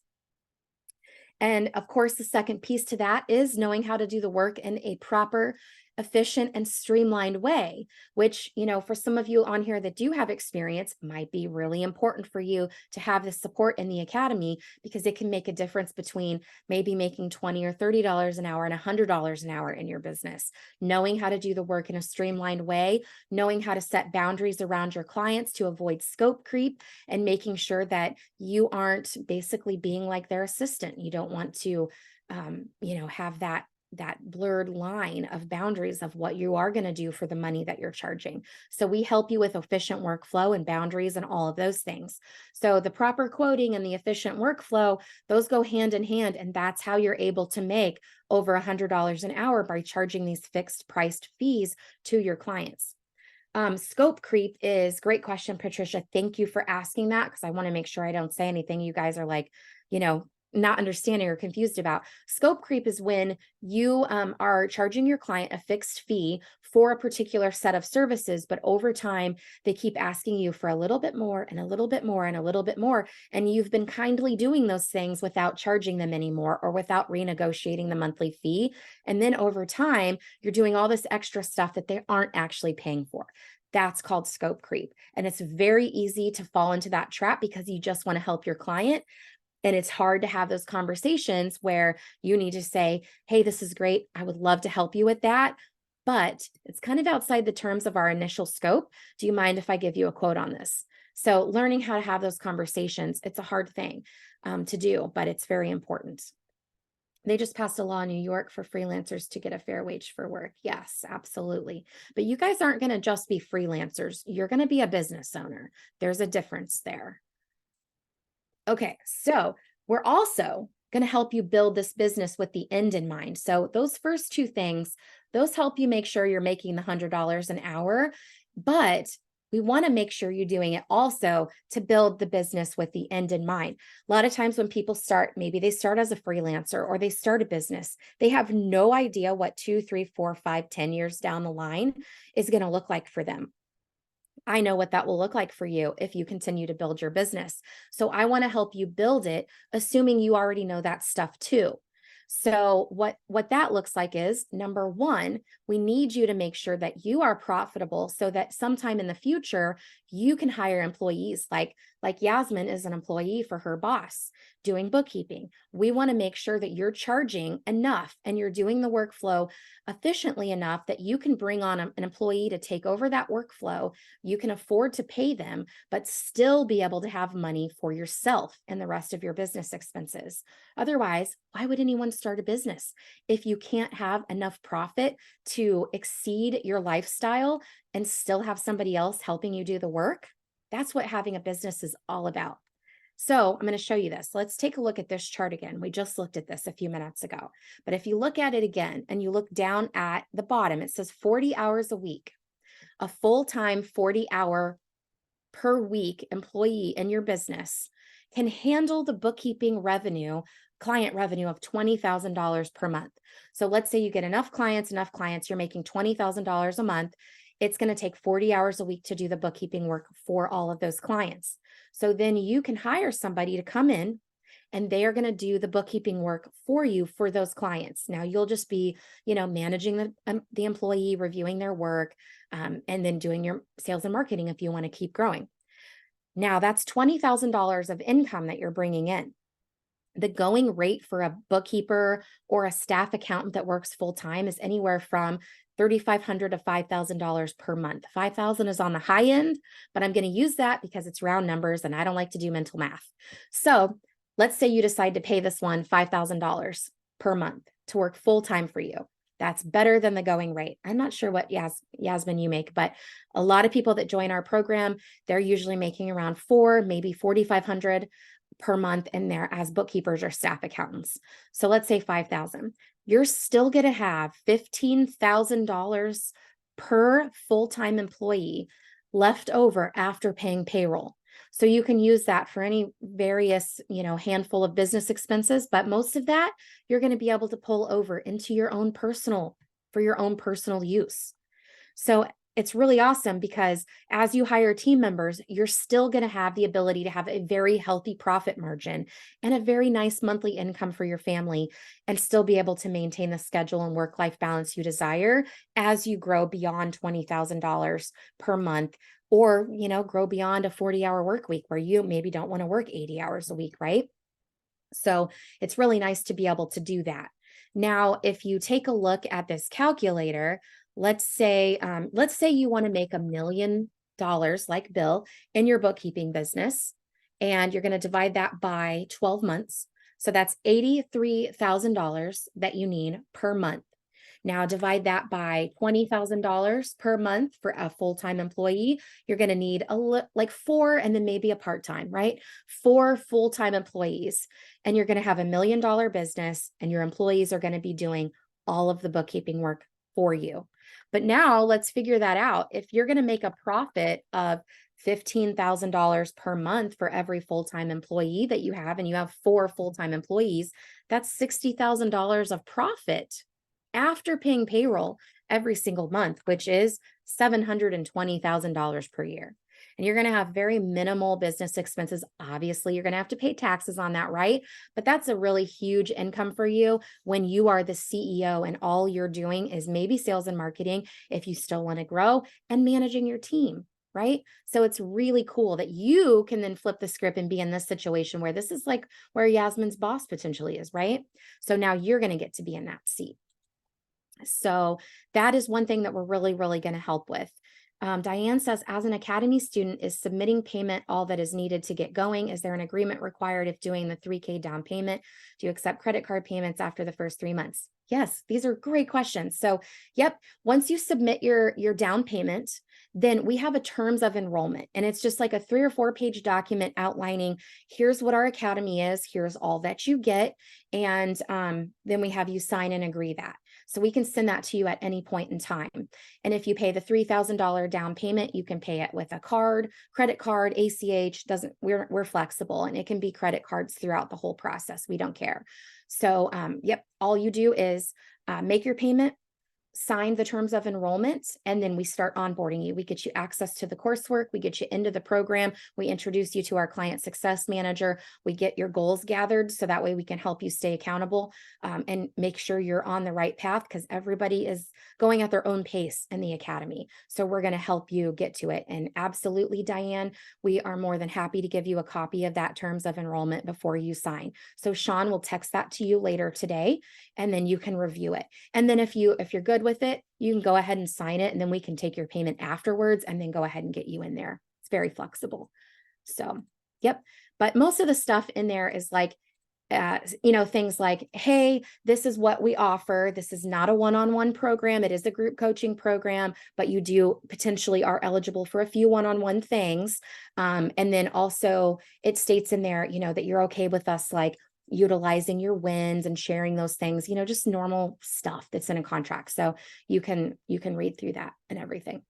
And of course, the second piece to that is knowing how to do the work in a proper, efficient, and streamlined way, which, for some of you on here that do have experience, might be really important for you to have this support in the academy, because it can make a difference between maybe making $20 or $30 an hour and $100 an hour in your business. Knowing how to do the work in a streamlined way, knowing how to set boundaries around your clients to avoid scope creep, and making sure that you aren't basically being like their assistant. You don't want to, have that blurred line of boundaries of what you are going to do for the money that you're charging. So we help you with efficient workflow and boundaries and all of those things. So the proper quoting and the efficient workflow, those go hand in hand. And that's how you're able to make over $100 an hour by charging these fixed priced fees to your clients. Scope creep is great question, Patricia. Thank you for asking that, because I want to make sure I don't say anything you guys are like, not understanding or confused about. Scope creep is when you are charging your client a fixed fee for a particular set of services, but over time, they keep asking you for a little bit more and a little bit more and a little bit more. And you've been kindly doing those things without charging them anymore or without renegotiating the monthly fee. And then over time, you're doing all this extra stuff that they aren't actually paying for. That's called scope creep. And it's very easy to fall into that trap because you just want to help your client. And it's hard to have those conversations where you need to say, hey, this is great. I would love to help you with that, but it's kind of outside the terms of our initial scope. Do you mind if I give you a quote on this? So learning how to have those conversations, it's a hard thing to do, but it's very important. They just passed a law in New York for freelancers to get a fair wage for work. Yes, absolutely. But you guys aren't going to just be freelancers. You're going to be a business owner. There's a difference there. Okay, so we're also going to help you build this business with the end in mind. So those first two things, those help you make sure you're making the $100 an hour, but we want to make sure you're doing it also to build the business with the end in mind. A lot of times when people start, maybe they start as a freelancer or they start a business, they have no idea what 2, 3, 4, 5, 10 years down the line is going to look like for them. I know what that will look like for you if you continue to build your business. So I want to help you build it, assuming you already know that stuff too. So what that looks like is, number one, we need you to make sure that you are profitable so that sometime in the future you can hire employees like Yasmin is an employee for her boss doing bookkeeping. We want to make sure that you're charging enough and you're doing the workflow efficiently enough that you can bring on an employee to take over that workflow. You can afford to pay them, but still be able to have money for yourself and the rest of your business expenses. Otherwise, why would anyone start a business if you can't have enough profit to exceed your lifestyle and still have somebody else helping you do the work? That's what having a business is all about. So I'm going to show you this. Let's take a look at this chart again. We just looked at this a few minutes ago. But if you look at it again and you look down at the bottom, it says 40 hours a week. A full-time 40-hour per week employee in your business can handle the bookkeeping revenue, client revenue of $20,000 per month. So let's say you get enough clients, you're making $20,000 a month. It's going to take 40 hours a week to do the bookkeeping work for all of those clients. So then you can hire somebody to come in and they are going to do the bookkeeping work for you for those clients. Now you'll just be, managing the employee, reviewing their work, and then doing your sales and marketing if you want to keep growing. Now that's $20,000 of income that you're bringing in. The going rate for a bookkeeper or a staff accountant that works full time is anywhere from $3,500 to $5,000 per month. $5,000 is on the high end, but I'm going to use that because it's round numbers and I don't like to do mental math. So let's say you decide to pay this one $5,000 per month to work full time for you. That's better than the going rate. I'm not sure what Yasmin you make, but a lot of people that join our program, they're usually making around maybe $4,500 per month in there as bookkeepers or staff accountants. So let's say 5,000. You're still going to have $15,000 per full-time employee left over after paying payroll. So you can use that for any various, handful of business expenses, but most of that you're going to be able to pull over into your own personal use. So it's really awesome because as you hire team members, you're still going to have the ability to have a very healthy profit margin and a very nice monthly income for your family and still be able to maintain the schedule and work-life balance you desire as you grow beyond $20,000 per month or, grow beyond a 40-hour work week where you maybe don't want to work 80 hours a week, right? So it's really nice to be able to do that. Now, if you take a look at this calculator, let's say you want to make $1 million like Bill in your bookkeeping business, and you're going to divide that by 12 months. So that's $83,000 that you need per month. Now divide that by $20,000 per month for a full-time employee. You're going to need like 4 and then maybe a part-time, right? 4 full-time employees, and you're going to have $1 million business, and your employees are going to be doing all of the bookkeeping work for you. But now let's figure that out. If you're going to make a profit of $15,000 per month for every full-time employee that you have, and you have 4 full-time employees, that's $60,000 of profit after paying payroll every single month, which is $720,000 per year. And you're going to have very minimal business expenses. Obviously, you're going to have to pay taxes on that, right? But that's a really huge income for you when you are the CEO and all you're doing is maybe sales and marketing if you still want to grow and managing your team, right? So it's really cool that you can then flip the script and be in this situation where this is like where Yasmin's boss potentially is, right? So now you're going to get to be in that seat. So that is one thing that we're really, really going to help with. Diane says, as an academy student, is submitting payment all that is needed to get going? Is there an agreement required if doing the $3,000 down payment? Do you accept credit card payments after the first 3 months? Yes, these are great questions. So, yep, once you submit your down payment, then we have a terms of enrollment, and it's just like a 3 or 4 page document outlining, here's what our academy is, here's all that you get, and then we have you sign and agree that. So we can send that to you at any point in time. And if you pay the $3,000 down payment, you can pay it with a card, credit card, ACH, we're flexible, and it can be credit cards throughout the whole process. We don't care. So, yep, all you do is make your payment, sign the terms of enrollment, and then we start onboarding you. We get you access to the coursework, we get you into the program, we introduce you to our client success manager, we get your goals gathered so that way we can help you stay accountable, and make sure you're on the right path, because everybody is going at their own pace in the academy. So we're going to help you get to it. And absolutely, Diane, we are more than happy to give you a copy of that terms of enrollment before you sign. So Sean will text that to you later today, and then you can review it. And then if you're good with it, you can go ahead and sign it, and then we can take your payment afterwards and then go ahead and get you in there. It's very flexible. So, yep. But most of the stuff in there is like, things like, hey, this is what we offer. This is not a one-on-one program. It is a group coaching program, but you do potentially are eligible for a few one-on-one things. And then also it states in there, that you're okay with us like utilizing your wins and sharing those things, just normal stuff that's in a contract. So you can read through that and everything.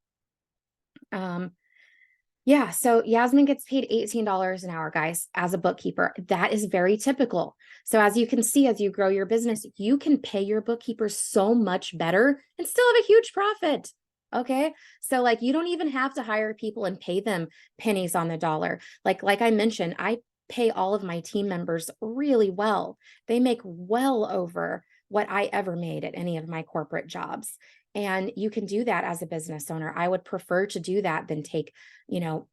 Yeah, so Yasmin gets paid $18 an hour, guys, as a bookkeeper. That is very typical. So as you can see, as you grow your business, you can pay your bookkeeper so much better and still have a huge profit. Okay. So like, you don't even have to hire people and pay them pennies on the dollar. Like I mentioned, I pay all of my team members really well. They make well over what I ever made at any of my corporate jobs. And you can do that as a business owner. I would prefer to do that than take,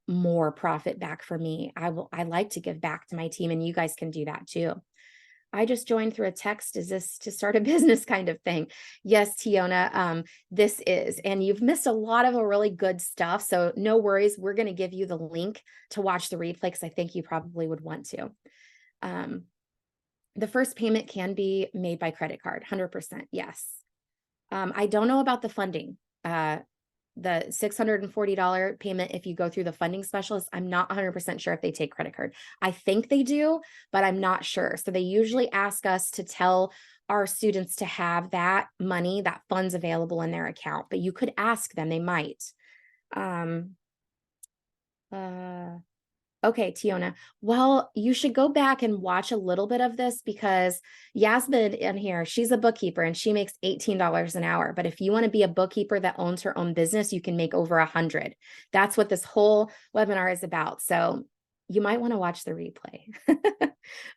more profit back for me. I like to give back to my team, and you guys can do that too. I just joined through a text. Is this to start a business kind of thing? Yes, Tiona, this is, and you've missed a lot of really good stuff. So no worries. We're going to give you the link to watch the replay, because I think you probably would want to. The first payment can be made by credit card, 100%. Yes. I don't know about the funding. The $640 payment, if you go through the funding specialist, I'm not 100% sure if they take credit card. I think they do, but I'm not sure. So they usually ask us to tell our students to have that money, that funds available in their account, but you could ask them, they might. Okay, Tiona. Well, you should go back and watch a little bit of this, because Yasmin in here, she's a bookkeeper and she makes $18 an hour. But if you want to be a bookkeeper that owns her own business, you can make over 100. That's what this whole webinar is about. So you might want to watch the replay.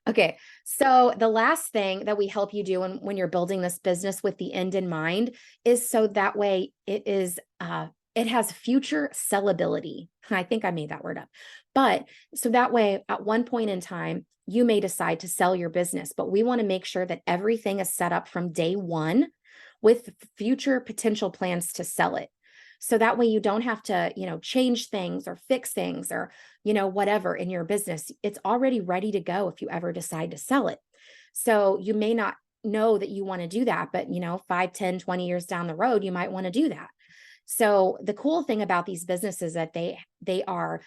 Okay, so the last thing that we help you do when you're building this business with the end in mind is so that way it has future sellability. I think I made that word up. But so that way, at one point in time, you may decide to sell your business, but we want to make sure that everything is set up from day one with future potential plans to sell it. So that way you don't have to, change things or fix things or, whatever in your business. It's already ready to go if you ever decide to sell it. So you may not know that you want to do that, but 5, 10, 20 years down the road, you might want to do that. So the cool thing about these businesses is that they are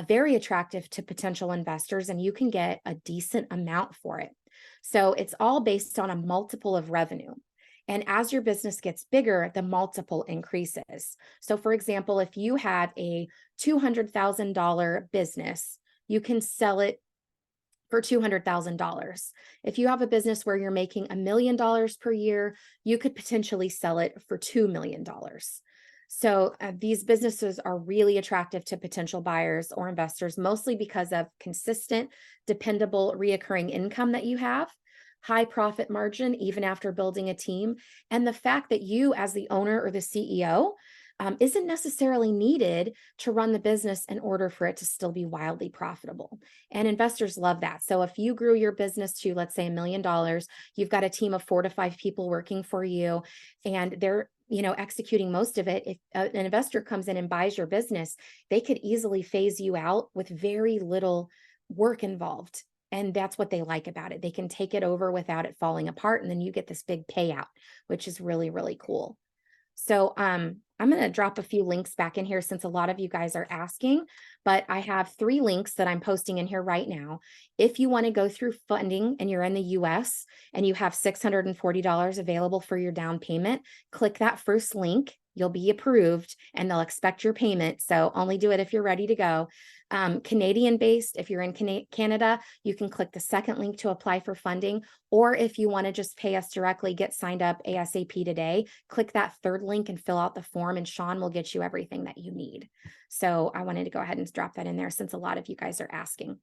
very attractive to potential investors, and you can get a decent amount for it. So it's all based on a multiple of revenue. And as your business gets bigger, the multiple increases. So for example, if you have a $200,000 business, you can sell it for $200,000. If you have a business where you're making $1 million per year, you could potentially sell it for $2 million. So these businesses are really attractive to potential buyers or investors, mostly because of consistent, dependable, reoccurring income that you have, high profit margin, even after building a team, and the fact that you, as the owner or the CEO, isn't necessarily needed to run the business in order for it to still be wildly profitable. And investors love that. So if you grew your business to, let's say, $1 million, you've got a team of 4 to 5 people working for you, and they're executing most of it. If an investor comes in and buys your business, they could easily phase you out with very little work involved. And that's what they like about it. They can take it over without it falling apart. And then you get this big payout, which is really, really cool. So I'm going to drop a few links back in here since a lot of you guys are asking, but I have 3 links that I'm posting in here right now. If you want to go through funding and you're in the US and you have $640 available for your down payment, click that first link. you'll be approved and they'll expect your payment. So only do it if you're ready to go. Canadian based, if you're in Canada, you can click the second link to apply for funding. Or if you want to just pay us directly, get signed up ASAP today, click that third link and fill out the form, and Sean will get you everything that you need. So I wanted to go ahead and drop that in there since a lot of you guys are asking.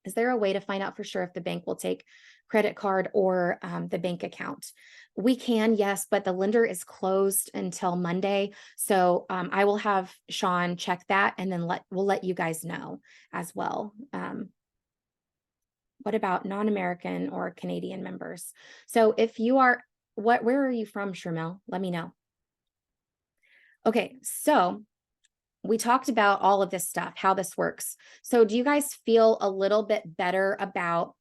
Is there a way to find out for sure if the bank will take credit card or the bank account? We can, yes, but the lender is closed until Monday. So I will have Sean check that, and then we'll let you guys know as well. What about non-American or Canadian members? So if you are, where are you from, Shermel? Let me know. Okay, so we talked about all of this stuff, how this works. So do you guys feel a little bit better about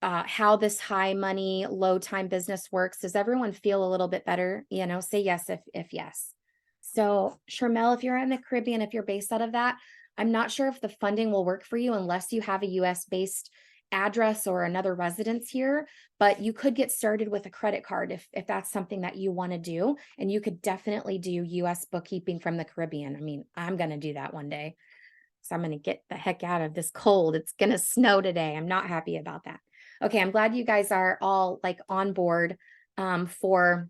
how this high money, low time business works? Does everyone feel a little bit better? You know, say yes if yes. So Shermel, if you're in the Caribbean, if you're based out of that, I'm not sure if the funding will work for you unless you have a US based address or another residence here, but you could get started with a credit card if that's something that you want to do. And you could definitely do US bookkeeping from the Caribbean. I mean, I'm going to do that one day. So I'm going to get the heck out of this cold. It's going to snow today. I'm not happy about that. Okay, I'm glad you guys are all like on board for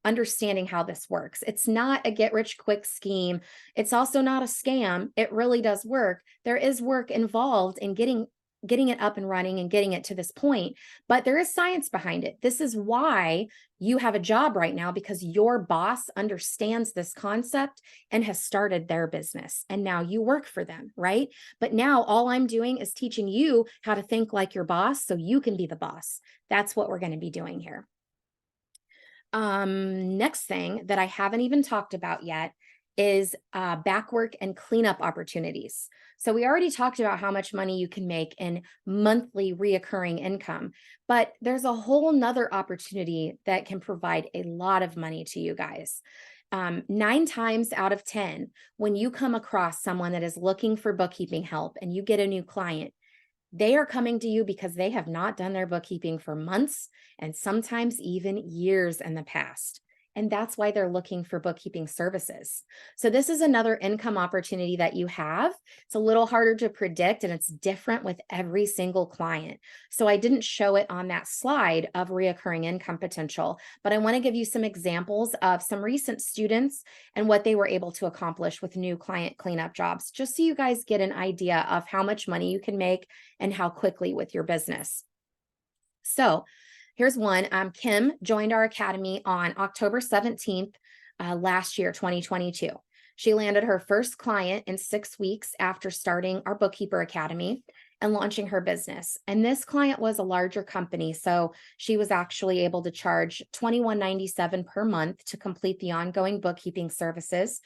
understanding how this works. It's not a get rich quick scheme. It's also not a scam. It really does work. There is work involved in getting it up and running and getting it to this point, but there is science behind it. This is why you have a job right now, because your boss understands this concept and has started their business, and now you work for them, right? But now all I'm doing is teaching you how to think like your boss so you can be the boss. That's what we're going to be doing here. Next thing that I haven't even talked about yet is back work and cleanup opportunities. So we already talked about how much money you can make in monthly reoccurring income, but there's a whole nother opportunity that can provide a lot of money to you guys. 9 times out of 10, when you come across someone that is looking for bookkeeping help and you get a new client, they are coming to you because they have not done their bookkeeping for months and sometimes even years in the past. And that's why they're looking for bookkeeping services. So this is another income opportunity that you have. It's a little harder to predict, and it's different with every single client. So I didn't show it on that slide of reoccurring income potential, but I want to give you some examples of some recent students and what they were able to accomplish with new client cleanup jobs, just so you guys get an idea of how much money you can make and how quickly with your business. So here's one. Kim joined our academy on October 17th last year, 2022. She landed her first client in 6 weeks after starting our Bookkeeper Academy and launching her business. And this client was a larger company, so she was actually able to charge $21.97 per month to complete the ongoing bookkeeping services.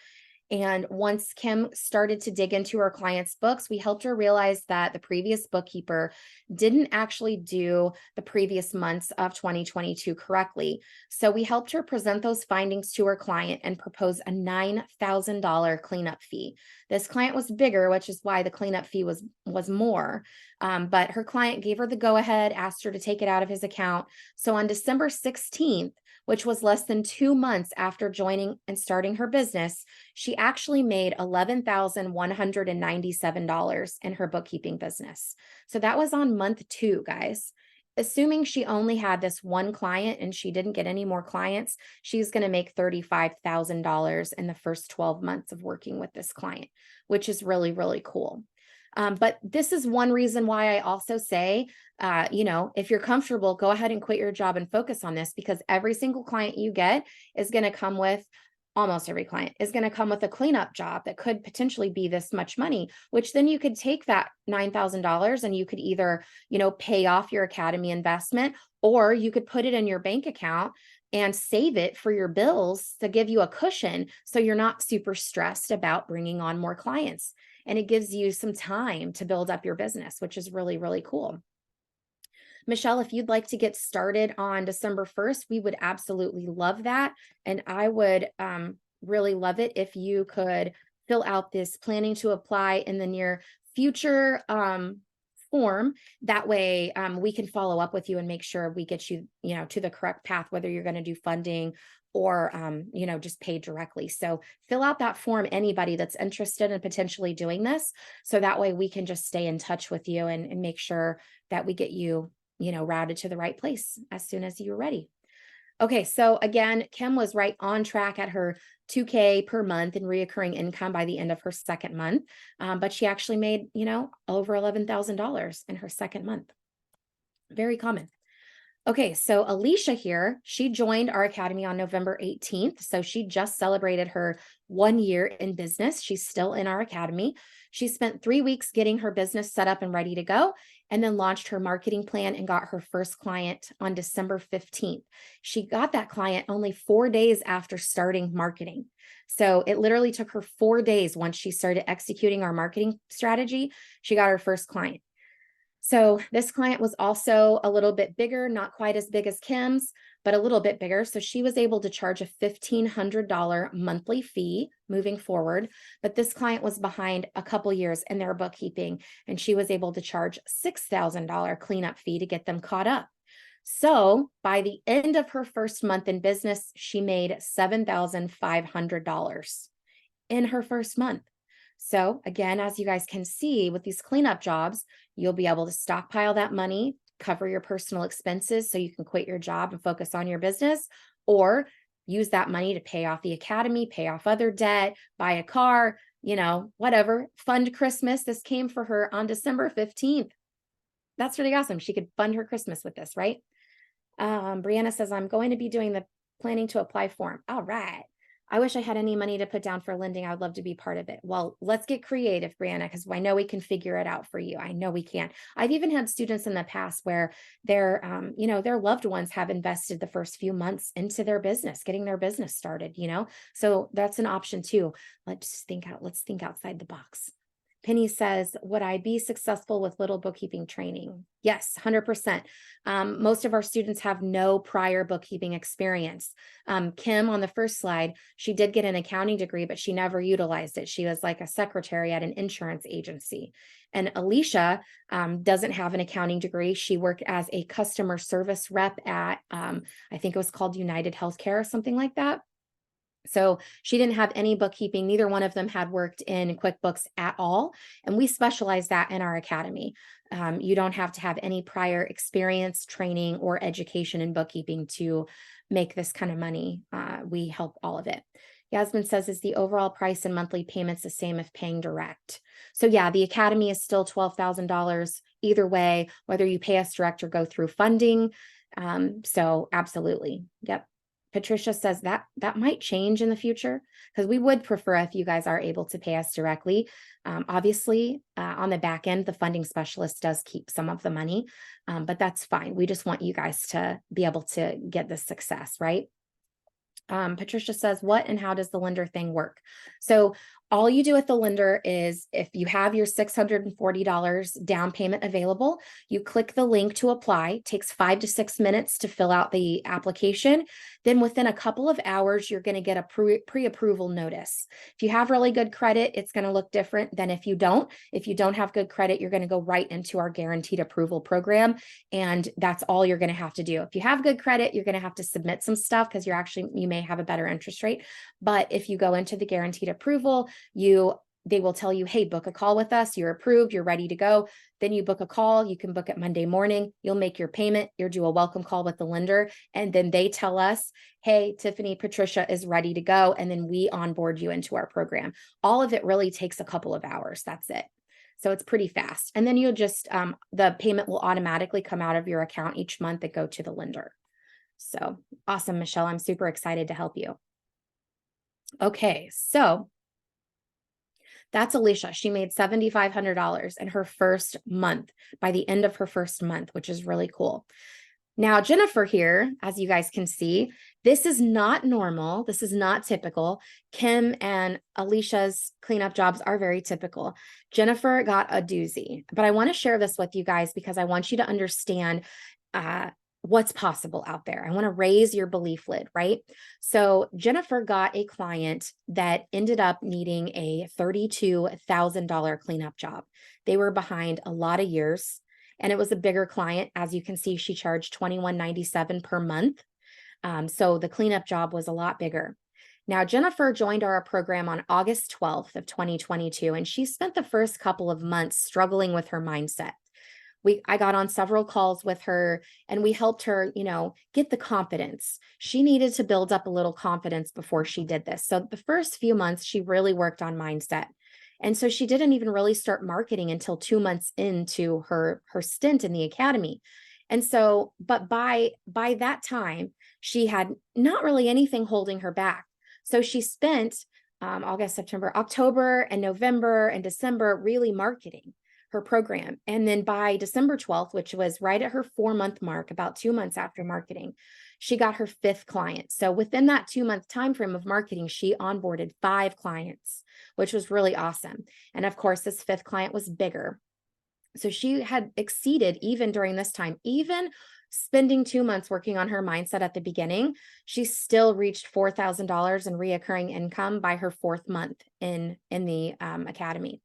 And once Kim started to dig into her clients' books, we helped her realize that the previous bookkeeper didn't actually do the previous months of 2022 correctly. So we helped her present those findings to her client and propose a $9,000 cleanup fee. This client was bigger, which is why the cleanup fee was more. But her client gave her the go-ahead, asked her to take it out of his account. So on December 16th, which was less than 2 months after joining and starting her business, she actually made $11,197 in her bookkeeping business. So that was on month 2, guys. Assuming she only had this one client and she didn't get any more clients, she's going to make $35,000 in the first 12 months of working with this client, which is really, really cool. But this is one reason why I also say, if you're comfortable, go ahead and quit your job and focus on this, because every single client you get is going to come with, almost every client is going to come with a cleanup job that could potentially be this much money, which then you could take that $9,000 and you could either, pay off your academy investment, or you could put it in your bank account and save it for your bills to give you a cushion so you're not super stressed about bringing on more clients. And it gives you some time to build up your business, which is really, really cool. Michelle, if you'd like to get started on December 1st, we would absolutely love that. And I would really love it if you could fill out this planning to apply in the near future form. That way we can follow up with you and make sure we get you, to the correct path, whether you're going to do funding or, just pay directly. So fill out that form, anybody that's interested in potentially doing this. So that way we can just stay in touch with you and make sure that we get you, routed to the right place as soon as you're ready. Okay, so again, Kim was right on track at her 2K per month in reoccurring income by the end of her second month. But she actually made, over $11,000 in her second month. Very common. Okay, so Alicia here, she joined our academy on November 18th. So she just celebrated her 1 year in business. She's still in our academy. She spent 3 weeks getting her business set up and ready to go, and then launched her marketing plan and got her first client on December 15th. She got that client only 4 days after starting marketing. So it literally took her 4 days once she started executing our marketing strategy. She got her first client. So this client was also a little bit bigger, not quite as big as Kim's, but a little bit bigger. So she was able to charge a $1,500 monthly fee moving forward. But this client was behind a couple years in their bookkeeping, and she was able to charge $6,000 cleanup fee to get them caught up. So by the end of her first month in business, she made $7,500 in her first month. So again, as you guys can see with these cleanup jobs, you'll be able to stockpile that money, cover your personal expenses so you can quit your job and focus on your business, or use that money to pay off the academy, pay off other debt, buy a car, whatever, fund Christmas. This came for her on December 15th. That's really awesome. She could fund her Christmas with this, right? Brianna says, I'm going to be doing the planning to apply form. All right. I wish I had any money to put down for lending. I would love to be part of it. Well, let's get creative, Brianna, because I know we can figure it out for you. I know we can. I've even had students in the past where their loved ones have invested the first few months into their business, getting their business started, So that's an option too. Let's think outside the box. Penny says, would I be successful with little bookkeeping training? Yes, 100%. Most of our students have no prior bookkeeping experience. Kim, on the first slide, she did get an accounting degree, but she never utilized it. She was like a secretary at an insurance agency. And Alicia doesn't have an accounting degree. She worked as a customer service rep at, I think it was called United Healthcare or something like that. So she didn't have any bookkeeping. Neither one of them had worked in QuickBooks at all. And we specialize that in our academy. You don't have to have any prior experience, training, or education in bookkeeping to make this kind of money. We help all of it. Yasmin says, is the overall price and monthly payments the same if paying direct? So yeah, the academy is still $12,000 either way, whether you pay us direct or go through funding. So absolutely. Yep. Patricia says that might change in the future, because we would prefer if you guys are able to pay us directly. Obviously, on the back end, the funding specialist does keep some of the money, but that's fine. We just want you guys to be able to get the success, right? Patricia says, what and how does the lender thing work? So all you do with the lender is, if you have your $640 down payment available, you click the link to apply. It takes 5 to 6 minutes to fill out the application. Then within a couple of hours, you're going to get a pre-approval notice. If you have really good credit, it's going to look different than if you don't. If you don't have good credit, you're going to go right into our guaranteed approval program. And that's all you're going to have to do. If you have good credit, you're going to have to submit some stuff, because you may have a better interest rate. But if you go into the guaranteed approval, they will tell you, hey, book a call with us. You're approved. You're ready to go. Then you book a call. You can book it Monday morning. You'll make your payment. You'll do a welcome call with the lender. And then they tell us, hey, Tiffani, Patricia is ready to go. And then we onboard you into our program. All of it really takes a couple of hours. That's it. So it's pretty fast. And then you'll just, the payment will automatically come out of your account each month and go to the lender. So awesome, Michelle. I'm super excited to help you. Okay, so that's Alicia. She made $7,500 in her first month by the end of her first month, which is really cool. Now, Jennifer here, as you guys can see, this is not normal. This is not typical. Kim and Alicia's cleanup jobs are very typical. Jennifer got a doozy, but I want to share this with you guys because I want you to understand what's possible out there. I want to raise your belief lid, right? So Jennifer got a client that ended up needing a $32,000 cleanup job. They were behind a lot of years, and it was a bigger client. As you can see, she charged $21.97 per month. So the cleanup job was a lot bigger. Now, Jennifer joined our program on August 12th of 2022, and she spent the first couple of months struggling with her mindset. I got on several calls with her and we helped her, get the confidence. She needed to build up a little confidence before she did this. So the first few months, she really worked on mindset. And so she didn't even really start marketing until 2 months into her stint in the academy. And so, but by that time, she had not really anything holding her back. So she spent August, September, October, and November and December really marketing her program. And then by December 12th, which was right at her 4-month mark, about 2 months after marketing, she got her 5th client. So within that 2-month time frame of marketing, she onboarded 5 clients, which was really awesome. And of course, this 5th client was bigger. So she had exceeded even during this time, even spending 2 months working on her mindset at the beginning, she still reached $4,000 in reoccurring income by her 4th month in the academy.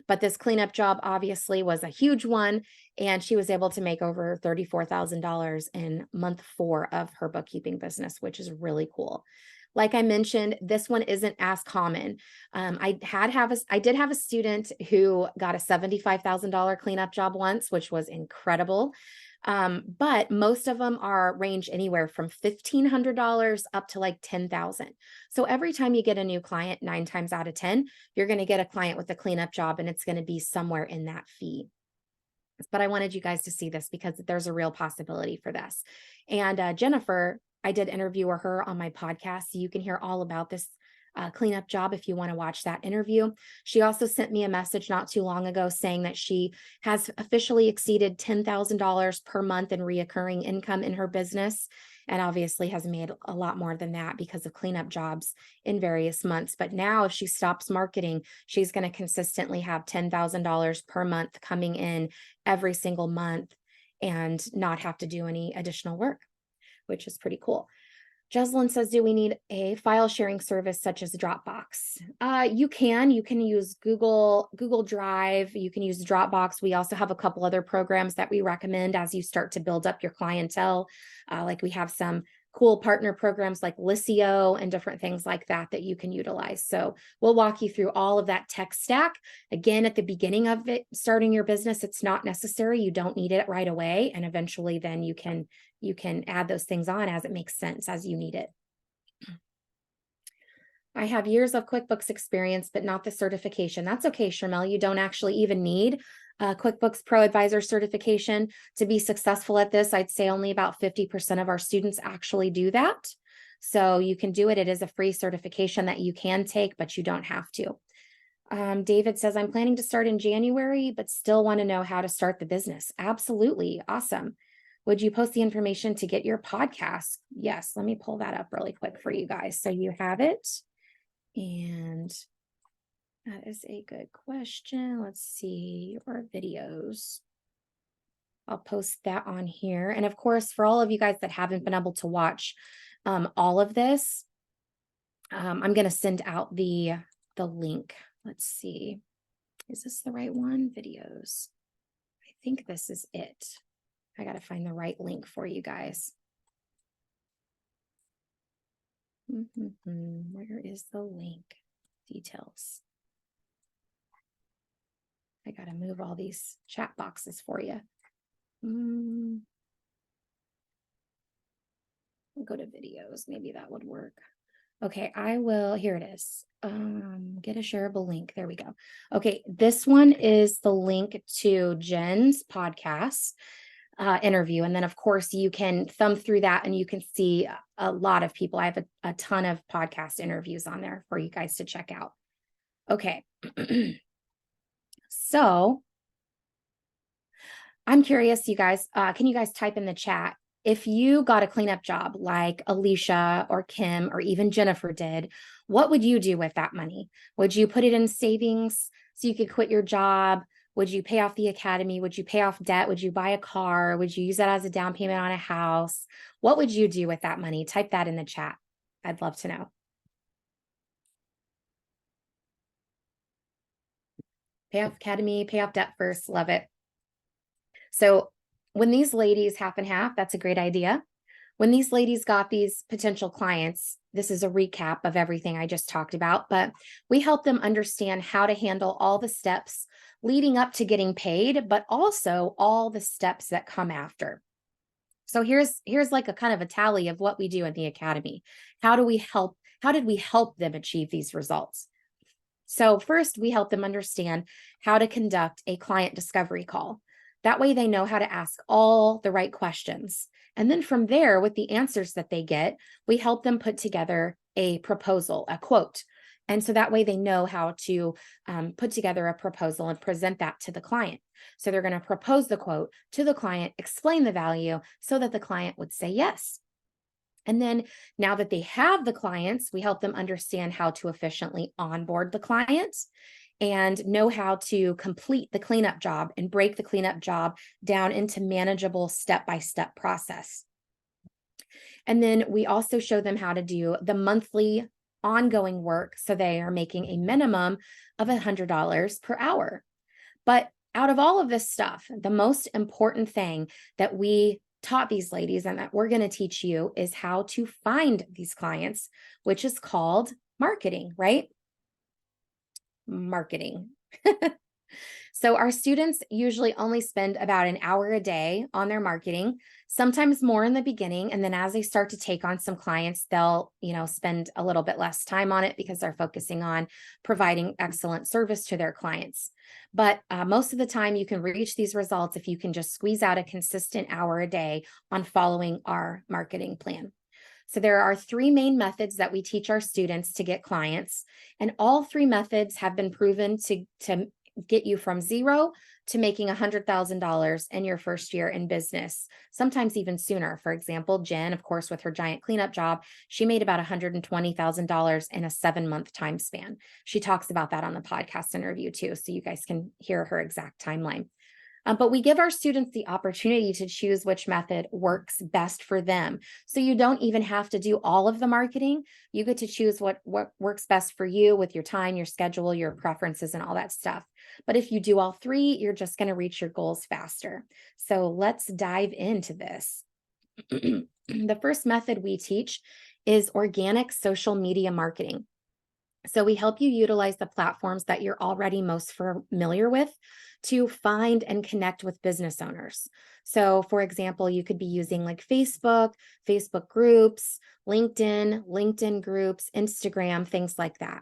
But this cleanup job obviously was a huge one, and she was able to make over $34,000 in month 4 of her bookkeeping business, which is really cool. Like I mentioned, this one isn't as common. I did have a student who got a $75,000 cleanup job once, which was incredible. But most of them range anywhere from $1,500 up to like $10,000. So every time you get a new client, 9 times out of 10, you're going to get a client with a cleanup job, and it's going to be somewhere in that fee. But I wanted you guys to see this because there's a real possibility for this. And Jennifer, I did interview her on my podcast, so you can hear all about this cleanup job if you want to watch that interview. She also sent me a message not too long ago saying that she has officially exceeded $10,000 per month in reoccurring income in her business, and obviously has made a lot more than that because of cleanup jobs in various months. But now if she stops marketing, she's going to consistently have $10,000 per month coming in every single month and not have to do any additional work, which is pretty cool. Jeslyn says, do we need a file sharing service such as Dropbox? You can use Google Drive. You can use Dropbox. We also have a couple other programs that we recommend as you start to build up your clientele. Like we have some cool partner programs like Liscio and different things like that that you can utilize. So we'll walk you through all of that tech stack. Again, at the beginning of it, starting your business, it's not necessary. You don't need it right away. And eventually then you can add those things on as it makes sense, as you need it. I have years of QuickBooks experience, but not the certification. That's okay, Sharmel. You don't actually even need QuickBooks Pro Advisor certification to be successful at this. I'd say only about 50% of our students actually do that. So you can do it. It is a free certification that you can take, but you don't have to. David says, I'm planning to start in January, but still want to know how to start the business. Absolutely. Awesome. Would you post the information to get your podcast? Yes. Let me pull that up really quick for you guys. So you have it. And that is a good question. Let's see your videos. I'll post that on here. And of course, for all of you guys that haven't been able to watch all of this, I'm going to send out the link. Let's see. Is this the right one? Videos. I think this is it. I got to find the right link for you guys. Where is the link? Details. I got to move all these chat boxes for you. We'll go to videos. Maybe that would work. Okay, I will. Here it is. Get a shareable link. There we go. Okay, this one is the link to Jen's podcast interview. And then, of course, you can thumb through that and you can see a lot of people. I have a ton of podcast interviews on there for you guys to check out. Okay. So I'm curious, you guys, can you guys type in the chat? If you got a cleanup job like Alicia or Kim or even Jennifer did, what would you do with that money? Would you put it in savings so you could quit your job? Would you pay off the academy? Would you pay off debt? Would you buy a car? Would you use that as a down payment on a house? What would you do with that money? Type that in the chat. I'd love to know. Pay off academy, pay off debt first. Love it. So when these ladies half and half, that's a great idea. When these ladies got these potential clients, this is a recap of everything I just talked about, but we help them understand how to handle all the steps leading up to getting paid, but also all the steps that come after. So here's like a kind of a tally of what we do in the academy. How did we help them achieve these results? So first, we help them understand how to conduct a client discovery call. That way they know how to ask all the right questions. And then from there, with the answers that they get, we help them put together a proposal, a quote. And so that way they know how to put together a proposal and present that to the client. So they're going to propose the quote to the client, explain the value so that the client would say yes. And then now that they have the clients, we help them understand how to efficiently onboard the clients and know how to complete the cleanup job and break the cleanup job down into manageable step-by-step process. And then we also show them how to do the monthly ongoing work. So they are making a minimum of $100 per hour. But out of all of this stuff, the most important thing that we taught these ladies and that we're going to teach you is how to find these clients, which is called marketing, right? Marketing. So our students usually only spend about an hour a day on their marketing, sometimes more in the beginning. And then as they start to take on some clients, they'll, spend a little bit less time on it because they're focusing on providing excellent service to their clients. But most of the time you can reach these results if you can just squeeze out a consistent hour a day on following our marketing plan. So there are 3 main methods that we teach our students to get clients, and all 3 methods have been proven to get you from zero to making $100,000 in your first year in business, sometimes even sooner. For example, Jen, of course, with her giant cleanup job, she made about $120,000 in a 7-month time span. She talks about that on the podcast interview too, so you guys can hear her exact timeline. But we give our students the opportunity to choose which method works best for them. So you don't even have to do all of the marketing. You get to choose what works best for you with your time, your schedule, your preferences, and all that stuff. But if you do all 3, you're just going to reach your goals faster. So let's dive into this. The first method we teach is organic social media marketing. So we help you utilize the platforms that you're already most familiar with to find and connect with business owners. So for example, you could be using like Facebook, Facebook groups, LinkedIn groups, Instagram, things like that.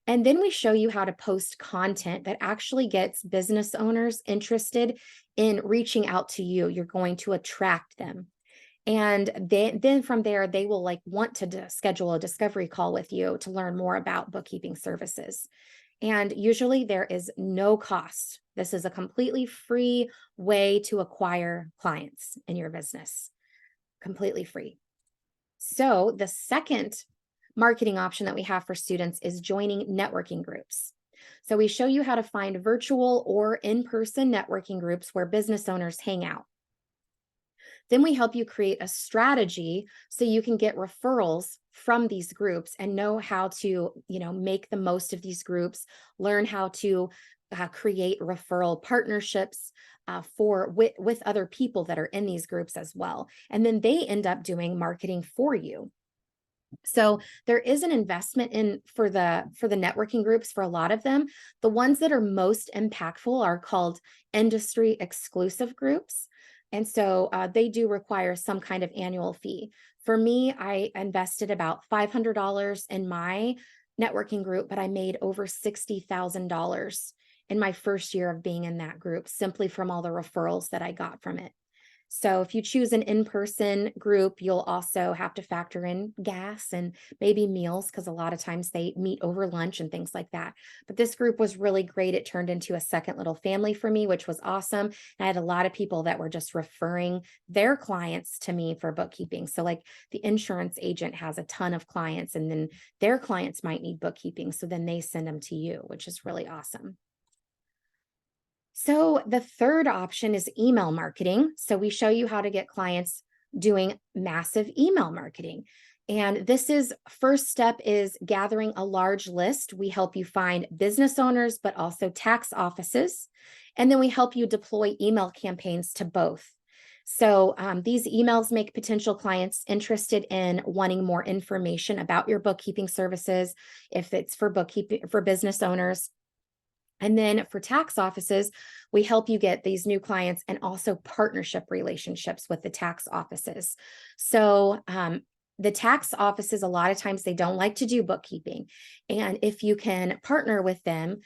And then we show you how to post content that actually gets business owners interested in reaching out to you. You're going to attract them. And then from there, they will want to schedule a discovery call with you to learn more about bookkeeping services. And usually there is no cost. This is a completely free way to acquire clients in your business, completely free. So the second marketing option that we have for students is joining networking groups. So we show you how to find virtual or in-person networking groups where business owners hang out. Then we help you create a strategy so you can get referrals from these groups and know how to, make the most of these groups, learn how to create referral partnerships with other people that are in these groups as well. And then they end up doing marketing for you. So there is an investment in for the networking groups for a lot of them. The ones that are most impactful are called industry exclusive groups. And so they do require some kind of annual fee. For me, I invested about $500 in my networking group, but I made over $60,000 in my first year of being in that group simply from all the referrals that I got from it. So if you choose an in-person group, you'll also have to factor in gas and maybe meals because a lot of times they meet over lunch and things like that. But this group was really great. It turned into a second little family for me, which was awesome. I had a lot of people that were just referring their clients to me for bookkeeping. So like the insurance agent has a ton of clients and then their clients might need bookkeeping. So then they send them to you, which is really awesome. So the third option is email marketing. So we show you how to get clients doing massive email marketing. And first step is gathering a large list. We help you find business owners, but also tax offices. And then we help you deploy email campaigns to both. So these emails make potential clients interested in wanting more information about your bookkeeping services, if it's for bookkeeping for business owners. And then for tax offices, we help you get these new clients and also partnership relationships with the tax offices. So the tax offices, a lot of times they don't like to do bookkeeping. And if you can partner with them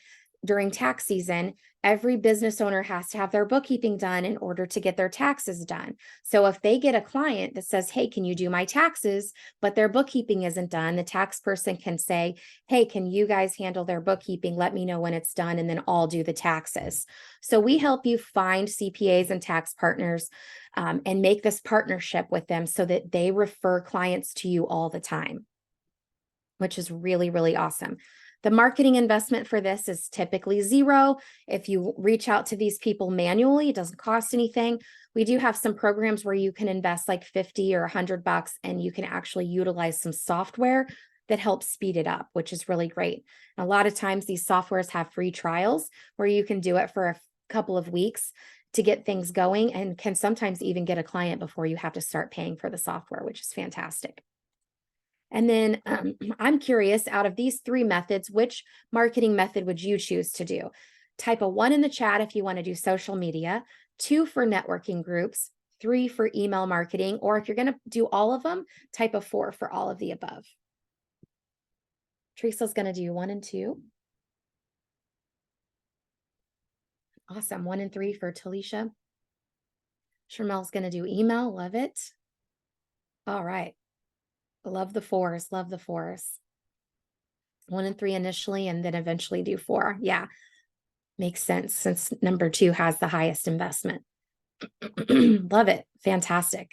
during tax season, every business owner has to have their bookkeeping done in order to get their taxes done. So if they get a client that says, hey, can you do my taxes, but their bookkeeping isn't done, the tax person can say, hey, can you guys handle their bookkeeping? Let me know when it's done, and then I'll do the taxes. So we help you find CPAs and tax partners and make this partnership with them so that they refer clients to you all the time, which is really, really awesome. The marketing investment for this is typically zero. If you reach out to these people manually, it doesn't cost anything. We do have some programs where you can invest like 50 or $100 and you can actually utilize some software that helps speed it up, which is really great. And a lot of times these softwares have free trials where you can do it for a couple of weeks to get things going, and can sometimes even get a client before you have to start paying for the software, which is fantastic. And then I'm curious, out of these three methods, which marketing method would you choose to do? Type a 1 in the chat if you want to do social media, 2 for networking groups, 3 for email marketing, or if you're going to do all of them, type a 4 for all of the above. Teresa's going to do 1 and 2. Awesome. 1 and 3 for Talisha. Shermel's going to do email. Love it. All right. Love the 4s. Love the 4s. 1 and 3 initially, and then eventually do 4. Yeah, makes sense since number 2 has the highest investment. Love it. Fantastic.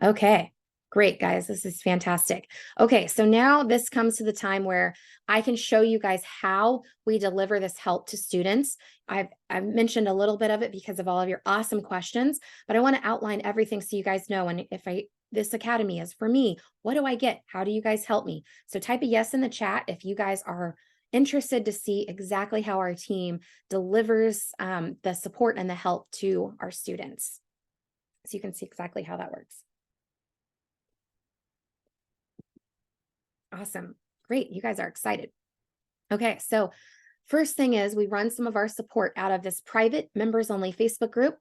Okay, great, guys. This is fantastic. Okay, so now this comes to the time where I can show you guys how we deliver this help to students. I've mentioned a little bit of it because of all of your awesome questions, but I want to outline everything so you guys know. And if this academy is for me, what do I get? How do you guys help me? So type a yes in the chat if you guys are interested to see exactly how our team delivers the support and the help to our students. So you can see exactly how that works. Awesome. Great. You guys are excited. Okay. So first thing is we run some of our support out of this private members only Facebook group.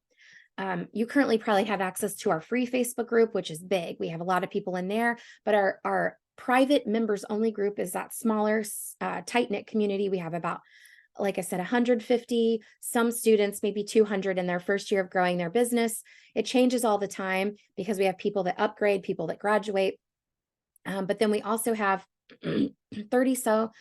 You currently probably have access to our free Facebook group, which is big. We have a lot of people in there, but our private members only group is that smaller, tight-knit community. We have about, like I said, 150, some students, maybe 200 in their first year of growing their business. It changes all the time because we have people that upgrade, people that graduate. But then we also have 30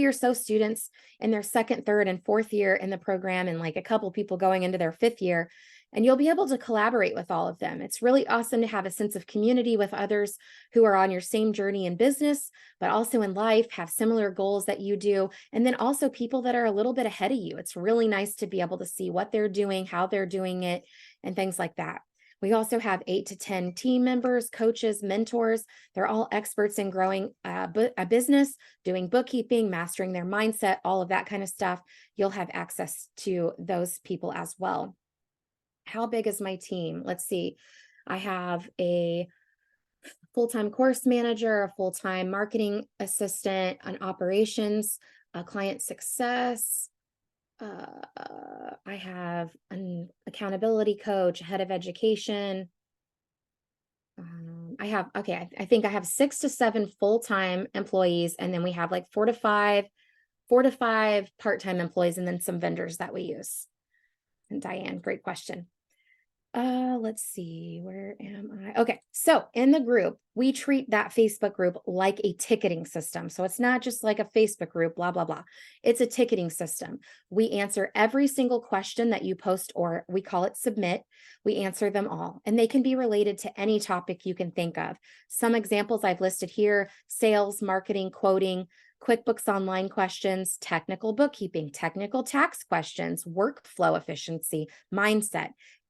or so students in their second, third, and fourth year in the program, and like a couple people going into their fifth year. And you'll be able to collaborate with all of them. It's really awesome to have a sense of community with others who are on your same journey in business, but also in life, have similar goals that you do. And then also people that are a little bit ahead of you. It's really nice to be able to see what they're doing, how they're doing it, and things like that. We also have 8 to 10 team members, coaches, mentors. They're all experts in growing a business, doing bookkeeping, mastering their mindset, all of that kind of stuff. You'll have access to those people as well. How big is my team? Let's see. I have a full-time course manager, a full-time marketing assistant, an operations, a client success. I have an accountability coach, a head of education. I think I have 6 to 7 full-time employees, and then we have like 4 to 5 part-time employees, and then some vendors that we use. And Diane, great question. Let's see, where am I? Okay, so in the group, we treat that Facebook group like a ticketing system. So it's not just like a Facebook group, blah, blah, blah. It's a ticketing system. We answer every single question that you post, or we call it submit. We answer them all, and they can be related to any topic you can think of. Some examples I've listed here: sales, marketing, quoting, QuickBooks Online questions, technical bookkeeping, technical tax questions, workflow efficiency, mindset.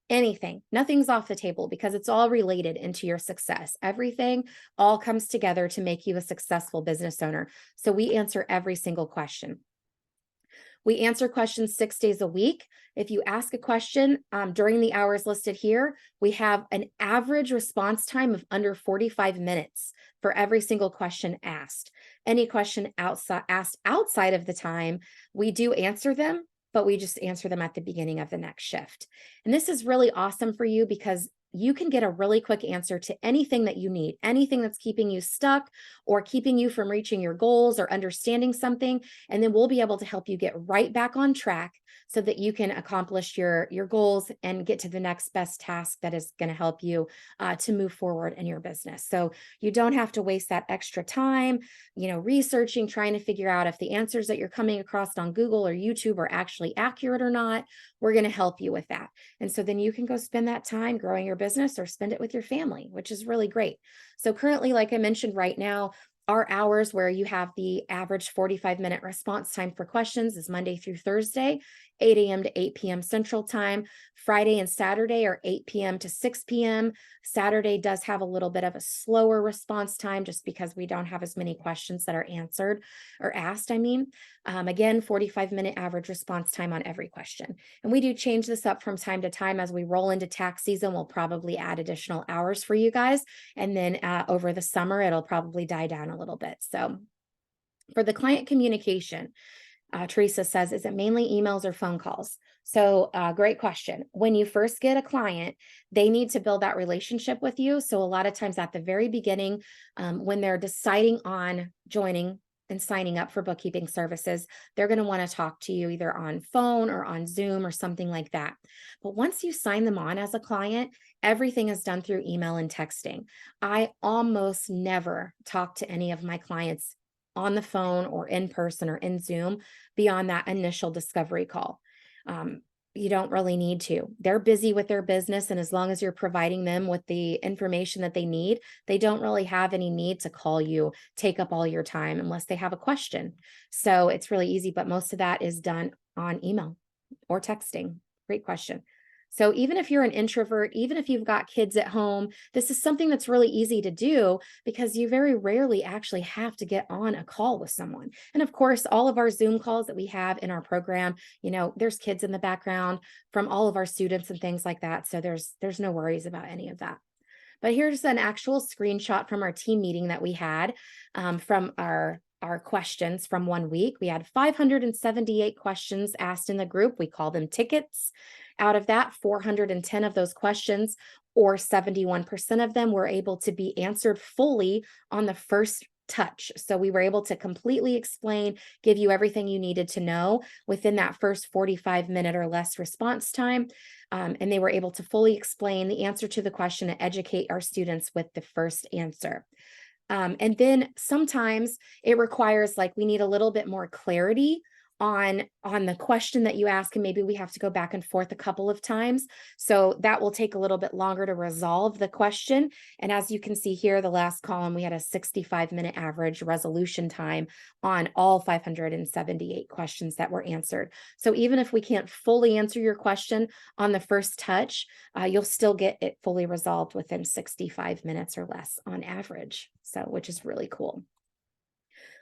Anything, nothing's off the table because it's all related into your success. Everything all comes together to make you a successful business owner. So we answer every single question. We answer questions 6 days a week. If you ask a question during the hours listed here, we have an average response time of under 45 minutes for every single question asked. Any question asked outside of the time, we do answer them, but we just answer them at the beginning of the next shift. And this is really awesome for you because you can get a really quick answer to anything that you need, anything that's keeping you stuck or keeping you from reaching your goals or understanding something. And then we'll be able to help you get right back on track so that you can accomplish your goals and get to the next best task that is going to help you to move forward in your business. So you don't have to waste that extra time, researching, trying to figure out if the answers that you're coming across on Google or YouTube are actually accurate or not. We're going to help you with that. And so then you can go spend that time growing your business or spend it with your family, which is really great. So currently, like I mentioned right now, our hours where you have the average 45-minute response time for questions is Monday through Thursday, 8 a.m. to 8 p.m. Central Time. Friday and Saturday are 8 p.m. to 6 p.m. Saturday does have a little bit of a slower response time just because we don't have as many questions that are answered or asked, Again, 45-minute average response time on every question. And we do change this up from time to time as we roll into tax season. We'll probably add additional hours for you guys. And then over the summer, it'll probably die down a little bit. So for the client communication, Teresa says, is it mainly emails or phone calls? So great question. When you first get a client, they need to build that relationship with you. So a lot of times at the very beginning, when they're deciding on joining and signing up for bookkeeping services, they're going to want to talk to you either on phone or on Zoom or something like that. But once you sign them on as a client, everything is done through email and texting. I almost never talk to any of my clients on the phone or in person or in Zoom beyond that initial discovery call. You don't really need to. They're busy with their business, and as long as you're providing them with the information that they need, they don't really have any need to call you, take up all your time unless they have a question. So it's really easy, but most of that is done on email or texting. Great question. So even if you're an introvert, even if you've got kids at home, this is something that's really easy to do because you very rarely actually have to get on a call with someone. And of course, all of our Zoom calls that we have in our program, there's kids in the background from all of our students and things like that. So there's no worries about any of that. But here's an actual screenshot from our team meeting that we had from our questions from 1 week. We had 578 questions asked in the group. We call them tickets. Out of that, 410 of those questions, or 71% of them, were able to be answered fully on the first touch. So we were able to completely explain, give you everything you needed to know within that first 45-minute or less response time. And they were able to fully explain the answer to the question and educate our students with the first answer. And then sometimes it requires, we need a little bit more clarity on the question that you ask, and maybe we have to go back and forth a couple of times. So that will take a little bit longer to resolve the question. And as you can see here, the last column, we had a 65-minute average resolution time on all 578 questions that were answered. So even if we can't fully answer your question on the first touch, you'll still get it fully resolved within 65 minutes or less on average. So, which is really cool.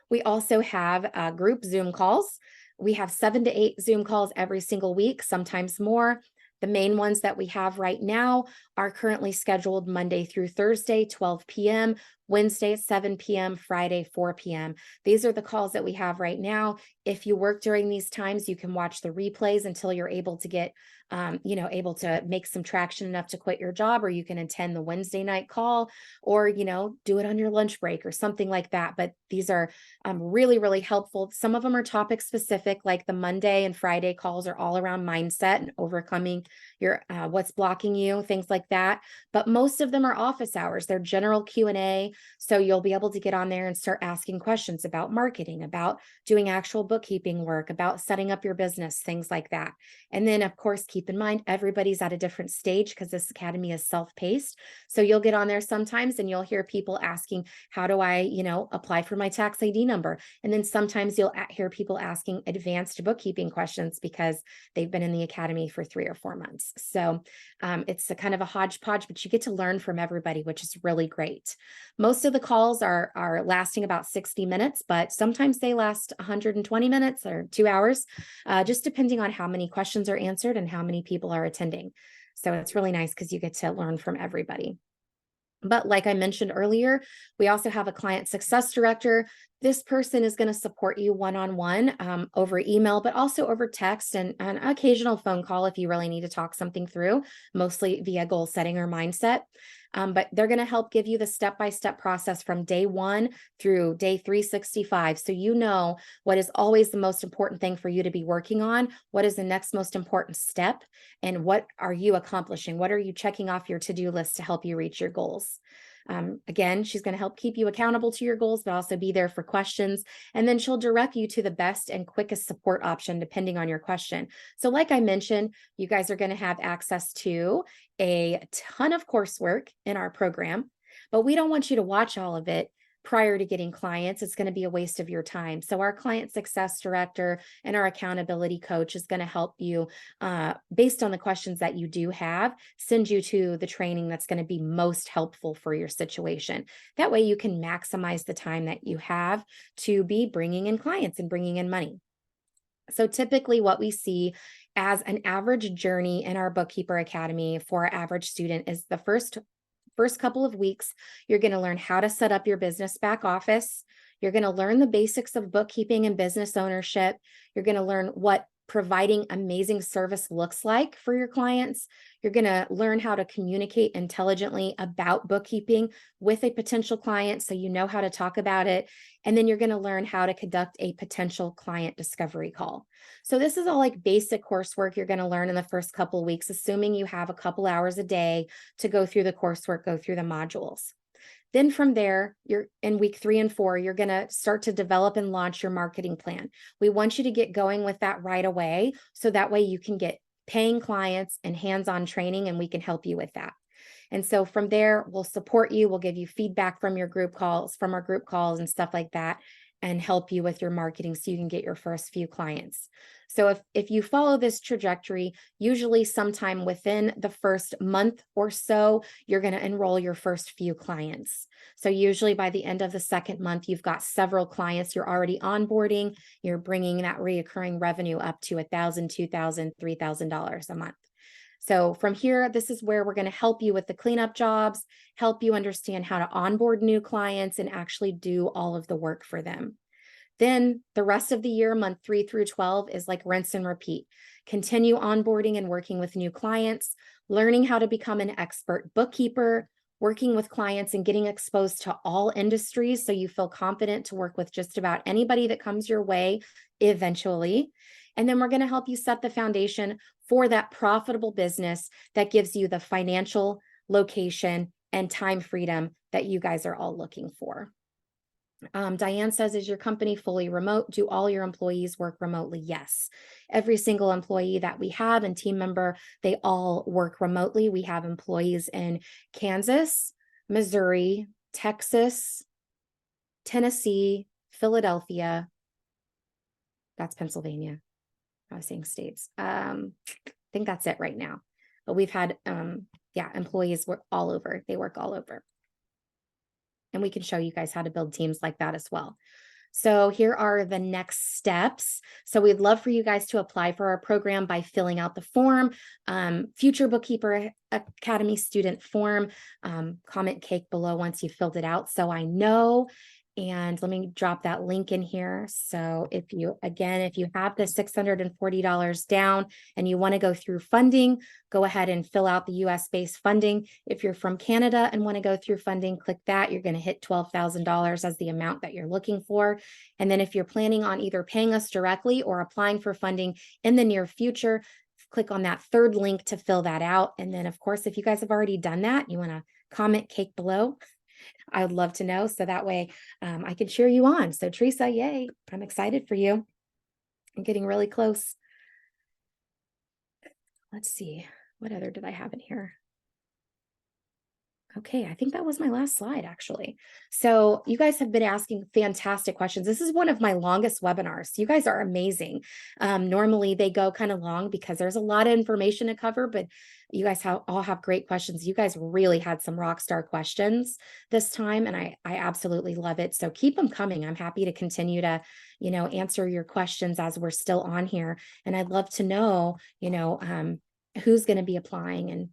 We also have group Zoom calls. We have 7 to 8 Zoom calls every single week, sometimes more. The main ones that we have right now are currently scheduled Monday through Thursday, 12 p.m., Wednesday at 7 p.m., Friday, 4 p.m. These are the calls that we have right now. If you work during these times, you can watch the replays until you're able to get, able to make some traction enough to quit your job, or you can attend the Wednesday night call, or, do it on your lunch break or something like that. But these are really, really helpful. Some of them are topic specific, like the Monday and Friday calls are all around mindset and overcoming your what's blocking you, things like that. But most of them are office hours. They're general Q&A. So you'll be able to get on there and start asking questions about marketing, about doing actual bookkeeping work, about setting up your business, things like that. And then, of course, keep in mind, everybody's at a different stage because this academy is self-paced. So you'll get on there sometimes and you'll hear people asking, how do I, apply for my tax ID number? And then sometimes you'll hear people asking advanced bookkeeping questions because they've been in the academy for 3 or 4 months. So it's a kind of a hodgepodge, but you get to learn from everybody, which is really great. Most Most of the calls are lasting about 60 minutes, but sometimes they last 120 minutes or 2 hours, just depending on how many questions are answered and how many people are attending. So it's really nice because you get to learn from everybody. But like I mentioned earlier, we also have a client success director. This person is going to support you one-on-one over email, but also over text and an occasional phone call if you really need to talk something through, mostly via goal setting or mindset. But they're going to help give you the step-by-step process from day 1 through day 365. So you know what is always the most important thing for you to be working on, what is the next most important step, and what are you accomplishing? What are you checking off your to-do list to help you reach your goals? Again, she's going to help keep you accountable to your goals, but also be there for questions. And then she'll direct you to the best and quickest support option, depending on your question. So like I mentioned, you guys are going to have access to a ton of coursework in our program, but we don't want you to watch all of it prior to getting clients. It's going to be a waste of your time. So our client success director and our accountability coach is going to help you based on the questions that you do have, send you to the training that's going to be most helpful for your situation. That way you can maximize the time that you have to be bringing in clients and bringing in money. So typically what we see as an average journey in our Bookkeeper Academy for our average student is the first couple of weeks, you're going to learn how to set up your business back office. You're going to learn the basics of bookkeeping and business ownership. You're going to learn what providing amazing service looks like for your clients. You're going to learn how to communicate intelligently about bookkeeping with a potential client so you know how to talk about it. And then you're going to learn how to conduct a potential client discovery call. So this is all like basic coursework you're going to learn in the first couple of weeks, assuming you have a couple hours a day to go through the coursework, go through the modules. Then from there, you're in week 3 and 4, you're going to start to develop and launch your marketing plan. We want you to get going with that right away. So that way you can get paying clients and hands-on training, and we can help you with that. And so from there, we'll support you. We'll give you feedback from your group calls, from our group calls and stuff like that, and help you with your marketing so you can get your first few clients. So if you follow this trajectory, usually sometime within the first month or so, you're going to enroll your first few clients. So usually by the end of the second month, you've got several clients you're already onboarding. You're bringing that reoccurring revenue up to $1,000, $2,000, $3,000 a month. So from here, this is where we're going to help you with the cleanup jobs, help you understand how to onboard new clients and actually do all of the work for them. Then the rest of the year, month 3 through 12, is like rinse and repeat. Continue onboarding and working with new clients, learning how to become an expert bookkeeper, working with clients and getting exposed to all industries so you feel confident to work with just about anybody that comes your way eventually. And then we're going to help you set the foundation for that profitable business that gives you the financial, location, and time freedom that you guys are all looking for. Diane says, is your company fully remote? Do all your employees work remotely? Yes. Every single employee that we have and team member, they all work remotely. We have employees in Kansas, Missouri, Texas, Tennessee, Philadelphia. That's Pennsylvania. I was saying states. I think that's it right now. But we've had, employees work all over. They work all over. And we can show you guys how to build teams like that as well. So here are the next steps. So we'd love for you guys to apply for our program by filling out the form, Future Bookkeeper Academy student form, comment cake below once you've filled it out so I know. And let me drop that link in here. So if you have the $640 down and you want to go through funding, go ahead and fill out the US-based funding. If you're from Canada and want to go through funding, click that. You're going to hit $12,000 as the amount that you're looking for. And then if you're planning on either paying us directly or applying for funding in the near future, click on that third link to fill that out. And then, of course, if you guys have already done that, you want to comment cake below, I would love to know. So that way I can cheer you on. So Teresa, yay. I'm excited for you. I'm getting really close. Let's see. What other did I have in here? Okay, I think that was my last slide actually. So you guys have been asking fantastic questions. This is one of my longest webinars. You guys are amazing. Normally they go kind of long because there's a lot of information to cover, but you guys all have great questions. You guys really had some rock star questions this time, and I absolutely love it. So keep them coming. I'm happy to continue to, answer your questions as we're still on here. And I'd love to know, who's going to be applying and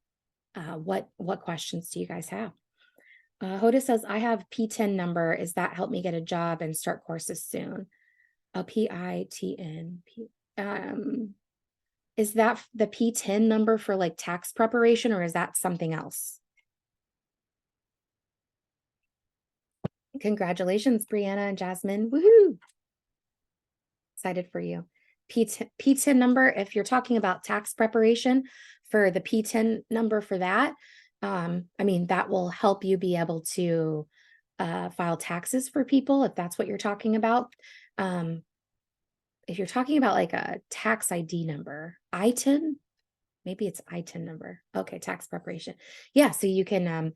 what questions do you guys have? Hoda says, I have P10 number. Is that help me get a job and start courses soon? A PITN. Is that the P10 number for like tax preparation, or is that something else? Congratulations, Brianna and Jasmine. Woohoo! Excited for you. P10 number, if you're talking about tax preparation for the P10 number for that, that will help you be able to file taxes for people if that's what you're talking about. If you're talking about like a tax ID number, ITIN, maybe it's ITIN number. Okay, tax preparation. Yeah, so you can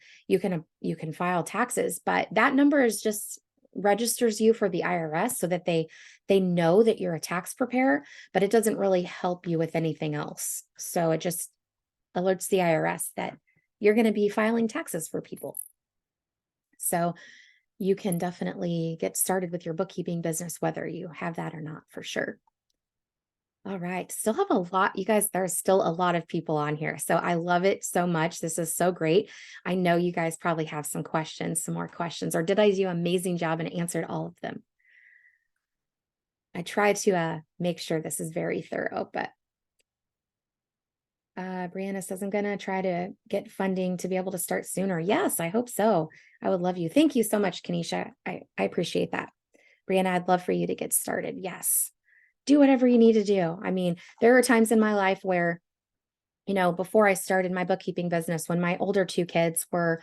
file taxes, but that number is just registers you for the IRS so that they know that you're a tax preparer, but it doesn't really help you with anything else. So it just alerts the IRS that you're going to be filing taxes for people. So you can definitely get started with your bookkeeping business, whether you have that or not, for sure. All right. Still have a lot, you guys, there's still a lot of people on here. So I love it so much. This is so great. I know you guys probably have some questions, some more questions, or did I do an amazing job and answered all of them? I try to make sure this is very thorough, but Brianna says, I'm going to try to get funding to be able to start sooner. Yes, I hope so. I would love you. Thank you so much, Kanisha. I appreciate that. Brianna, I'd love for you to get started. Yes. Do whatever you need to do. I mean, there are times in my life where, before I started my bookkeeping business, when my older two kids were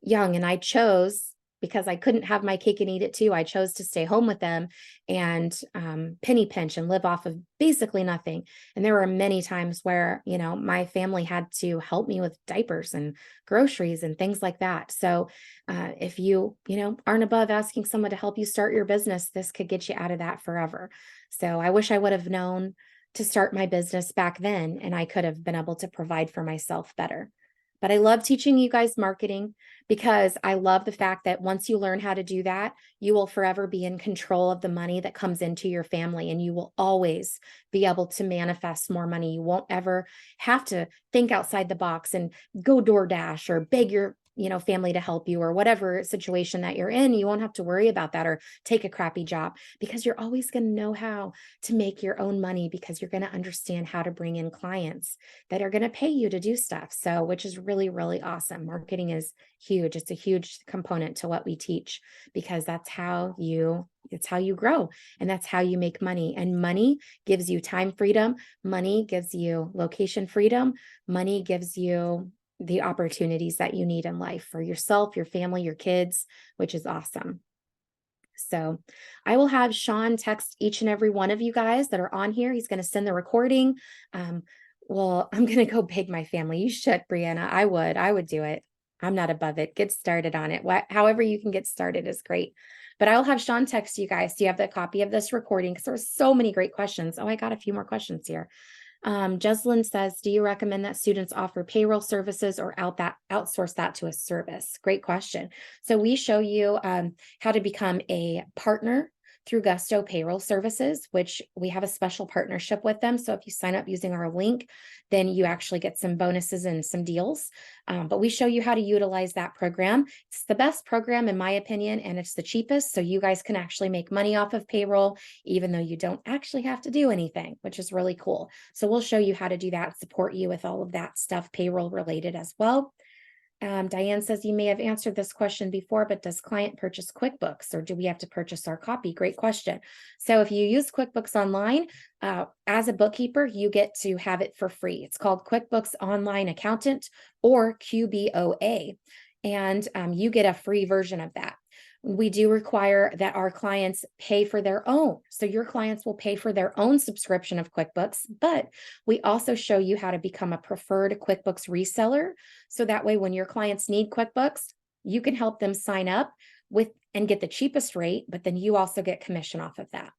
young and I chose, because I couldn't have my cake and eat it too, I chose to stay home with them and penny pinch and live off of basically nothing. And there were many times where, my family had to help me with diapers and groceries and things like that. So if you, aren't above asking someone to help you start your business, this could get you out of that forever. So I wish I would have known to start my business back then, and I could have been able to provide for myself better. But I love teaching you guys marketing because I love the fact that once you learn how to do that, you will forever be in control of the money that comes into your family, and you will always be able to manifest more money. You won't ever have to think outside the box and go DoorDash or beg your family to help you, or whatever situation that you're in. You won't have to worry about that or take a crappy job, because you're always going to know how to make your own money, because you're going to understand how to bring in clients that are going to pay you to do stuff. So, which is really, really awesome. Marketing is huge. It's a huge component to what we teach, because it's how you grow, and that's how you make money. And money gives you time freedom. Money gives you location freedom. Money gives you the opportunities that you need in life for yourself, your family, your kids, which is awesome. So I will have Sean text each and every one of you guys that are on here. He's going to send the recording. Well, I'm going to go beg my family. You should, Brianna. I would do it. I'm not above it. Get started on it. However you can get started is great. But I'll have Sean text you guys. Do you have the copy of this recording? Because there were so many great questions. Oh, I got a few more questions here. Jeslyn says, do you recommend that students offer payroll services or outsource that to a service? Great question. So we show you how to become a partner through Gusto Payroll Services, which we have a special partnership with them. So if you sign up using our link, then you actually get some bonuses and some deals. But we show you how to utilize that program. It's the best program in my opinion, and it's the cheapest. So you guys can actually make money off of payroll, even though you don't actually have to do anything, which is really cool. So we'll show you how to do that, support you with all of that stuff, payroll related as well. Diane says, you may have answered this question before, but does client purchase QuickBooks, or do we have to purchase our copy? Great question. So if you use QuickBooks Online, as a bookkeeper, you get to have it for free. It's called QuickBooks Online Accountant, or QBOA, and you get a free version of that. We do require that our clients pay for their own. So your clients will pay for their own subscription of QuickBooks, but we also show you how to become a preferred QuickBooks reseller. So that way, when your clients need QuickBooks, you can help them sign up with and get the cheapest rate, but then you also get commission off of that.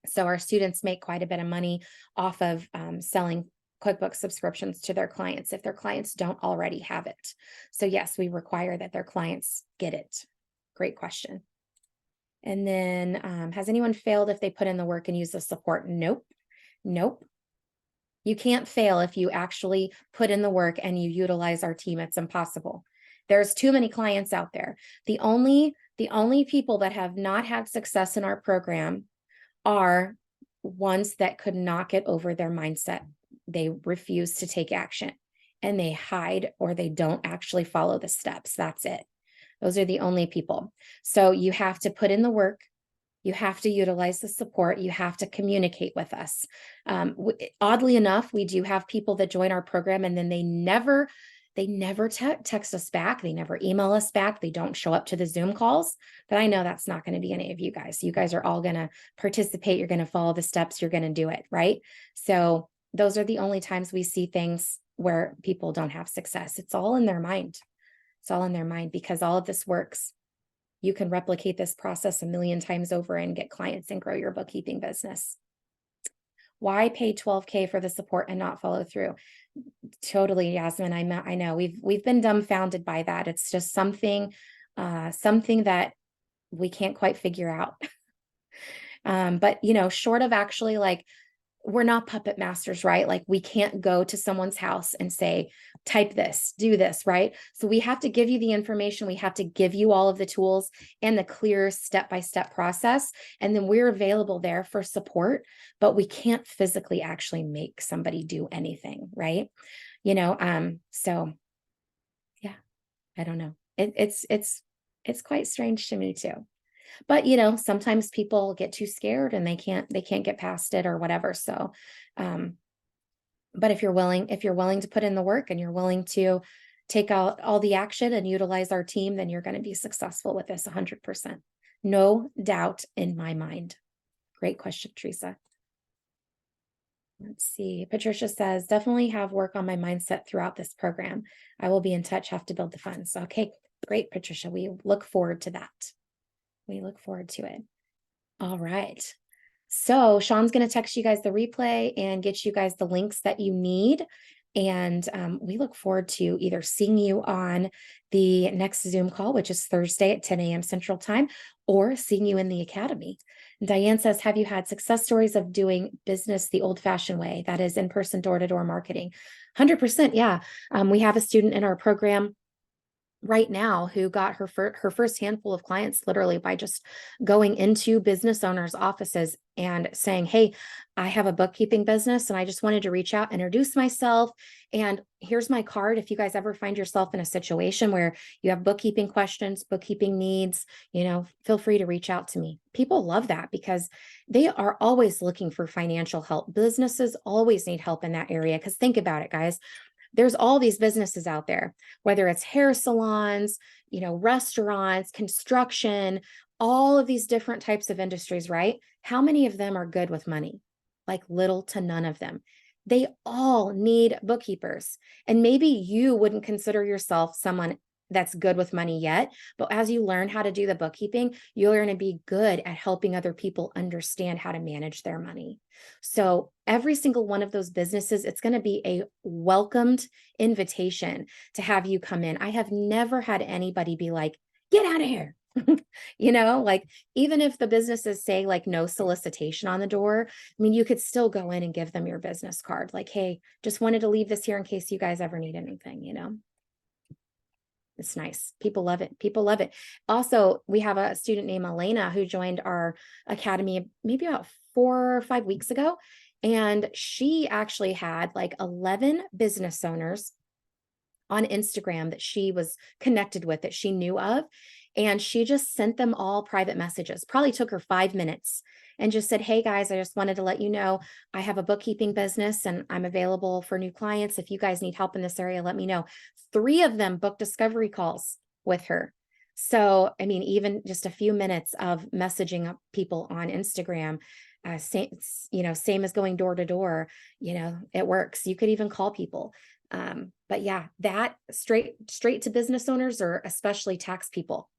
So our students make quite a bit of money off of selling QuickBooks subscriptions to their clients if their clients don't already have it. So yes, we require that their clients get it. Great question. And then has anyone failed if they put in the work and use the support? Nope. Nope. You can't fail if you actually put in the work and you utilize our team. It's impossible. There's too many clients out there. The only people that have not had success in our program are ones that could not get over their mindset. They refuse to take action and they hide or they don't actually follow the steps. That's it. Those are the only people. So you have to put in the work. You have to utilize the support. You have to communicate with us. Oddly enough, we do have people that join our program and then they never text us back. They never email us back. They don't show up to the Zoom calls. But I know that's not going to be any of you guys. You guys are all going to participate. You're going to follow the steps. You're going to do it, right? So those are the only times we see things where people don't have success. It's all in their mind. It's all in their mind because all of this works. You can replicate this process a million times over and get clients and grow your bookkeeping business. Why pay $12K for the support and not follow through? Totally, Yasmin. I know we've been dumbfounded by that. It's just something that we can't quite figure out. But short of actually like, we're not puppet masters, right? Like we can't go to someone's house and say, type this, do this, right? So we have to give you the information. We have to give you all of the tools and the clear step-by-step process. And then we're available there for support, but we can't physically actually make somebody do anything, right? So yeah, I don't know. It's quite strange to me too. But sometimes people get too scared and they can't get past it or whatever. So but if you're willing to put in the work and you're willing to take out all the action and utilize our team, then you're going to be successful with this 100%. No doubt in my mind. Great question, Teresa. Let's see. Patricia says, definitely have work on my mindset throughout this program. I will be in touch, have to build the funds. Okay, great, Patricia. We look forward to that. We look forward to it. All right. So Sean's going to text you guys the replay and get you guys the links that you need. And we look forward to either seeing you on the next Zoom call, which is Thursday at 10 a.m. Central Time, or seeing you in the academy. Diane says, have you had success stories of doing business the old-fashioned way? That is in-person door-to-door marketing. 100%. Yeah. We have a student in our program right now who got her first handful of clients literally by just going into business owners' offices and saying, hey, I have a bookkeeping business and I just wanted to reach out, introduce myself. And here's my card. If you guys ever find yourself in a situation where you have bookkeeping questions, bookkeeping needs, feel free to reach out to me. People love that because they are always looking for financial help. Businesses always need help in that area. Because think about it, guys. There's all these businesses out there, whether it's hair salons, restaurants, construction, all of these different types of industries, right? How many of them are good with money? Like little to none of them. They all need bookkeepers. And maybe you wouldn't consider yourself someone that's good with money yet, but as you learn how to do the bookkeeping, you're going to be good at helping other people understand how to manage their money. So every single one of those businesses, it's going to be a welcomed invitation to have you come in. I have never had anybody be like, get out of here. Like even if the businesses say like no solicitation on the door, I mean, you could still go in and give them your business card. Like, hey, just wanted to leave this here in case you guys ever need anything, It's nice. People love it. People love it. Also, we have a student named Elena who joined our academy maybe about 4 or 5 weeks ago. And she actually had like 11 business owners on Instagram that she was connected with, that she knew of. And she just sent them all private messages, probably took her 5 minutes, and just said, hey guys, I just wanted to let you know I have a bookkeeping business and I'm available for new clients. If you guys need help in this area, let me know. 3 of them booked discovery calls with her. So, I mean, even just a few minutes of messaging up people on Instagram, same as going door to door, it works. You could even call people. But yeah, that straight to business owners, or especially tax people,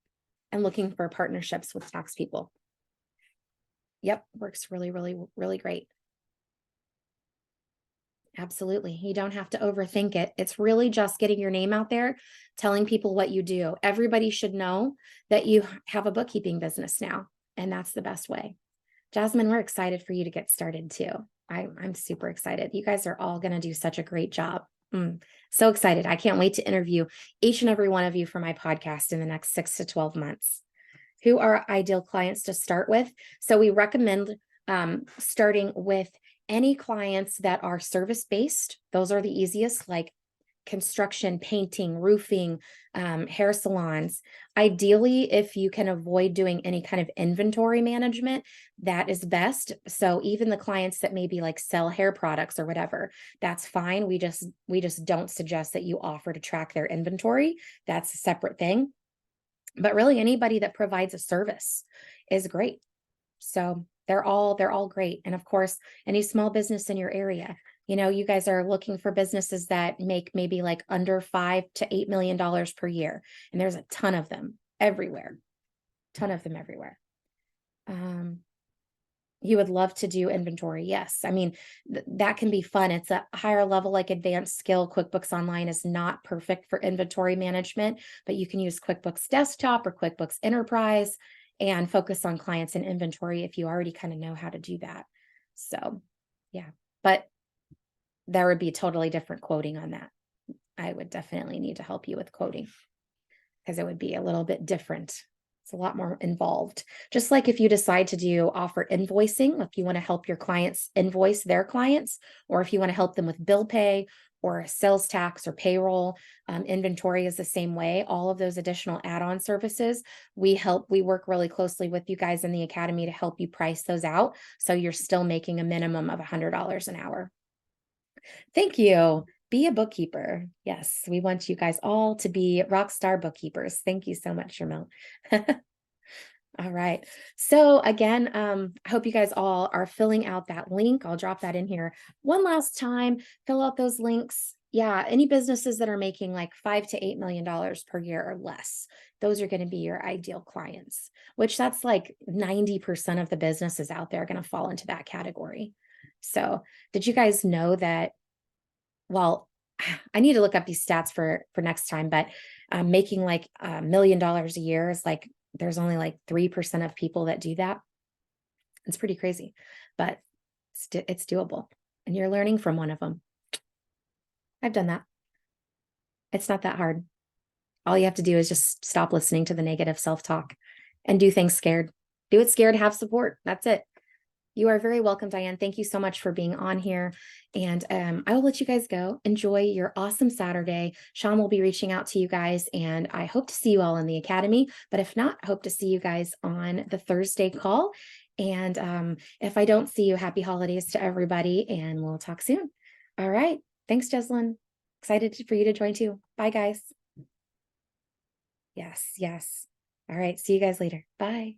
and looking for partnerships with tax people. Yep, works really, really, really great. Absolutely. You don't have to overthink it. It's really just getting your name out there, telling people what you do. Everybody should know that you have a bookkeeping business now, and that's the best way. Jasmine, we're excited for you to get started too. I'm super excited. You guys are all going to do such a great job. So excited. I can't wait to interview each and every one of you for my podcast in the next 6 to 12 months. Who are ideal clients to start with? So we recommend starting with any clients that are service-based. Those are the easiest, like construction, painting, roofing, hair salons. Ideally, if you can avoid doing any kind of inventory management, that is best. So even the clients that maybe like sell hair products or whatever, that's fine. We just don't suggest that you offer to track their inventory. That's a separate thing. But really anybody that provides a service is great. So they're all great. And of course, any small business in your area, you guys are looking for businesses that make maybe like under $5 to $8 million per year. And there's a ton of them everywhere. You would love to do inventory. Yes. I mean, that can be fun. It's a higher level, like advanced skill. QuickBooks Online is not perfect for inventory management, but you can use QuickBooks Desktop or QuickBooks Enterprise and focus on clients and inventory if you already kind of know how to do that. So, yeah, but there would be totally different quoting on that. I would definitely need to help you with quoting because it would be a little bit different. It's a lot more involved. Just like if you decide to offer invoicing, if you want to help your clients invoice their clients, or if you want to help them with bill pay or sales tax or payroll, inventory is the same way. All of those additional add-on services, we work really closely with you guys in the academy to help you price those out. So you're still making a minimum of $100 an hour. Thank you. Be a bookkeeper. Yes, we want you guys all to be rock star bookkeepers. Thank you so much, Shermel. All right. So again, I hope you guys all are filling out that link. I'll drop that in here one last time. Fill out those links. Yeah, any businesses that are making like $5 to $8 million per year or less, those are going to be your ideal clients, which that's like 90% of the businesses out there are going to fall into that category. So did you guys know that? Well, I need to look up these stats for next time, but making like $1 million a year is like, there's only like 3% of people that do that. It's pretty crazy, but it's doable. And you're learning from one of them. I've done that. It's not that hard. All you have to do is just stop listening to the negative self-talk and do things scared. Do it scared, have support. That's it. You are very welcome, Diane. Thank you so much for being on here. And I will let you guys go. Enjoy your awesome Saturday. Sean will be reaching out to you guys, and I hope to see you all in the academy. But if not, I hope to see you guys on the Thursday call. And if I don't see you, happy holidays to everybody, and we'll talk soon. All right. Thanks, Jeslyn. Excited for you to join too. Bye, guys. Yes, yes. All right. See you guys later. Bye.